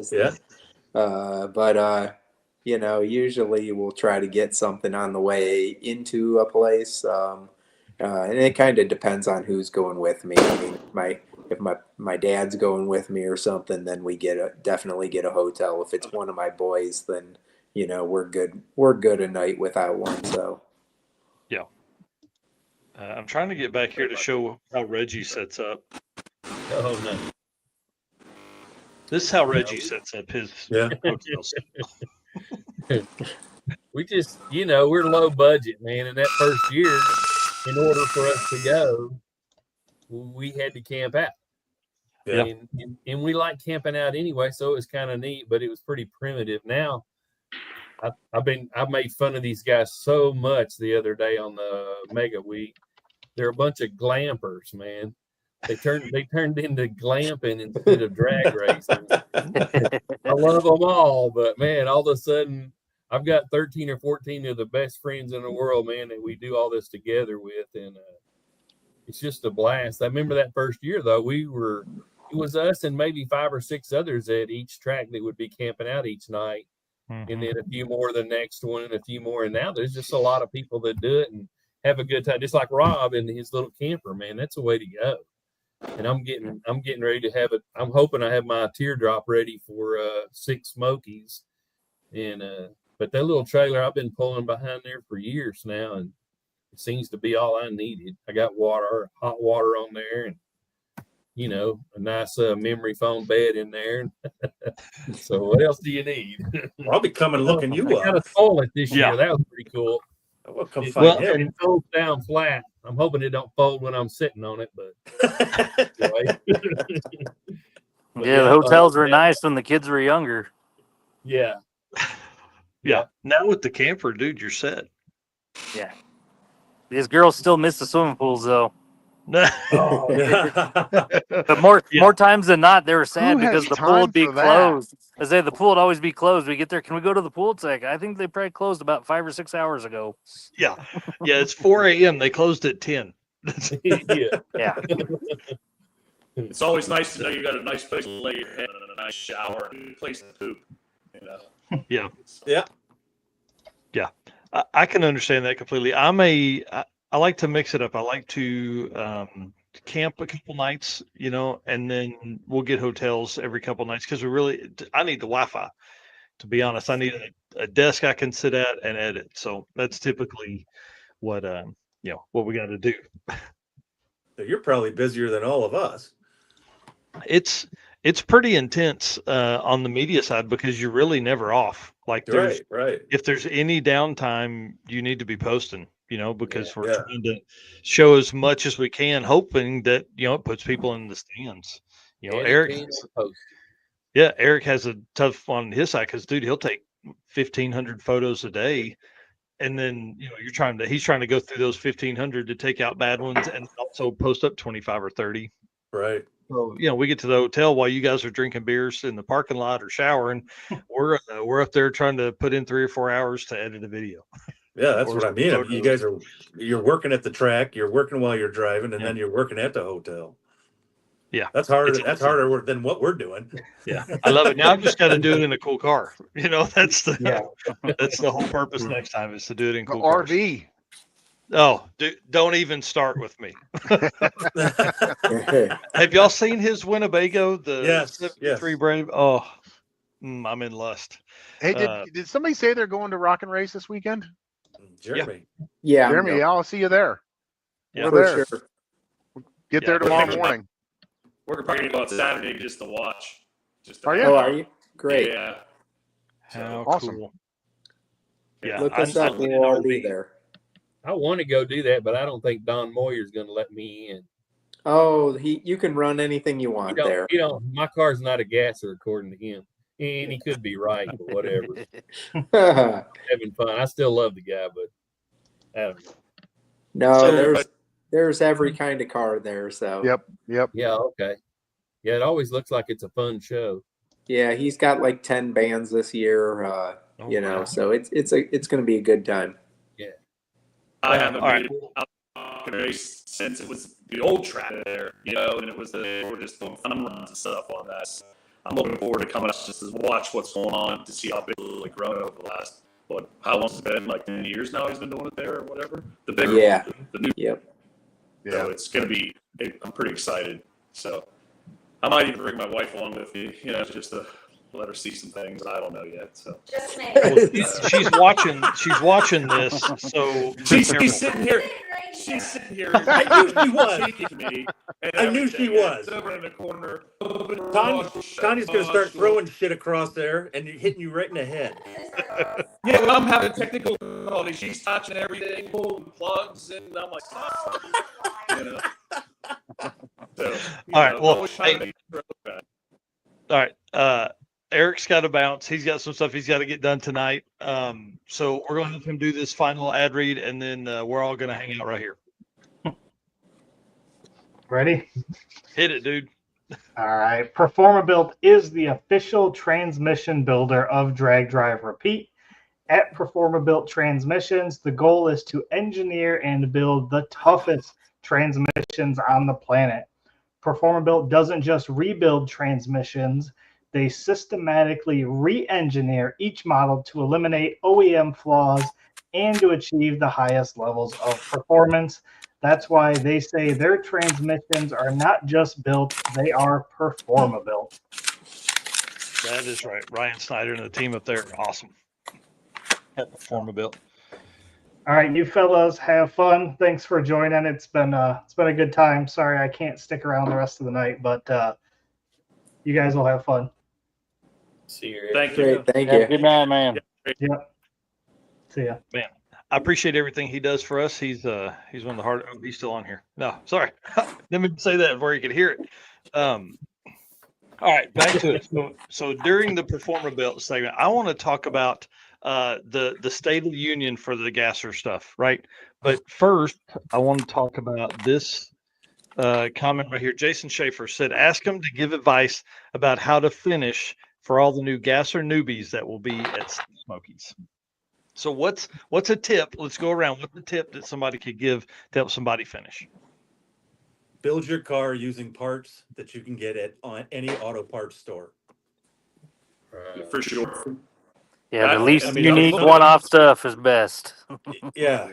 But usually we'll try to get something on the way into a place. And it kind of depends on who's going with me. I mean, if my dad's going with me or something, then we definitely get a hotel. If it's one of my boys, then we're good a night without one. So yeah, I'm trying to get back here to show how Reggie sets up. Oh no. This is how Reggie sets up his hotels. We just, we're low budget, man. And that first year, in order for us to go, we had to camp out. Yeah. And we like camping out anyway, so it was kind of neat, but it was pretty primitive. Now, I made fun of these guys so much the other day on the Mega Week. They're a bunch of glampers, man. They turned into glamping instead of drag racing. I love them all, but man, all of a sudden I've got 13 or 14 of the best friends in the world, man, that we do all this together with, and it's just a blast. I remember that first year though, it was us and maybe 5 or 6 others at each track that would be camping out each night, and then a few more the next one and a few more. And now there's just a lot of people that do it and have a good time, just like Rob and his little camper, man. That's the way to go. And I'm getting ready to have it. I'm hoping I have my teardrop ready for 6 Smokies. And but that little trailer I've been pulling behind there for years now, and it seems to be all I needed. I got hot water on there, and a nice memory foam bed in there. So what else do you need? I'll be coming looking you up. I got a toilet this year. That was pretty cool. We'll come find him. It folds down flat. I'm hoping it don't fold when I'm sitting on it, but yeah, the hotels were nice when the kids were younger. Yeah. Yeah. Now with the camper, dude, you're set. Yeah. These girls still miss the swimming pools though. But more times than not, they were sad because the pool would be closed. I say the pool would always be closed. We get there, can we go to the pool? It's like, I think they probably closed about 5 or 6 hours ago. Yeah, it's 4 a.m. They closed at 10. Yeah. It's always nice to know you got a nice place to lay your head and a nice shower and a place to poop. Yeah. Yeah. I can understand that completely. I like to mix it up. I like to camp a couple nights, and then we'll get hotels every couple nights because I need the Wi-Fi. to be honest, I need a desk I can sit at and edit. So that's typically what what we got to do. So you're probably busier than all of us. It's pretty intense on the media side because you're really never off. Like Right. If there's any downtime, you need to be posting, because we're trying to show as much as we can, hoping that, it puts people in the stands. Eric has a tough on his side because, dude, he'll take 1,500 photos a day. And then, he's trying to go through those 1,500 to take out bad ones and also post up 25 or 30. Right. So, we get to the hotel while you guys are drinking beers in the parking lot or showering. We're up there trying to put in 3 or 4 hours to edit a video. Yeah, that's what I mean. You guys you're working at the track, you're working while you're driving, and then you're working at the hotel. Yeah. That's harder. That's harder work than what we're doing. Yeah. I love it. Now I've just got to do it in a cool car. That's the whole purpose next time is to do it in cool cars. RV. Oh, dude, don't even start with me. Have y'all seen his Winnebago? The 73 Brave? Oh, I'm in lust. Hey, did somebody say they're going to Rock and Race this weekend? Jeremy. Yeah. Jeremy, I'll see you there. Yeah, we're there. Sure. Get there tomorrow morning. We're probably going to go on Saturday just to watch. Are you? Oh, are you? Great. Yeah. How awesome. Cool. Yeah. Look us up. We'll all be there. I want to go do that, but I don't think Don Moyer's going to let me in. Oh, you can run anything you want there. My car's not a gasser according to him. And he could be right, but whatever. Having fun. I still love the guy, but I don't know. No, there's every kind of car there. So Yep. Yeah, okay. Yeah, it always looks like it's a fun show. Yeah, he's got like 10 bands this year. Wow. So it's going to be a good time. Yeah. I haven't made out of race since it was the old track there, and it was we're just doing fun runs and stuff on that. So I'm looking forward to coming up just to watch what's going on, to see how big it's grown over the last, how long has it been? Like 10 years now he's been doing it there or whatever? The bigger, the new. Yep. So it's going to be, I'm pretty excited. So I might even bring my wife along with me, just to let her see some things. I don't know yet. So she's watching this. So she's sitting here. She's sitting here. I knew she was. To me, I knew she was. Over in the corner. Tanya's going to start throwing shit across there and hitting you right in the head. Yeah, well, I'm having technical difficulty. She's touching everything, pulling plugs, and I'm like, stop. So, all right. Well, all right. Eric's got to bounce. He's got some stuff he's got to get done tonight. So we're going to have him do this final ad read, and then we're all going to hang out right here. Ready? Hit it, dude. All right. Performabuilt is the official transmission builder of Drag Drive Repeat. At Performabuilt Transmissions, the goal is to engineer and build the toughest transmissions on the planet. Performabuilt doesn't just rebuild transmissions. They systematically re-engineer each model to eliminate OEM flaws and to achieve the highest levels of performance. That's why they say their transmissions are not just built, they are Performabuilt. That is right. Ryan Snyder and the team up there are awesome. At Performabuilt. All right, you fellas have fun. Thanks for joining. It's been a good time. Sorry I can't stick around the rest of the night, but you guys will have fun. See you. Thank Great. you. Thank you. Good night, man. Yep. See ya. Man, I appreciate everything he does for us. He's one of the hard. Oh, he's still on here. No, sorry. Let me say that before you could hear it. All right, back to it. So during the Performabuilt segment, I want to talk about the State of the Union for the GASSER stuff, right? But first, I want to talk about this comment right here. Jason Schaefer said, ask him to give advice about how to finish for all the new GASSER newbies that will be at Smokies. So what's a tip? Let's go around. What's the tip that somebody could give to help somebody finish? Build your car using parts that you can get at any auto parts store. For sure. Yeah, the least unique one-off stuff is best. Yeah.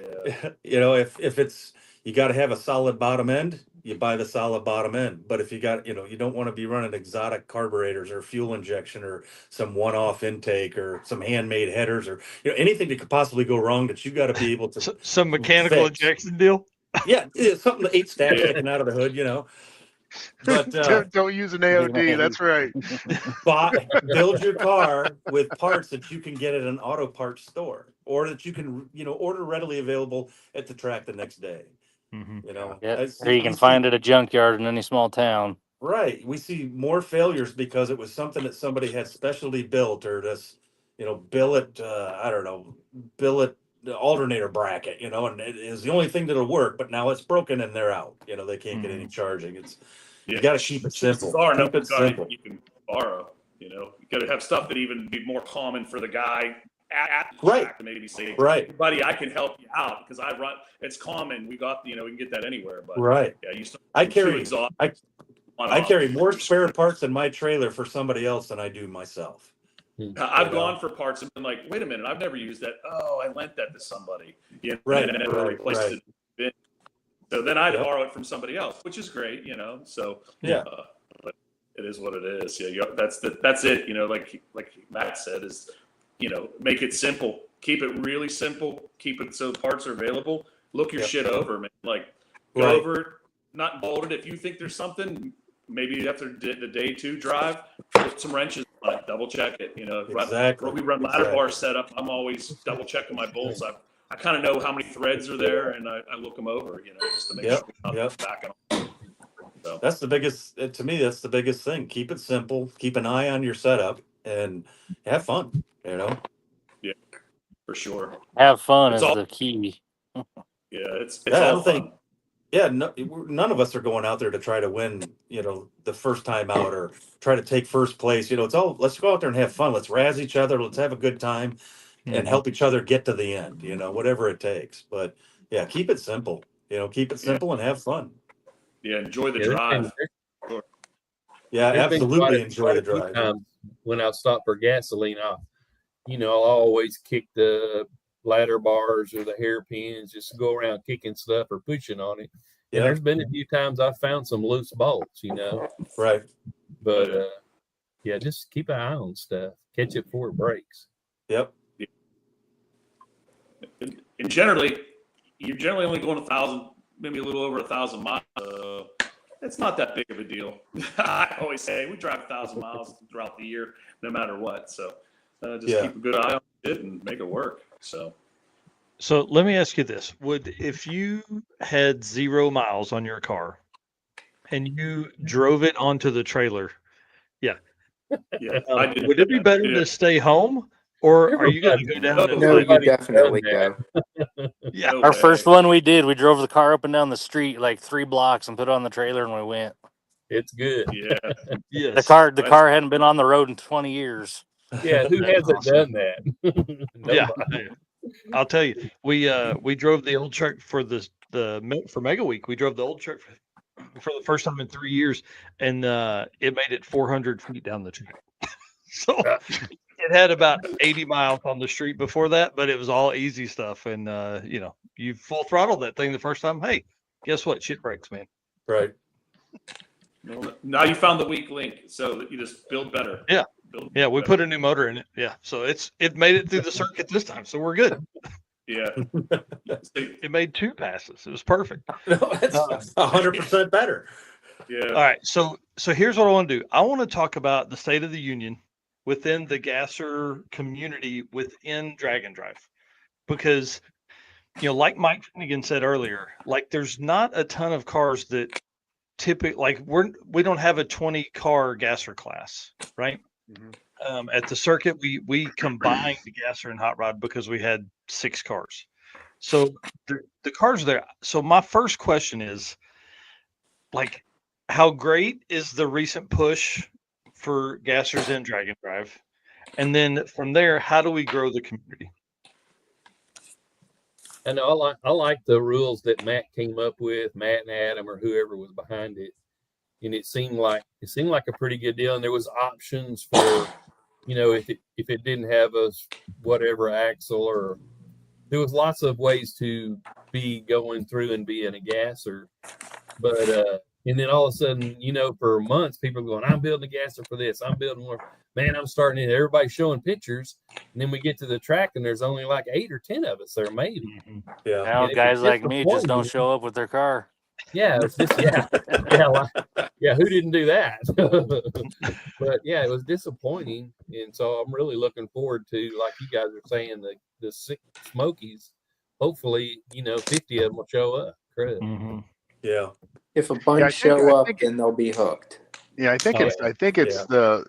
If it's, you got to have a solid bottom end, you buy the solid bottom end. But if you got, you don't want to be running exotic carburetors or fuel injection or some one-off intake or some handmade headers or anything that could possibly go wrong that you got to be able to some mechanical fix. injection deal. Yeah, something that 8 stacks sticking out of the hood, But don't use an AOD. That's right. build your car with parts that you can get at an auto parts store, or that you can order readily available at the track the next day. Yeah, or you can find at a junkyard in any small town. Right. We see more failures because it was something that somebody had specially built, or this, billet, billet alternator bracket, and it is the only thing that'll work, but now it's broken and they're out. They can't get any charging. You got to keep it simple. Keep it simple. You can borrow, you got to have stuff that even be more common for the guy at the Right. track to maybe say, Right. buddy, I can help you out because I run. It's common. We got, we can get that anywhere. But Right. yeah, you start. I carry exhaust. I carry more spare parts in my trailer for somebody else than I do myself. I've gone for parts and been like, wait a minute, I've never used that. Oh, I lent that to somebody. Right. And then replaced it. So then I'd borrow it from somebody else, which is great, So but it is what it is. Yeah, that's it. Like Matt said, is make it simple. Keep it really simple. Keep it so parts are available. Look your shit over, man. Like go over, not bolt it. If you think there's something, maybe after the day 2 drive, put some wrenches on it, double check it. Exactly. We run ladder bar setup. I'm always double checking my bolts. I kind of know how many threads are there, and I look them over, just to make sure I'm not backing off. So. That's the biggest, to me, that's the biggest thing. Keep it simple. Keep an eye on your setup and have fun, Yeah, for sure. Have fun is the key. Yeah, it's all fun. None of us are going out there to try to win, the first time out or try to take first place. It's all, let's go out there and have fun. Let's razz each other. Let's have a good time and help each other get to the end, whatever it takes. But yeah, keep it simple, keep it simple and have fun. Yeah. Enjoy the drive. Yeah, absolutely enjoy the drive. When I stop for gasoline, I'll always kick the ladder bars or the hairpins, just go around kicking stuff or pushing on it. And there's been a few times I've found some loose bolts, Right. But just keep an eye on stuff. Catch it before it breaks. Yep. And generally, you're generally only going 1,000, maybe a little over 1,000 miles. It's not that big of a deal. I always say we drive 1,000 miles throughout the year, no matter what. So just keep a good eye on it and make it work. So let me ask you this: if you had 0 miles on your car and you drove it onto the trailer, would it be better to stay home, or are you going to go down? No, you definitely go. Yeah, our first one we did, we drove the car up and down the street like 3 blocks and put it on the trailer and we went. It's good. Yeah. Yes. The car hadn't been on the road in 20 years. Yeah, who hasn't done that? Yeah. I'll tell you, we drove the old truck for for Mega Week. We drove the old truck for the first time in 3 years, and it made it 400 feet down the track. So it had about 80 miles on the street before that, but it was all easy stuff. And you full throttled that thing the first time. Hey, guess what? Shit breaks, man. Right. Now you found the weak link, so that you just build better. Yeah. We put a new motor in it. Yeah. So it made it through the circuit this time. So we're good. Yeah. It made 2 passes. It was perfect. No, it's 100% better. Yeah. All right. So here's what I want to do. I want to talk about the State of the Union within the GASSER community within Drag and Drive, because like Mike Finnegan said earlier, like there's not a ton of cars that typically, like we don't have a 20 car GASSER class, right? Mm-hmm. At the circuit, we combined the GASSER and Hot Rod because we had 6 cars. So the cars are there. So my first question is, like, how great is the recent push for GASSERs in Drag and Drive? And then from there, how do we grow the community? And I like the rules that Matt came up with, Matt and Adam or whoever was behind it. And it seemed like a pretty good deal. And there was options for, if it didn't have a whatever axle, or there was lots of ways to be going through and being a GASSER. But and then all of a sudden, for months, people are going, I'm building a gasser for this. I'm building more. Man, I'm starting it. Everybody's showing pictures. And then we get to the track and there's only like 8 or 10 of us there, maybe. Yeah. Now guys like me just don't show up with their car. Yeah, it's just, who didn't do that? But yeah, it was disappointing. And so I'm really looking forward to, like you guys are saying, the 6 Smokies. Hopefully, 50 of them will show up. Yeah. If a bunch show up, then they'll be hooked. Yeah, I think it's the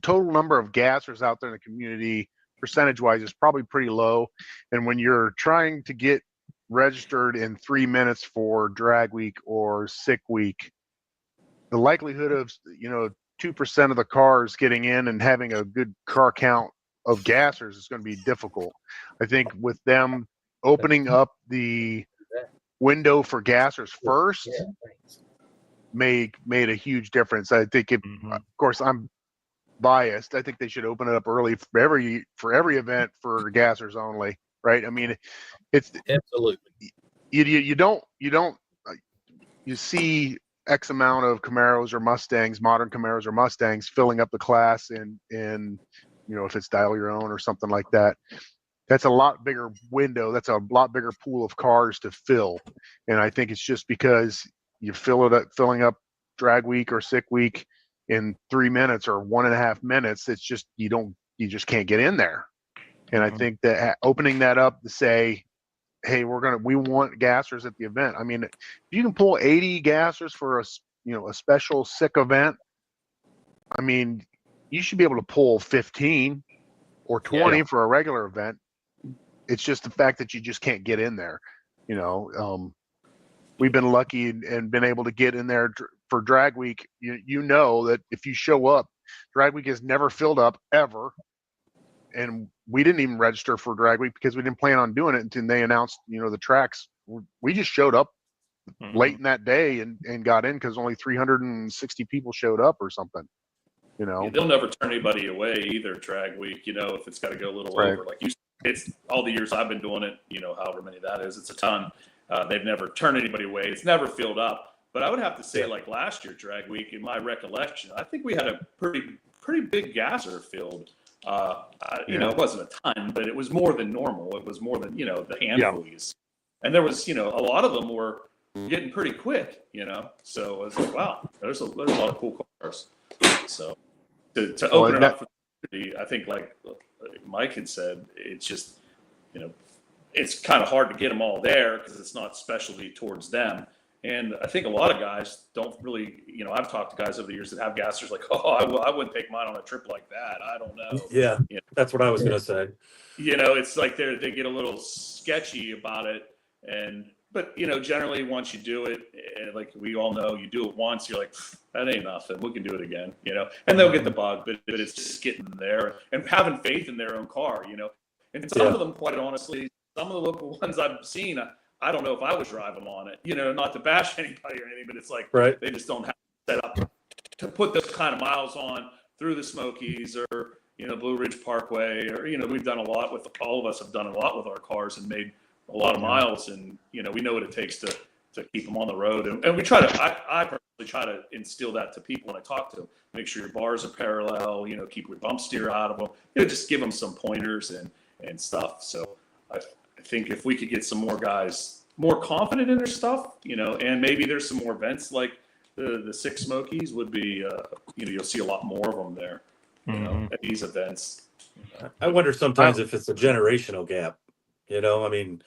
total number of gassers out there in the community, percentage-wise, is probably pretty low. And when you're trying to get registered in 3 minutes for drag week or sick week, the likelihood of 2% of the cars getting in and having a good car count of gassers is going to be difficult. I think with them opening up the window for gassers first made a huge difference. I think of course I'm biased. I think they should open it up early for every event for gassers only, right? I mean, it's absolutely you see X amount of Camaros or Mustangs, modern Camaros or Mustangs filling up the class in if it's Dial Your Own or something like that. That's a lot bigger window. That's a lot bigger pool of cars to fill. And I think it's just because you filling up drag week or sick week in 3 minutes or 1.5 minutes. It's just, you just can't get in there. And I think that opening that up to say, hey, we want gassers at the event. I mean, if you can pull 80 gassers for a special sick event, I mean, you should be able to pull 15 or 20 for a regular event. It's just the fact that you just can't get in there. We've been lucky and been able to get in there for drag week. You know that if you show up, drag week is never filled up ever. And we didn't even register for drag week because we didn't plan on doing it until they announced, the tracks. We just showed up late in that day and got in because only 360 people showed up or something. They'll never turn anybody away either. Drag week, if it's got to go a little over, like you said, it's all the years I've been doing it, however many that is, it's a ton. They've never turned anybody away. It's never filled up. But I would have to say, like last year drag week, in my recollection, I think we had a pretty big gasser filled. It wasn't a ton, but it was more than normal. It was more than the handfuls, and there was a lot of them were getting pretty quick. So I was like, wow, there's a lot of cool cars. So to open it up for the community, I think like Mike had said, it's just it's kind of hard to get them all there because it's not specialty towards them. And I think a lot of guys don't really, I've talked to guys over the years that have gassers like, I wouldn't take mine on a trip like that. I don't know. Yeah, that's what I was going to say. It's like they get a little sketchy about it. But generally once you do it, like we all know, you do it once, you're like, that ain't nothing. We can do it again, and they'll get the bug, but it's just getting there and having faith in their own car, and some of them, quite honestly, some of the local ones I've seen, I don't know if I would drive them on it, not to bash anybody or anything, but it's like they just don't have set up to put those kind of miles on through the Smokies or, Blue Ridge Parkway or, we've done a lot with, all of us have done a lot with our cars and made a lot of miles and, we know what it takes to keep them on the road. And we try to, I personally try to instill that to people when I talk to them, make sure your bars are parallel, keep your bump steer out of them, just give them some pointers and stuff. So I think if we could get some more guys more confident in their stuff, and maybe there's some more events like the 6 Smokies would be, you'll see a lot more of them there, at these events. I wonder sometimes if it's a generational gap. I mean,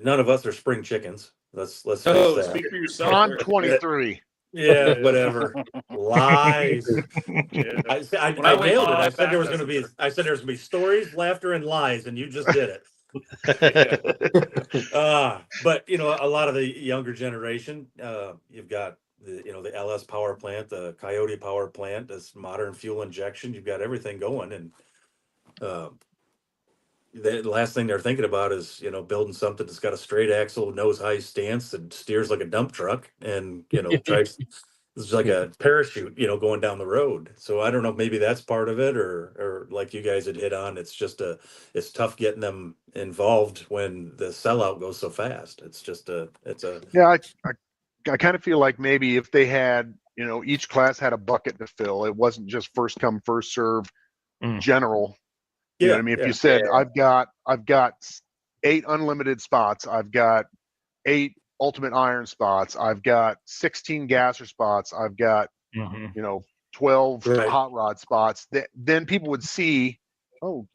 none of us are spring chickens. Let's face that. Speak for yourself. I'm 23. Yeah, whatever. Lies. I nailed it. I said there was going to be stories, laughter, and lies, and you just did it. But a lot of the younger generation, you've got the LS power plant, the Coyote power plant, this modern fuel injection. You've got everything going, and the last thing they're thinking about is building something that's got a straight axle, nose high stance, and steers like a dump truck, and drives it's like a parachute, going down the road. So I don't know, maybe that's part of it, or like you guys had hit on, it's tough getting them involved when the sellout goes so fast. Yeah, I kind of feel like maybe if they had, each class had a bucket to fill, it wasn't just first come, first serve general. You know what I mean? If you said, I've got 8 unlimited spots, I've got 8 ultimate iron spots, I've got 16 gasser spots, I've got 12 hot rod spots, then people would see, oh,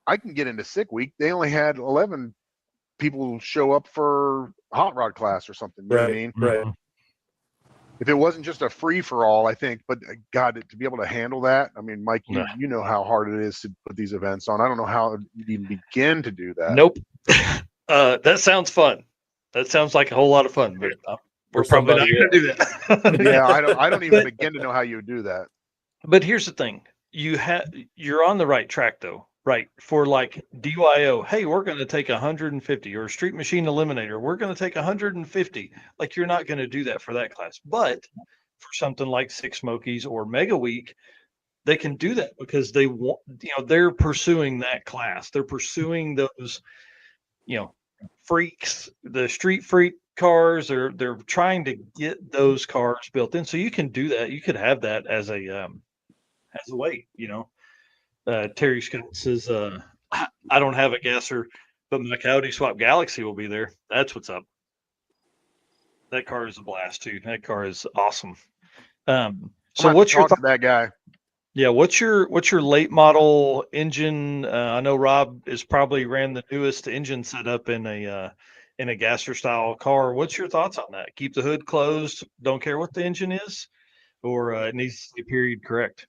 I can get into sick week. They only had 11 people show up for hot rod class or something. You know what I mean? Right. If it wasn't just a free for all, I think, but God, to be able to handle that, I mean, Mike, you know how hard it is to put these events on. I don't know how you'd even begin to do that. Nope. That sounds fun. That sounds like a whole lot of fun, but we're probably not going to do that. Yeah, I don't even begin to know how you would do that. But here's the thing: you're on the right track, though. Right, for like DYO, hey, we're going to take 150, or Street Machine Eliminator, we're going to take 150. Like, you're not going to do that for that class. But for something like Six Smokies or Mega Week, they can do that because they want, they're pursuing that class. They're pursuing those, freaks, the street freak cars. They're trying to get those cars built in. So you can do that. You could have that as a weight, Terry Scott says, I don't have a gasser, but my Coyote Swap Galaxy will be there. That's what's up. That car is a blast too. That car is awesome. So what's your that guy? Yeah, what's your late model engine? I know Rob is probably ran the newest engine setup in a gasser style car. What's your thoughts on that? Keep the hood closed, don't care what the engine is, or it needs to be period correct?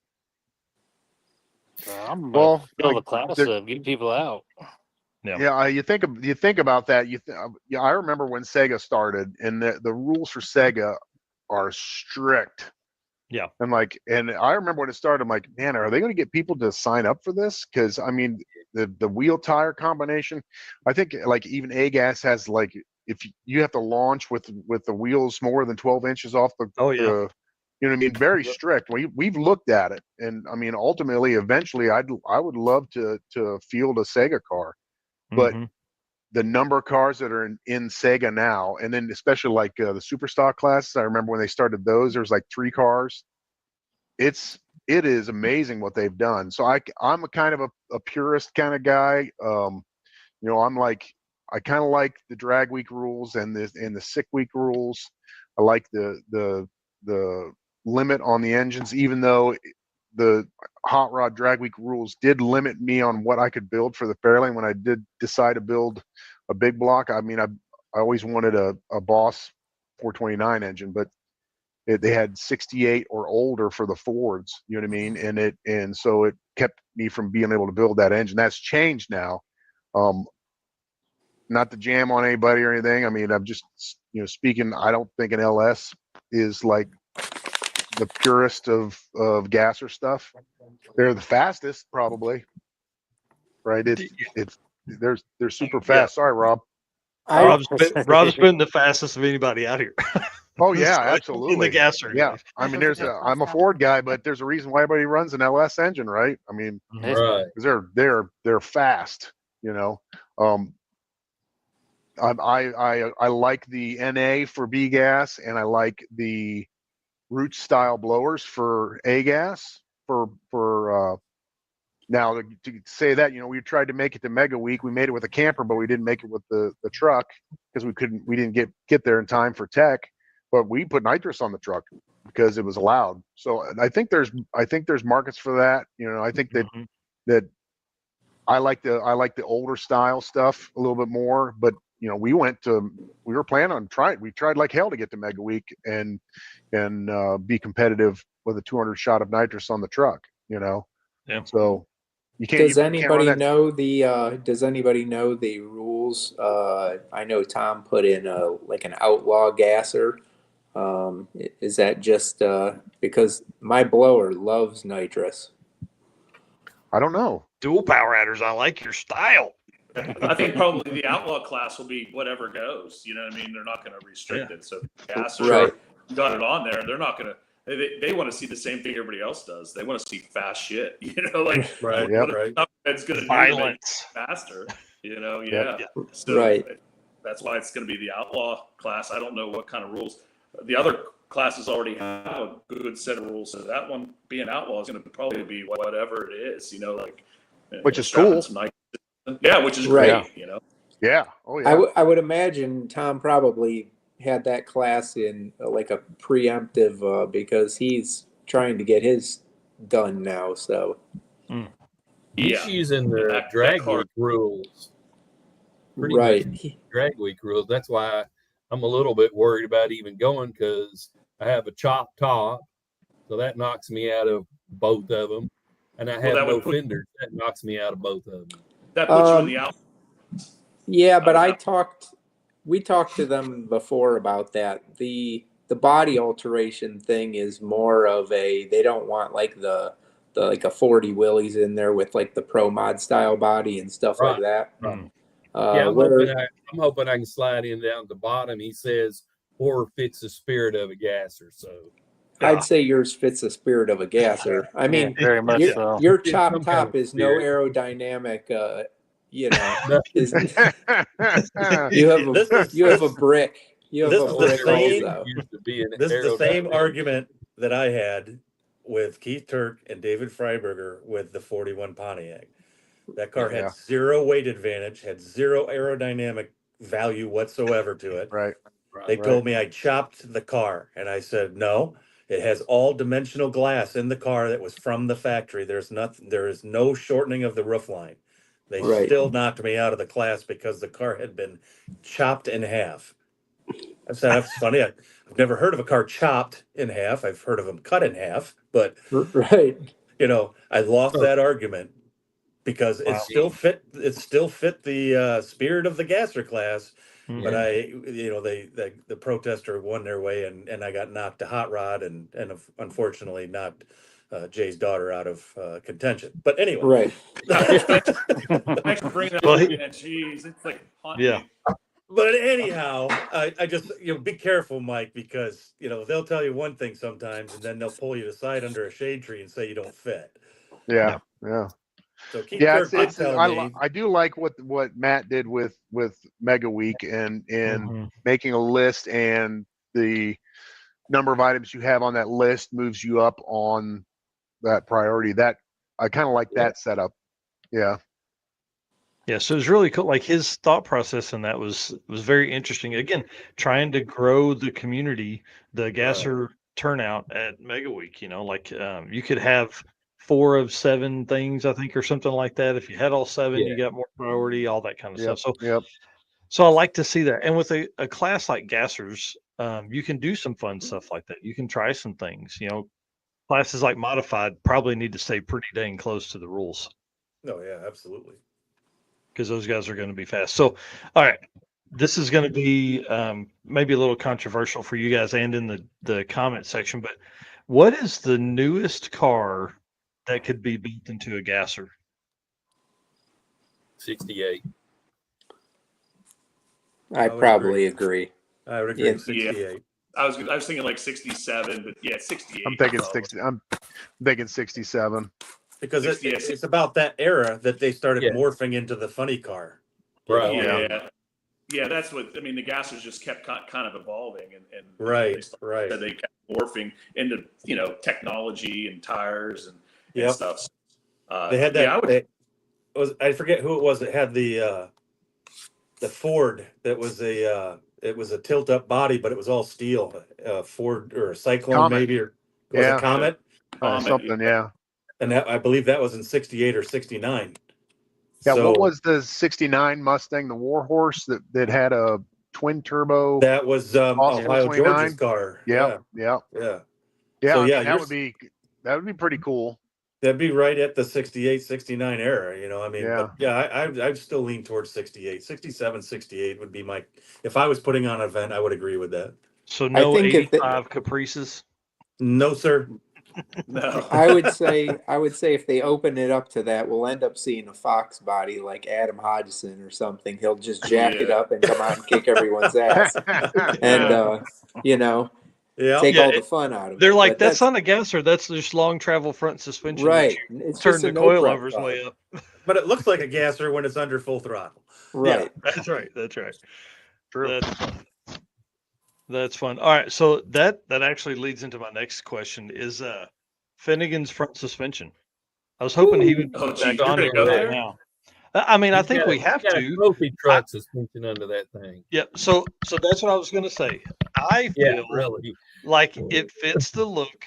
I'm build a class to get people out. Yeah, you think about that. I remember when Sega started, and the rules for Sega are strict. Yeah, and I remember when it started, I'm like, man, are they going to get people to sign up for this? Because I mean, the wheel tire combination, I think like even AGAS has like, if you have to launch with the wheels more than 12 inches off the you know what I mean? Very strict. We've looked at it, and I mean, ultimately, eventually, I would love to field a Sega car, but the number of cars that are in Sega now, and then especially like the Superstock classes, I remember when they started those, there was like 3 cars. It is amazing what they've done. So I'm a kind of a purist kind of guy. I'm like, I kind of like the drag week rules and the sick week rules. I like the limit on the engines, even though the hot rod drag week rules did limit me on what I could build for the Fairlane when I did decide to build a big block. I mean, I always wanted a Boss 429 engine, but they had 68 or older for the Fords, you know what I mean? And so it kept me from being able to build that engine. That's changed now. Not to jam on anybody or anything. I mean, I'm just, speaking, I don't think an LS is like the purest of gasser stuff. They're the fastest, probably. Right? They're super fast. Sorry, Rob. Rob's been the fastest of anybody out here. Oh yeah, absolutely. In the gasser. Yeah. I mean, I'm a Ford guy, but there's a reason why everybody runs an LS engine, right? I mean, Right. they're fast, I like the NA for B gas, and I like the root style blowers for A gas now to say that, we tried to make it to Mega Week. We made it with a camper, but we didn't make it with the truck because we didn't get there in time for tech, but we put nitrous on the truck because it was allowed. So I think there's markets for that. I think that I like the older style stuff a little bit more, but we were planning on we tried like hell to get to Mega Week and be competitive with a 200 shot of nitrous on the truck, Yeah. So you can't. Does anybody know the rules? I know Tom put in an outlaw gasser. Is that just because my blower loves nitrous? I don't know. Dual power adders. I like your style. I think probably the outlaw class will be whatever goes. You know what I mean? They're not going to restrict it. So gasser, right. got it on there, and they're not gonna. They want to see the same thing everybody else does. They want to see fast shit. Like Right, it's gonna Violence. do faster. So Right. that's why it's gonna be the outlaw class. I don't know what kind of rules. The other classes already have a good set of rules, so that one being outlaw is gonna probably be whatever it is. Which is cool. Yeah, which is Right. great. Yeah. Oh yeah. I would imagine Tom probably had that class in like a preemptive because he's trying to get his done now. So He's using the drag week rules. Pretty right. much drag week rules. That's why I'm a little bit worried about even going, because I have a chopped top, so that knocks me out of both of them, and I have no fenders. That knocks me out of both of them. That puts you in the out. Yeah, but we talked to them before about that. The body alteration thing is more of they don't want like the like a 40 Willys in there with like the pro mod style body and stuff like that. Right. I'm hoping I can slide in down at the bottom. He says, or fits the spirit of a gasser. So I'd say yours fits the spirit of a gasser. I mean, very much so. Your chop top is no aerodynamic. You have a brick. You have a brick also. This is the same argument that I had with Keith Turk and David Freiberger with the 41 Pontiac. That car had zero weight advantage, had zero aerodynamic value whatsoever to it. Right. They told me I chopped the car, and I said, no, it has all dimensional glass in the car that was from the factory. There is no shortening of the roof line. They still knocked me out of the class because the car had been chopped in half. I said, that's funny. I've never heard of a car chopped in half. I've heard of them cut in half, but I lost that argument because it still fit. It still fit the spirit of the gasser class. But the protester won their way, and I got knocked to hot rod, and unfortunately knocked Jay's daughter out of contention. But anyway, Thanks for bringing that up. Jeez, it's like But anyhow, I just be careful, Mike, because they'll tell you one thing sometimes, and then they'll pull you aside under a shade tree and say you don't fit. Yeah. So keep I do like what Matt did with Mega Week and making a list, and the number of items you have on that list moves you up on that priority. That I kind of like that setup. Yeah. Yeah, so it was really cool. Like his thought process in that was very interesting. Again, trying to grow the community, the gasser turnout at Mega Week. You could have 4 of 7 things, I think, or something like that. If you had all 7, you got more priority, all that kind of stuff. So I like to see that. And with a class like gassers, you can do some fun stuff like that. You can try some things. Classes like modified probably need to stay pretty dang close to the rules. Oh yeah, absolutely. Because those guys are going to be fast. So, all right, this is going to be maybe a little controversial for you guys and in the comment section, but what is the newest car that could be built into a gasser? 68. I probably agree. I would agree. 68. Yeah. I was thinking like 67, but 68. I'm thinking 60. I'm thinking 67. Because it's about that era that they started morphing into the funny car. Right. Yeah, that's what I mean. The gassers just kept kind of evolving, and they kept morphing into technology and tires and stuff. They had that. I forget who it was that had the Ford that was it was a tilt up body, but it was all steel. Ford or a Cyclone Comet. Maybe, or was it Comet? Something, yeah. And I believe that was in 68 or 69. Yeah, what was the 69 Mustang, the Warhorse that had a twin turbo? That was Ohio George's car. Yeah. So, that would be pretty cool. That'd be right at the 68, 69 era, but I'd still lean towards 68. 67, 68 would be my, if I was putting on an event, I would agree with that. So no 85 Caprices? No, sir. No. I would say if they open it up to that, we'll end up seeing a Fox body like Adam Hodgson or something. He'll just jack it up and come out and kick everyone's ass. And Yeah. take Yeah, all the fun out of They're it. like, But that's not a gasser. That's just long travel front suspension. that right. you It's turn just the a no prep coilovers car. way up. But it looks like a gasser when it's under full throttle. Right. That's right. That's right. True. That's fun. That's fun. All right. So that actually leads into my next question is Finnegan's front suspension. I was hoping he would Oh, put gee, back you're on gonna there go right there? now. I mean, I He's think got we a- have he's got a to. trophy truck suspension under that thing. Yeah. So that's what I was going to say. I Yeah, feel really. like it fits the look,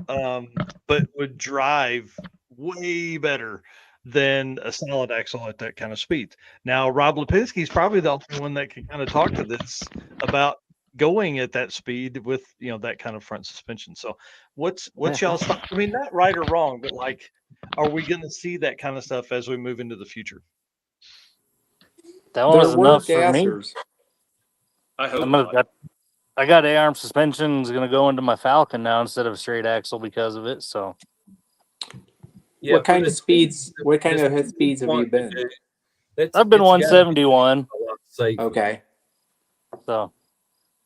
but would drive way better than a solid axle at that kind of speed. Now, Rob Lepenske is probably the only one that can kind of talk to this about going at that speed with that kind of front suspension. So, what's y'all's thought? I mean, not right or wrong, but like, are we going to see that kind of stuff as we move into the future? That one was There were enough for me. gassers. I hope I'm gonna not. got I got A-arm suspension is gonna go into my Falcon now instead of a straight axle because of it. So Yeah, What for kind the of speeds? What kind the of speeds have you want to been? do, that's- I've been it's gotta be 171. a lot safer. Okay. So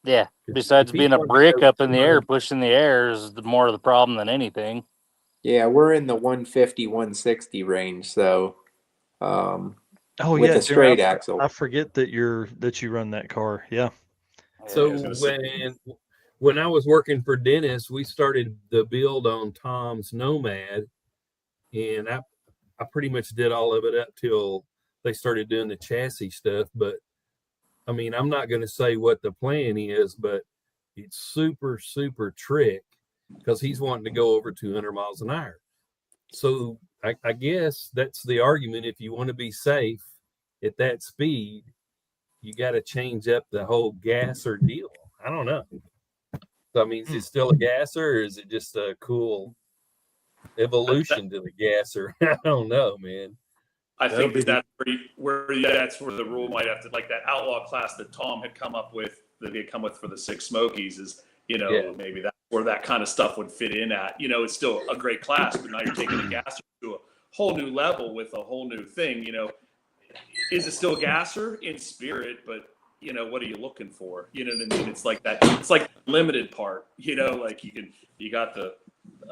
yeah. Besides If he being a wants to brick go up in the air, 200 pushing the air is more of the problem than anything. Yeah, we're in the 150, 160 range. So, Oh with yeah, a straight axle. I forget that you run that car. Yeah. So I was gonna say- when I was working for Dennis, we started the build on Tom's Nomad, and I pretty much did all of it up till they started doing the chassis stuff. But I mean, I'm not going to say what the plan is, but it's super trick because he's wanting to go over 200 miles an hour. So I guess that's the argument. If you want to be safe at that speed, you got to change up the whole gasser deal. I don't know. So, I mean, is it still a gasser, or is it just a cool evolution to the gasser? I don't know, man. I That'll think be the- that's where the rule might have to, like that outlaw class that Tom had come up with, that they come with for the Six Smokies is, Yeah. maybe that's where that kind of stuff would fit in at. It's still a great class, but now you're taking a gasser to a whole new level with a whole new thing. Is it still a gasser in spirit? But what are you looking for? You know what I mean? It's like that. It's like limited part. Like you got the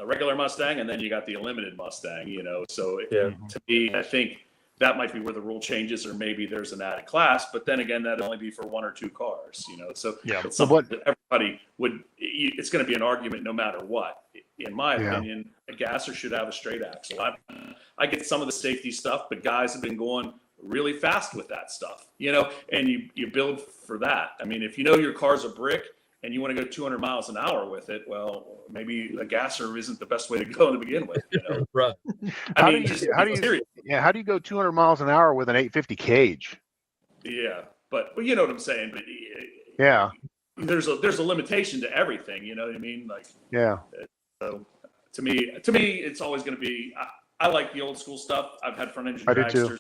regular Mustang, and then you got the limited Mustang. So Yeah. to me, I think that might be where the rule changes, or maybe there's an added class. But then again, that'd only be for one or two cars. So Yeah. it's something that everybody would. It's going to be an argument no matter what. In my opinion, a gasser should have a straight axle. I get some of the safety stuff, but guys have been going really fast with that stuff, and you build for that. I mean, if your car's a brick and you want to go 200 miles an hour with it, well, maybe a gasser isn't the best way to go to begin with. Right. How do you go 200 miles an hour with an 850 cage? Yeah, but you know what I'm saying. But Yeah. there's a limitation to everything. You know what I mean? Like, Yeah. so to me, it's always going to be. I like the old school stuff. I've had front engine I do too. dragsters.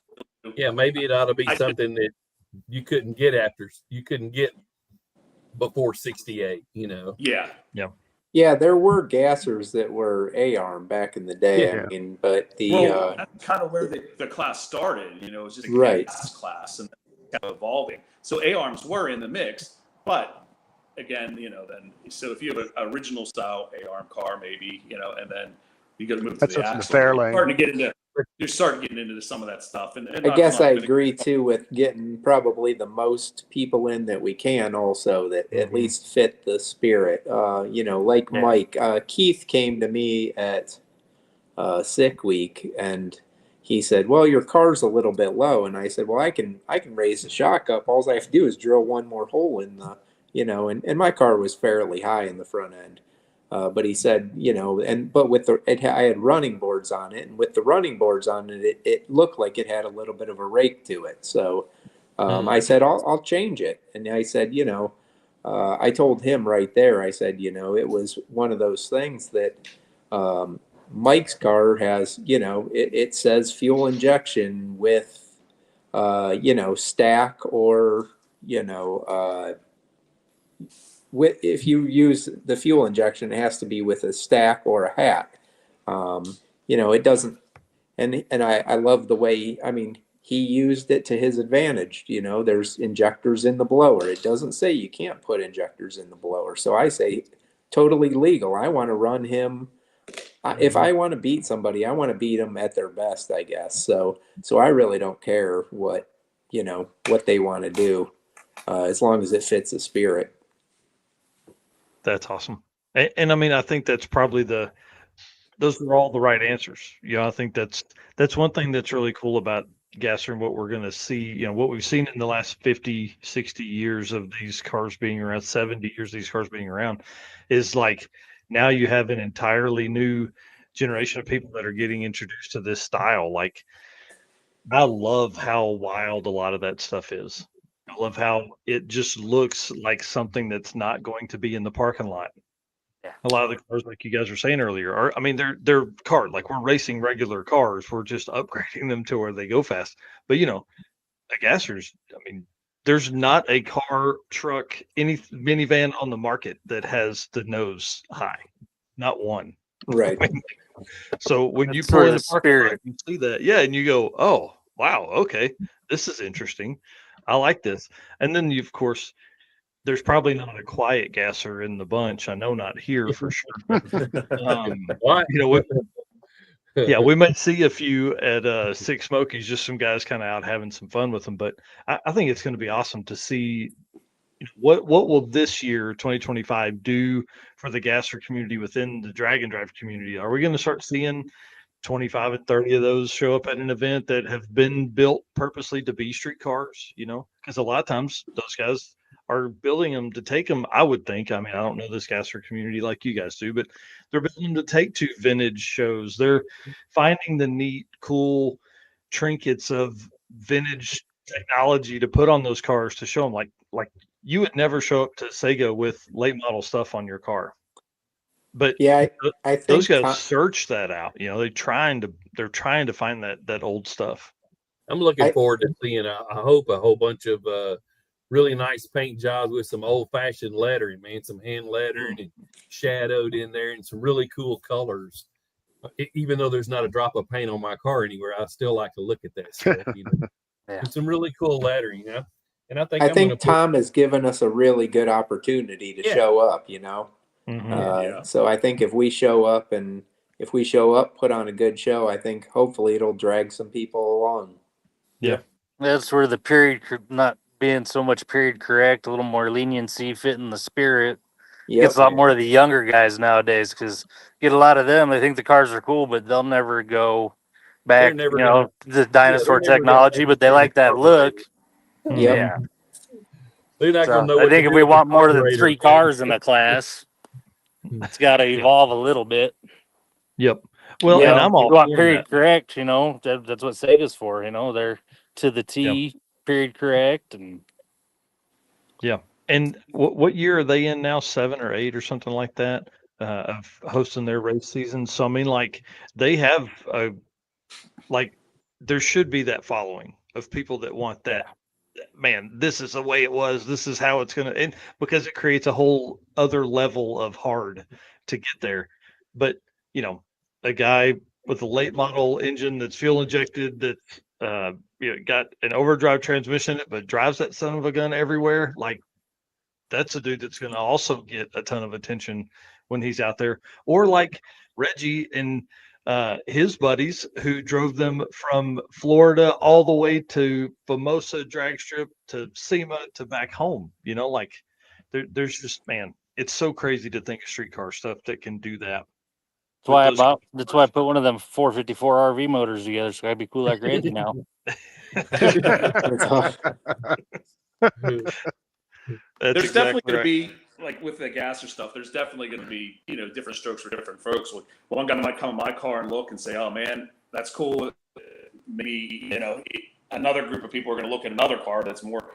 Yeah, maybe it ought to be something that you couldn't get before 68, Yeah. Yeah, there were gassers that were A-arm back in the day. Yeah. I mean, but Well, that's kind of where the class started. It was just a Right. gas class and kept evolving. So A-arms were in the mix, but again, then so if you have an original style A-arm car, maybe, and then you got to move to That's the up in the axle. fair lane. You're starting getting into some of that stuff. And I guess I agree too with getting probably the most people in that we can also that at least fit the spirit. Like Mike, Keith came to me at sick week and he said, well, your car's a little bit low. And I said, well, I can raise the shock up. All I have to do is drill one more hole in the, and my car was fairly high in the front end. But he said, but with I had running boards on it, and with the running boards on it, it looked like it had a little bit of a rake to it. So I said, I'll change it. And I said, I told him right there, I said, it was one of those things that Mike's car has, it says fuel injection with, stack or, if you use the fuel injection, it has to be with a stack or a hat. It doesn't, and I love the way, he used it to his advantage. There's injectors in the blower. It doesn't say you can't put injectors in the blower. So I say, totally legal. I want to run him. If I want to beat somebody, I want to beat them at their best, I guess. So I really don't care what they want to do, as long as it fits the spirit. That's awesome. And I mean, I think that's probably those are all the right answers. I think that's one thing that's really cool about Gasser and what we're going to see, what we've seen in the last 50, 60 years of these cars being around, 70 years of these cars being around, is like now you have an entirely new generation of people that are getting introduced to this style. Like, I love how wild a lot of that stuff is. I love how it just looks like something that's not going to be in the parking lot. Yeah. A lot of the cars, like you guys were saying earlier, are, I mean, they're cars, like we're racing regular cars. We're just upgrading them to where they go fast. But the Gassers, I mean, there's not a car, truck, any minivan on the market that has the nose high. Not one. Right. So when you That's pull sort in of the the parking lot, spirit. you see that, yeah, and you go, oh wow, okay, this is interesting. I like this. And then of course, there's probably not a quiet gasser in the bunch. I know not here for sure. But, What? we might see a few at Six Smokies, just some guys kind of out having some fun with them. But I think it's going to be awesome to see what will this year 2025 do for the gasser community within the drag and drive community. Are we going to start seeing 25 and 30 of those show up at an event that have been built purposely to be street cars? Because a lot of times those guys are building them to take them, I would think. I mean, I don't know this gasser community like you guys do, but they're building them to take to vintage shows. They're finding the neat, cool trinkets of vintage technology to put on those cars to show them. Like you would never show up to Sega with late model stuff on your car. But Yeah, I think those guys search that out. They're trying to find that old stuff. I'm looking forward to seeing, I hope, a whole bunch of really nice paint jobs with some old-fashioned lettering, man, some hand lettered and shadowed in there, and some really cool colors. Even though there's not a drop of paint on my car anywhere, I still like to look at that stuff. Yeah. And some really cool lettering, And I think Tom has given us a really good opportunity to show up, Mm-hmm. So I think if we show up, put on a good show, I think hopefully it'll drag some people along. Yeah. That's where the period not being so much period correct, a little more leniency, fitting the spirit. Yep. Gets a lot more of the younger guys nowadays, because get a lot of them. They think the cars are cool, but they'll never go back. To the dinosaur technology, but they like that look. Yep. Yeah. They're not gonna know I think if we want more than 3 carburetor cars in the class, it's got to evolve a little bit. Yep. Well, and I'm all you want for period that. correct. That's what Sega's for. They're to the T, period correct, and yeah. And what year are they in now? 7 or 8 or something like that, of hosting their race season. So I mean, like they have there should be that following of people that want that. Man, this is the way it was. This is how it's gonna, and because it creates a whole other level of hard to get there. But a guy with a late model engine that's fuel injected, that got an overdrive transmission in it, but drives that son of a gun everywhere. Like, that's a dude that's going to also get a ton of attention when he's out there. Or like Reggie and his buddies who drove them from Florida all the way to Famosa drag strip to SEMA to back home. There's just, man, it's so crazy to think of streetcar stuff that can do that. That's why I put one of them 454 RV motors together, so I'd be cool like Reggie now. There's definitely going to be, like with the gasser stuff, there's definitely going to be, different strokes for different folks. One guy might come in my car and look and say, oh man, that's cool. Maybe, another group of people are going to look at another car that's more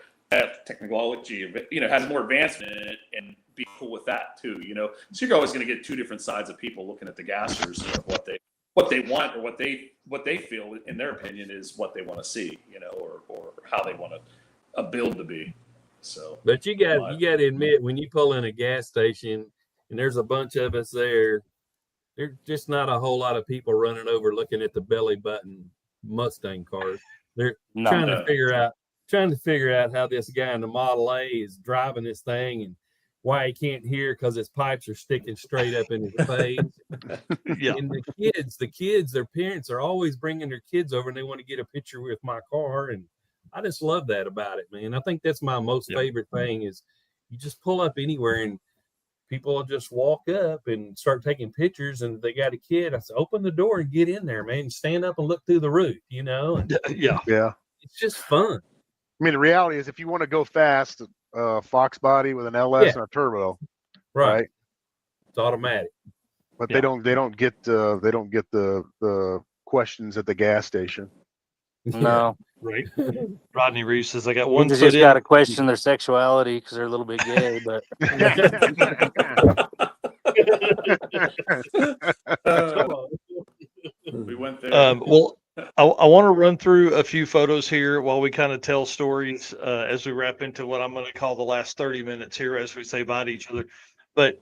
technology, has more advancement in it, and be cool with that too, So you're always going to get two different sides of people looking at the gassers, what they want, or what they feel, in their opinion, is what they want to see, or how they want a build to be. So, but you got to admit, when you pull in a gas station and there's a bunch of us there's just not a whole lot of people running over looking at the belly button Mustang cars. They're trying to figure out how this guy in the Model A is driving this thing, and why he can't hear because his pipes are sticking straight up in his face. Yeah. And the kids, their parents are always bringing their kids over and they want to get a picture with my car. And I just love that about it, man. I think that's my most favorite thing is you just pull up anywhere and people will just walk up and start taking pictures. And if they got a kid, I say, open the door and get in there, man. Stand up and look through the roof, you know? And Yeah. it's just fun. I mean, the reality is if you want to go fast, Fox body with an LS and a turbo, right? It's automatic. But they don't get the questions at the gas station. No. Right. Rodney Reeves says, I got You one just foot in. got to question their sexuality because they're a little bit gay, but we went there. Well, I want to run through a few photos here while we kind of tell stories as we wrap into what I'm going to call the last 30 minutes here as we say bye to each other. But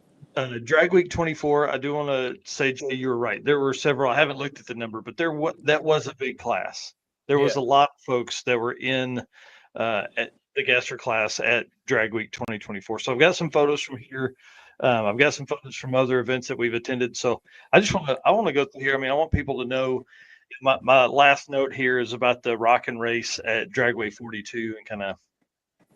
Drag Week 24, I do want to say, Jay, you were right. There were several. I haven't looked at the number, but that was a big class. There was a lot of folks that were in at the GASSER class at Drag Week 2024. So I've got some photos from here. I've got some photos from other events that we've attended. So I want to go through here. I mean, I want people to know. My last note here is about the rockin' race at Dragway 42 and kind of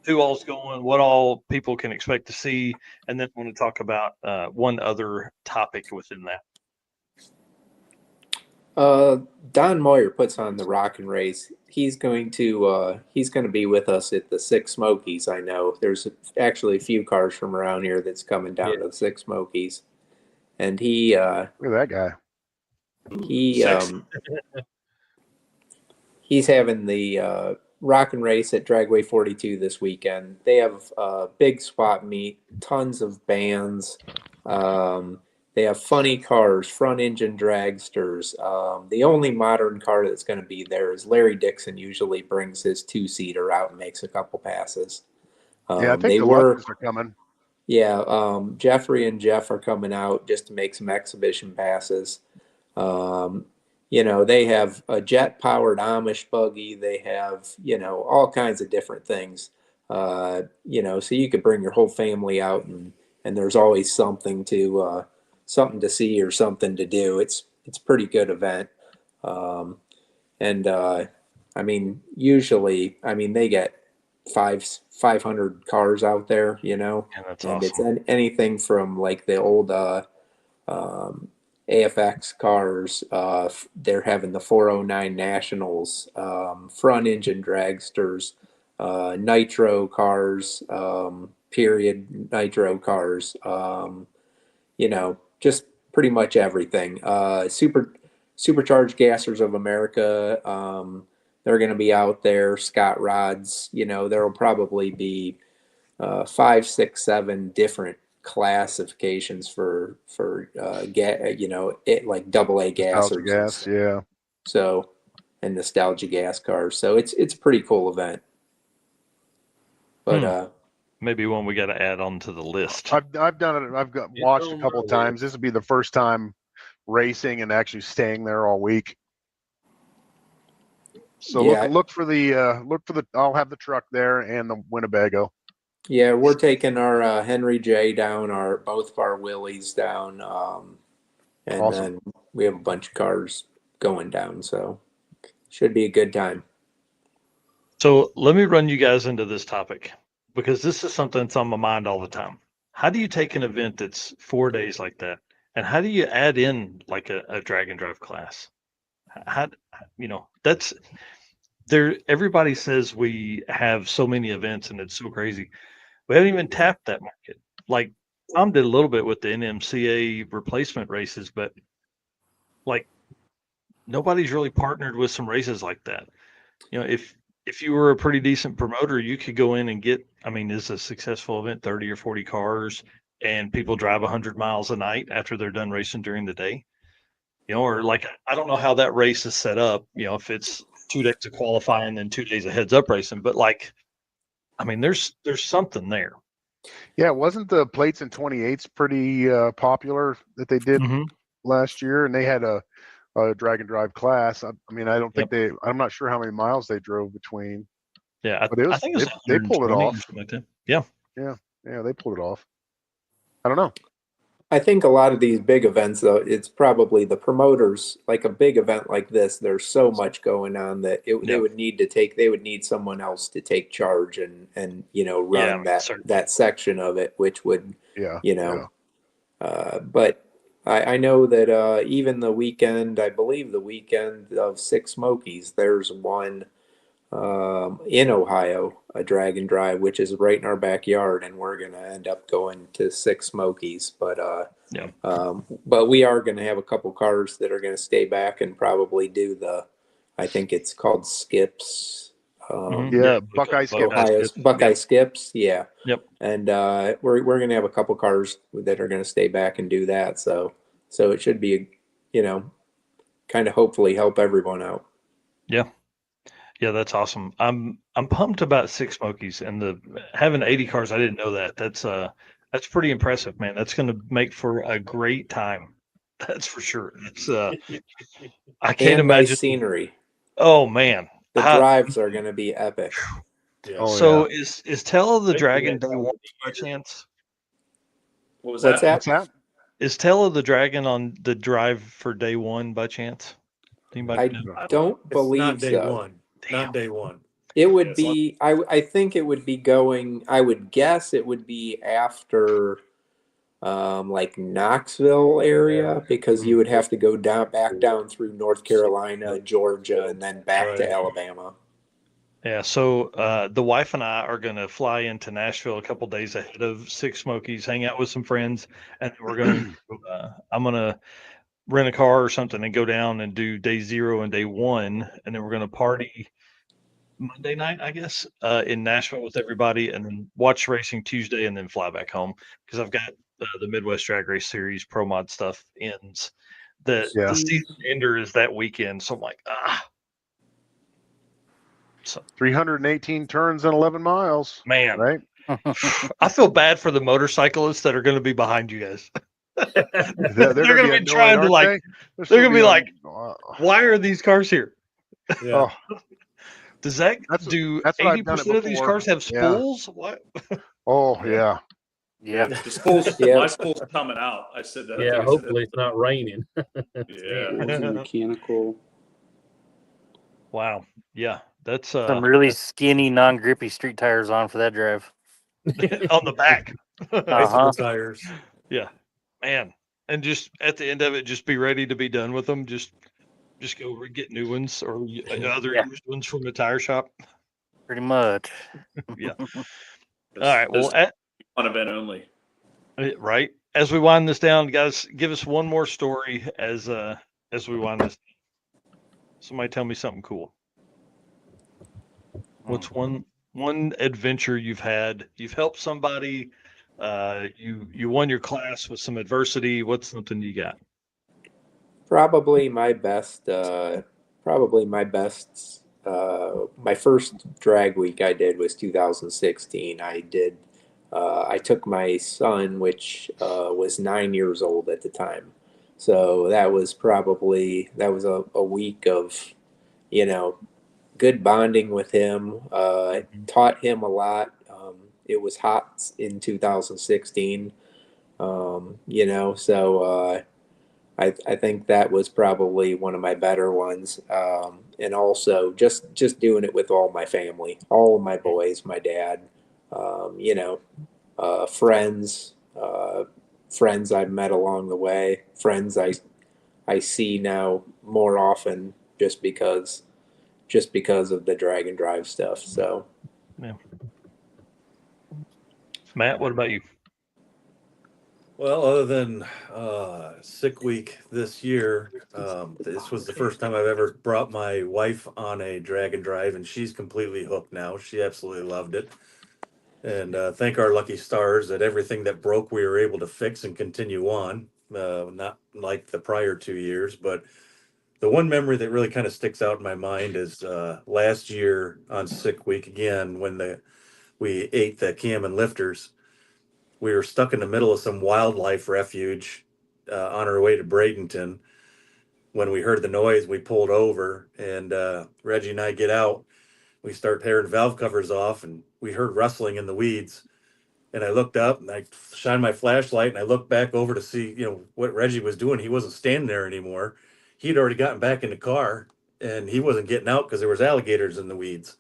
who all's going, what all people can expect to see, and then I want to talk about one other topic within that. Don Moyer puts on the Rockin' Race. He's going to be with us at the Six Smokies. I know there's actually a few cars from around here that's coming down to the Six Smokies, and he look at that guy. He's having the Rockin' Race at Dragway 42 this weekend. They have a big swap meet, tons of bands. They have funny cars, front engine dragsters. The only modern car that's going to be there is Larry Dixon usually brings his two-seater out and makes a couple passes. I think the Lepens are coming. Yeah, Jeffrey and Jeff are coming out just to make some exhibition passes. You know, they have a jet-powered Amish buggy. They have, you know, all kinds of different things. You know, so you could bring your whole family out, and there's always something to see or something to do. It's a pretty good event. I mean, usually, I mean, they get 500 cars out there, you know, that's and awesome. it's anything from like the old AFX cars. They're having the 409 Nationals, front engine dragsters, nitro cars, period nitro cars, you know, just pretty much everything. Supercharged Gassers of America, they're going to be out there. Scott Rods, you know, there will probably be 5, 6, 7 different classifications for you know, it like AA gas or gas, yeah. So, and nostalgia gas cars. So it's a pretty cool event. But maybe one we got to add on to the list. I've done it. I've watched a couple of times. This will be the first time racing and actually staying there all week. So look for the I'll have the truck there and the Winnebago. Yeah, we're taking our Henry J down, both of our Willies down, and awesome. Then we have a bunch of cars going down, so should be a good time. So let me run you guys into this topic because this is something that's on my mind all the time. How do you take an event that's 4 days like that, and how do you add in like a drag and drive class? How, you know, that's there. Everybody says we have so many events and it's so crazy. We haven't even tapped that market. Like Tom did a little bit with the NMCA replacement races, but like nobody's really partnered with some races like that. You know, if you were a pretty decent promoter, you could go in and get, I mean, is a successful event 30 or 40 cars and people drive 100 miles a night after they're done racing during the day? You know, or like, I don't know how that race is set up, you know, if it's 2 days of qualifying and 2 days of heads up racing, but like, I mean, there's something there. Yeah, wasn't the plates and 28s pretty popular that they did last year? And they had a drag and drive class. I mean, I don't think I'm not sure how many miles they drove between. Yeah, but I think they pulled it off. Like that. Yeah. Yeah, they pulled it off. I don't know. I think a lot of these big events, though, it's probably the promoters. Like a big event like this, there's so much going on that they would need someone else to take charge and run that section of it, which would but I know that even the weekend, I believe the weekend of Six Smokies, there's one in Ohio, a drag and drive, which is right in our backyard, and we're gonna end up going to Six Smokies. But but we are gonna have a couple cars that are gonna stay back and probably do I think it's called Skips. Buckeye Skips. Buckeye Skips, yeah. Yep. And we're gonna have a couple cars that are gonna stay back and do that. So it should be, kind of hopefully help everyone out. Yeah, that's awesome. I'm pumped about Six Smokies and having 80 cars. I didn't know that. That's pretty impressive, man. That's going to make for a great time. That's for sure. It's I can't imagine nice scenery. Oh man, the drives are going to be epic. Yeah. Is Tale of the Dragon Day 1 by chance? What's that? Is Tale of the Dragon on the drive for day 1 by chance? I don't believe not day so. One. Not day one. It would be. I think it would be going. I would guess it would be after, like Knoxville area, because you would have to go back down through North Carolina, Georgia, and then back to Alabama. Yeah. So the wife and I are going to fly into Nashville a couple days ahead of Six Smokies, hang out with some friends, and we're going to. I'm going to rent a car or something and go down and do day 0 and day 1, and then we're going to party Monday night, I guess, in Nashville with everybody, and then watch racing Tuesday, and then fly back home because I've got the Midwest Drag Race Series Pro Mod stuff ends. The season ender is that weekend, so I'm like, So 318 turns and 11 miles. Man, right? I feel bad for the motorcyclists that are going to be behind you guys. They're going to be trying to like. They're going to be like, why are these cars here? Yeah. Does that do 80% of these cars have spools? What? Oh yeah. Yeah, the spools. My spool's coming out. I said that. Yeah, hopefully it's not raining. Mechanical. Wow. Yeah, that's some really skinny, non-grippy street tires on for that drive. on the back. Bicycle tires. Yeah, man. And just at the end of it, just be ready to be done with them. Just go get new ones or other used ones from the tire shop. Pretty much. Yeah. All right. Well, one event only. Right. As we wind this down, guys, give us one more story as we wind this down. Somebody tell me something cool. What's one adventure you've had? You've helped somebody. You won your class with some adversity. What's something you got? Probably my best. My first drag week I did was 2016. I took my son, which was 9 years old at the time. So that was a week of, good bonding with him. Taught him a lot. It was hot in 2016. So I think that was probably one of my better ones. And also just doing it with all my family, all of my boys, my dad, friends I've met along the way, friends I see now more often just because of the drag and drive stuff. So, yeah. Matt, what about you? Well, other than sick week this year, this was the first time I've ever brought my wife on a drag and drive, and she's completely hooked now. She absolutely loved it. And thank our lucky stars that everything that broke we were able to fix and continue on. Not like the prior 2 years, but the one memory that really kind of sticks out in my mind is last year on sick week again when we ate the cam and lifters. We were stuck in the middle of some wildlife refuge on our way to Bradenton. When we heard the noise, we pulled over, and Reggie and I get out. We start tearing valve covers off, and we heard rustling in the weeds. And I looked up and I shined my flashlight and I looked back over to see, what Reggie was doing. He wasn't standing there anymore. He'd already gotten back in the car and he wasn't getting out because there was alligators in the weeds.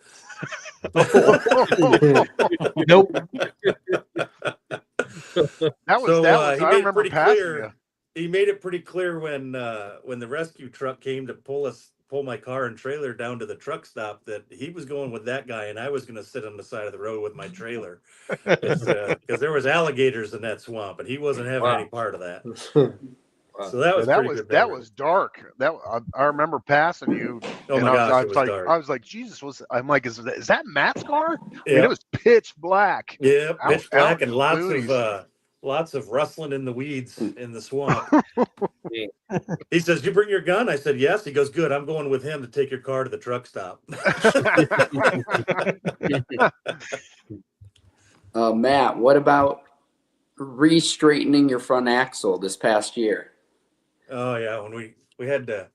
Nope. That was, I remember passing you. He made it pretty clear when the rescue truck came to pull my car and trailer down to the truck stop that he was going with that guy and I was going to sit on the side of the road with my trailer because there was alligators in that swamp and he wasn't having any part of that. So that was that was dark. I remember passing you. Oh my gosh, it was dark. I was like, Jesus, I'm like, is that Matt's car? Yeah. I mean, it was pitch black. Yeah, pitch black and lots of rustling in the weeds in the swamp. He says, "You bring your gun?" I said, "Yes." He goes, "Good. I'm going with him to take your car to the truck stop." Matt, what about re-straightening your front axle this past year? Oh yeah, when we had to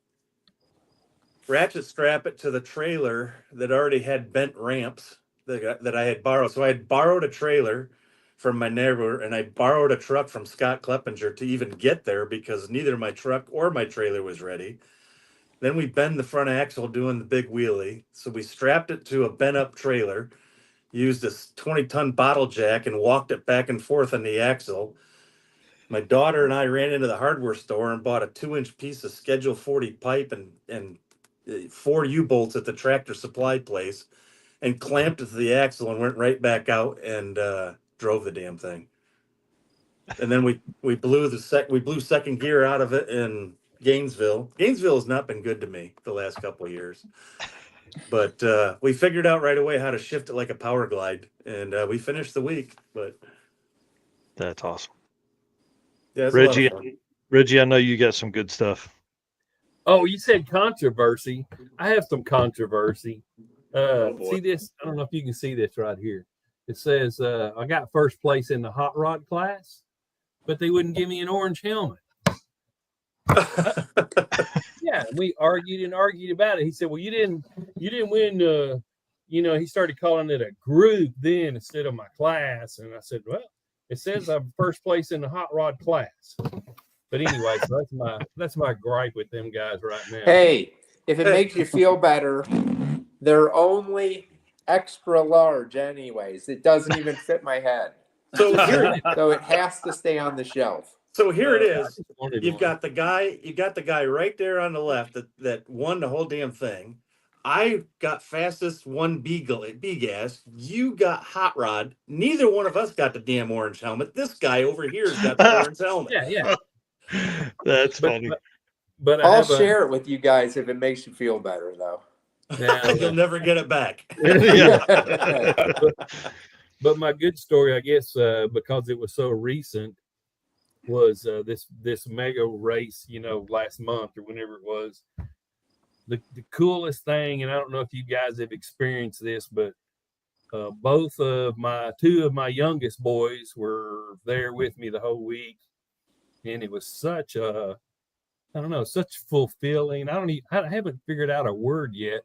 ratchet strap it to the trailer that already had bent ramps that I had borrowed. So I had borrowed a trailer from my neighbor and I borrowed a truck from Scott Kleppinger to even get there because neither my truck or my trailer was ready. Then we bend the front axle doing the big wheelie. So we strapped it to a bent up trailer, used this 20-ton bottle jack and walked it back and forth on the axle. My daughter and I ran into the hardware store and bought a 2-inch piece of Schedule 40 pipe and 4 U-bolts at the Tractor Supply place and clamped it to the axle and went right back out and drove the damn thing. And then we blew second gear out of it in Gainesville. Gainesville has not been good to me the last couple of years. But we figured out right away how to shift it like a power glide, and we finished the week. But that's awesome. Yeah, Reggie, I know you got some good stuff. Oh, you said controversy. I have some controversy. See this? I don't know if you can see this right here. It says I got first place in the hot rod class, but they wouldn't give me an orange helmet. Yeah, we argued about it. He said, "Well, you didn't win." He started calling it a group then instead of my class, and I said, "Well, it says I'm first place in the hot rod class." But anyway, so that's my gripe with them guys right now. Hey, if it makes you feel better, they're only extra large anyways. It doesn't even fit my head. So it has to stay on the shelf. So here it is. You've got the guy right there on the left that won the whole damn thing. I got fastest one B gas. You got hot rod. Neither one of us got the damn orange helmet. This guy over here's got the orange helmet. Yeah. That's funny. But I'll share it with you guys if it makes you feel better, though. You'll never get it back. But my good story, I guess, because it was so recent, was this mega race, last month or whenever it was. The coolest thing, and I don't know if you guys have experienced this, but two of my youngest boys were there with me the whole week, and it was such fulfilling. I haven't figured out a word yet,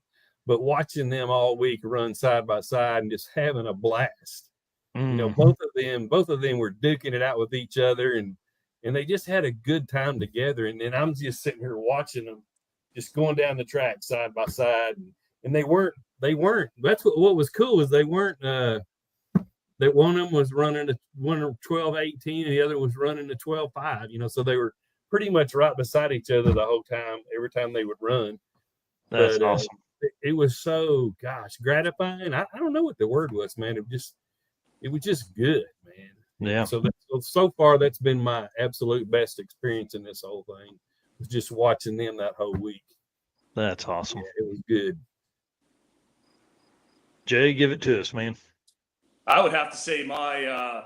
but watching them all week run side by side and just having a blast. Both of them were duking it out with each other, and they just had a good time together. And then I'm just sitting here watching them just going down the track side by side, and they weren't. That's what was cool was they weren't. That one of them was running a 12:18, and the other was running a 12:5. So they were pretty much right beside each other the whole time. Every time they would run. That's awesome. It was so gratifying. I don't know what the word was, man. It was just good, man. Yeah. So far, that's been my absolute best experience in this whole thing. Was just watching them that whole week. That's awesome. Yeah, it was good. Jay, give it to us, man. I would have to say my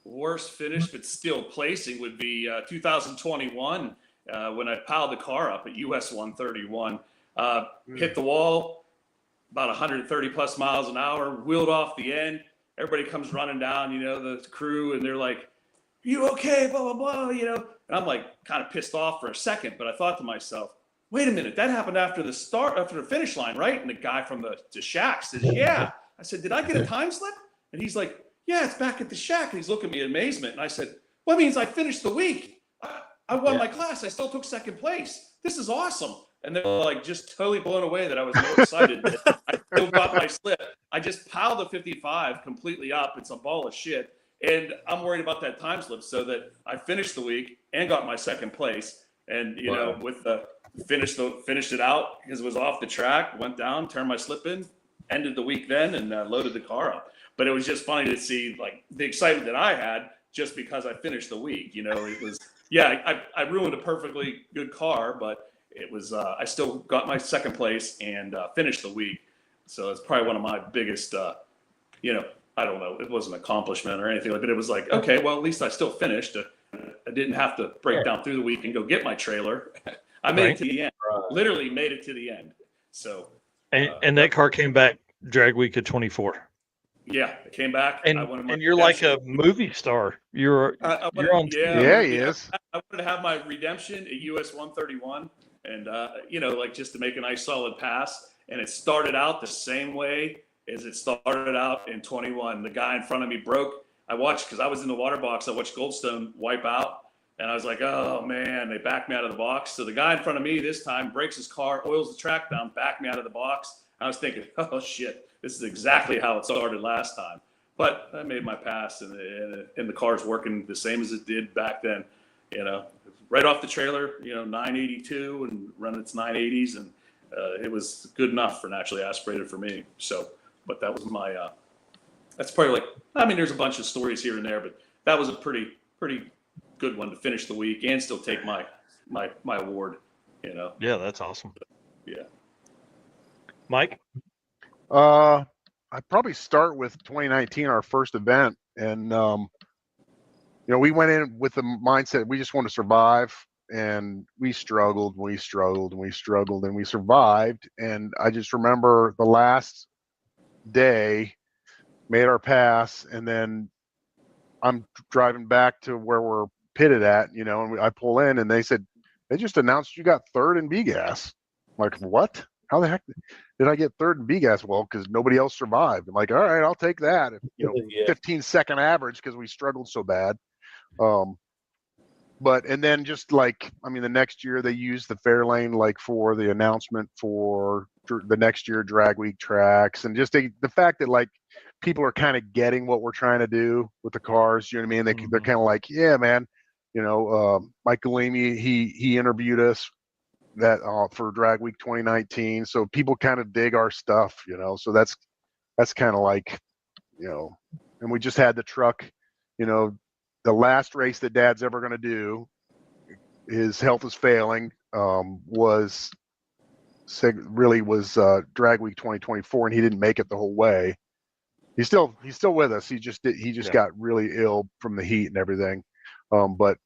worst finish, but still placing, would be 2021 when I piled the car up at US 131. Hit the wall about 130 plus miles an hour, wheeled off the end. Everybody comes running down, the crew, and they're like, "You okay?" Blah, blah, blah, And I'm like kind of pissed off for a second, but I thought to myself, wait a minute, that happened after the finish line, right? And the guy from the shack says, "Yeah." I said, "Did I get a time slip?" And he's like, yeah, it's back at the shack. And he's looking at me in amazement. And I said, well, that means I finished the week. I won my class. I still took second place. This is awesome. And they were like just totally blown away that I was more excited. I still got my slip. I just piled the 55 completely up. It's a ball of shit. And I'm worried about that time slip so that I finished the week and got my second place. And, you know, with the finished it out because it was off the track, went down, turned my slip in, ended the week then, and loaded the car up. But it was just funny to see like the excitement that I had just because I finished the week. You know, it was, yeah, I ruined a perfectly good car, but it was, I still got my second place and finished the week. So it's probably one of my biggest, you know, I don't know, it wasn't an accomplishment or anything, but it was like, okay, well, at least I still finished. I didn't have to break down through the week and go get my trailer. I made it to the end, literally made it to the end. So, and that car came back drag week of 24. Yeah, it came back. And you're like a movie star. You're on. Yeah, he is. I wanted to have my redemption at US 131, and you know, like just to make a nice solid pass. And it started out the same way as it started out in 21. The guy in front of me broke. I watched because I was in the water box. I watched Goldstone wipe out, and I was like, oh man, they backed me out of the box. So the guy in front of me this time breaks his car, oils the track down, backed me out of the box. I was thinking, oh shit, this is exactly how it started last time. But I made my pass, and the car's working the same as it did back then. You know, right off the trailer, you know, 982 and running its 980s, and it was good enough for naturally aspirated for me. So, but that was my, that's probably like, I mean, there's a bunch of stories here and there, but that was a pretty good one to finish the week and still take my award, you know? Yeah, that's awesome. Yeah. Mike? I'd probably start with 2019, our first event. And, you know, we went in with the mindset, we just want to survive. And we struggled, and we survived. And I just remember the last day, made our pass, and then I'm driving back to where we're pitted at, you know, and I pull in, and they said, they just announced you got third in B-Gas. I'm like, what? How the heck did I get third in B-Gas? Well, because nobody else survived. I'm like, all right, I'll take that. You know, 15-second average because we struggled so bad. But, and then just like, I mean, the next year they used the Fairlane, like for the announcement for the next year drag week tracks, and just the fact that like people are kind of getting what we're trying to do with the cars, you know what I mean? They're kind of like, yeah, man, you know, Mike Galimi, he interviewed us that for drag week 2019. So people kind of dig our stuff, you know, so that's kind of like, you know, and we just had the truck, you know, the last race that Dad's ever going to do, his health is failing, was drag week 2024, and he didn't make it the whole way. He's still with us. He just got really ill from the heat and everything. But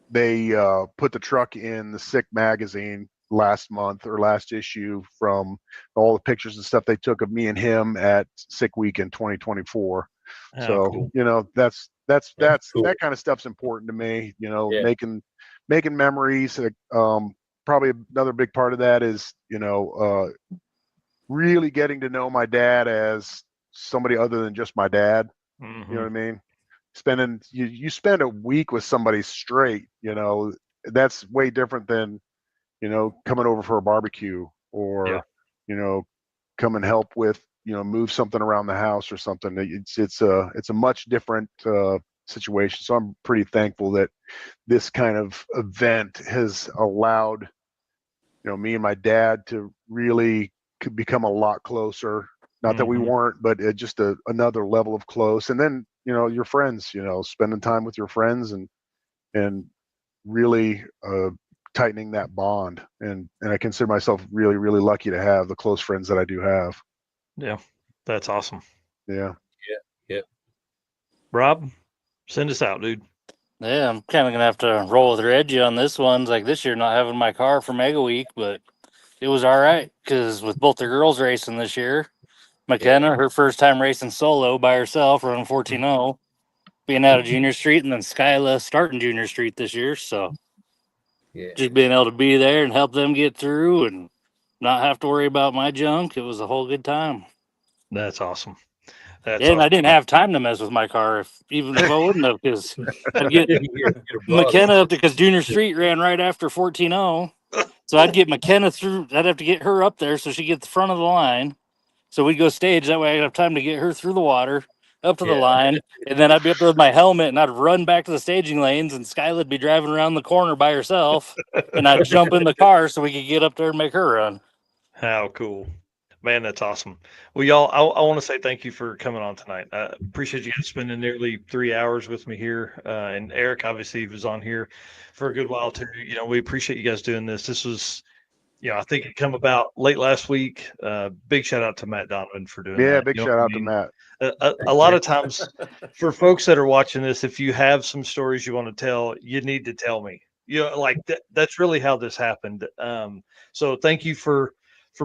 they put the truck in the Sick magazine last month or last issue from all the pictures and stuff they took of me and him at Sick Week in 2024. So cool. You know, that's cool. That kind of stuff's important to me, you know, making memories. Probably another big part of that is, you know, really getting to know my dad as somebody other than just my dad. Mm-hmm. You know what I mean? You spend a week with somebody straight, you know, that's way different than, you know, coming over for a barbecue or, you know, come and help with, you know, move something around the house or something. It's a much different situation. So I'm pretty thankful that this kind of event has allowed, you know, me and my dad to really become a lot closer. Not that we weren't, but just another level of close. And then, you know, your friends, you know, spending time with your friends and really tightening that bond. And I consider myself really, really lucky to have the close friends that I do have. Yeah, that's awesome. Yeah. Yeah. Rob, send us out, dude. Yeah, I'm kind of going to have to roll with Reggie on this one. Like this year, not having my car for Mega Week, but it was all right because with both the girls racing this year, McKenna, her first time racing solo by herself, running 14-0, being out of Junior Street, and then Skyla starting Junior Street this year. So just being able to be there and help them get through and not have to worry about my junk, it was a whole good time. That's awesome. That's Yeah, and I awesome. didn't have time to mess with my car, even if I wouldn't have, because I'd get Get a bug. McKenna up because Junior Street ran right after 14-0. So I'd get McKenna through. I'd have to get her up there so she get the front of the line. So we'd go stage. That way I'd have time to get her through the water, up to the Yeah. line. And then I'd be up there with my helmet and I'd run back to the staging lanes and Skylar'd be driving around the corner by herself. And I'd jump in the car so we could get up there and make her run. How cool. Man, that's awesome. Well, y'all, I want to say thank you for coming on tonight. I appreciate you guys spending nearly 3 hours with me here. And Eric obviously was on here for a good while too. You know, we appreciate you guys doing this. This was, you know, I think it come about late last week. Big shout out to Matt Donovan for doing that. Yeah, big You know shout what I out to mean? Matt. A lot of times for folks that are watching this, if you have some stories you want to tell, you need to tell me. You know, like that's really how this happened. So thank you for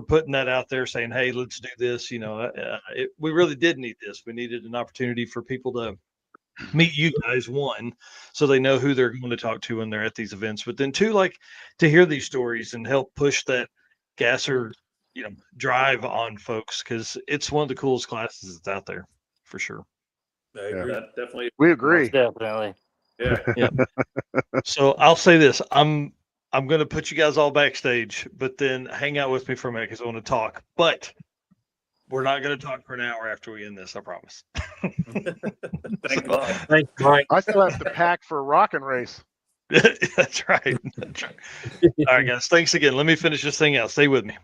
putting that out there, saying, hey, let's do this. You know, we really did need this. We needed an opportunity for people to meet you guys, one, so they know who they're going to talk to when they're at these events, but then two, like to hear these stories and help push that gasser, you know, drive on folks, because it's one of the coolest classes that's out there for sure. I agree. That definitely. We agree. Most definitely. Yeah. So I'll say this, I'm going to put you guys all backstage, but then hang out with me for a minute because I want to talk. But we're not going to talk for an hour after we end this, I promise. Thank God. Thanks, Mike. I still have to pack for a rockin' race. That's right. That's right. All right, guys. Thanks again. Let me finish this thing out. Stay with me.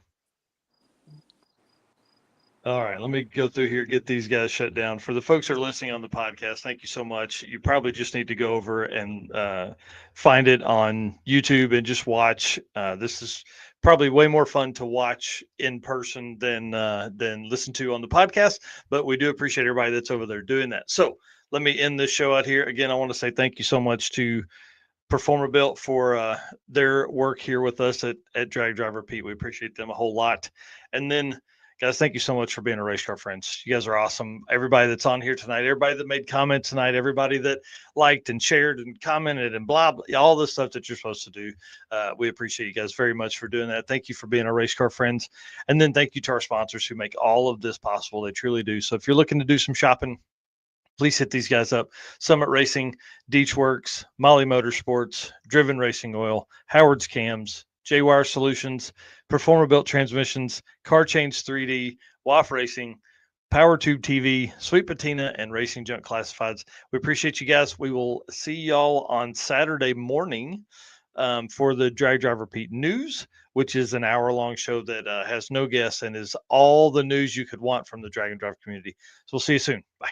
All right, let me go through here, get these guys shut down. For the folks that are listening on the podcast, thank you so much. You probably just need to go over and find it on YouTube and just watch. This is probably way more fun to watch in person than listen to on the podcast, but we do appreciate everybody that's over there doing that. So let me end this show out here. Again, I want to say thank you so much to Performer Built for their work here with us at Drag Driver Pete. We appreciate them a whole lot. And then, guys, thank you so much for being a race car friends. You guys are awesome. Everybody that's on here tonight, everybody that made comments tonight, everybody that liked and shared and commented and blah, blah, all the stuff that you're supposed to do. We appreciate you guys very much for doing that. Thank you for being our race car friends. And then thank you to our sponsors who make all of this possible. They truly do. So if you're looking to do some shopping, please hit these guys up. Summit Racing, Deech Works, Molly Motorsports, Driven Racing Oil, Howard's Cams, JayWire Solutions, Performer Built Transmissions, Car Change 3D, WAF Racing, Power Tube TV, Sweet Patina, and Racing Junk Classifieds. We appreciate you guys. We will see y'all on Saturday morning for the Drag Driver Pete News, which is an hour-long show that has no guests and is all the news you could want from the drag and drive community. So we'll see you soon. Bye.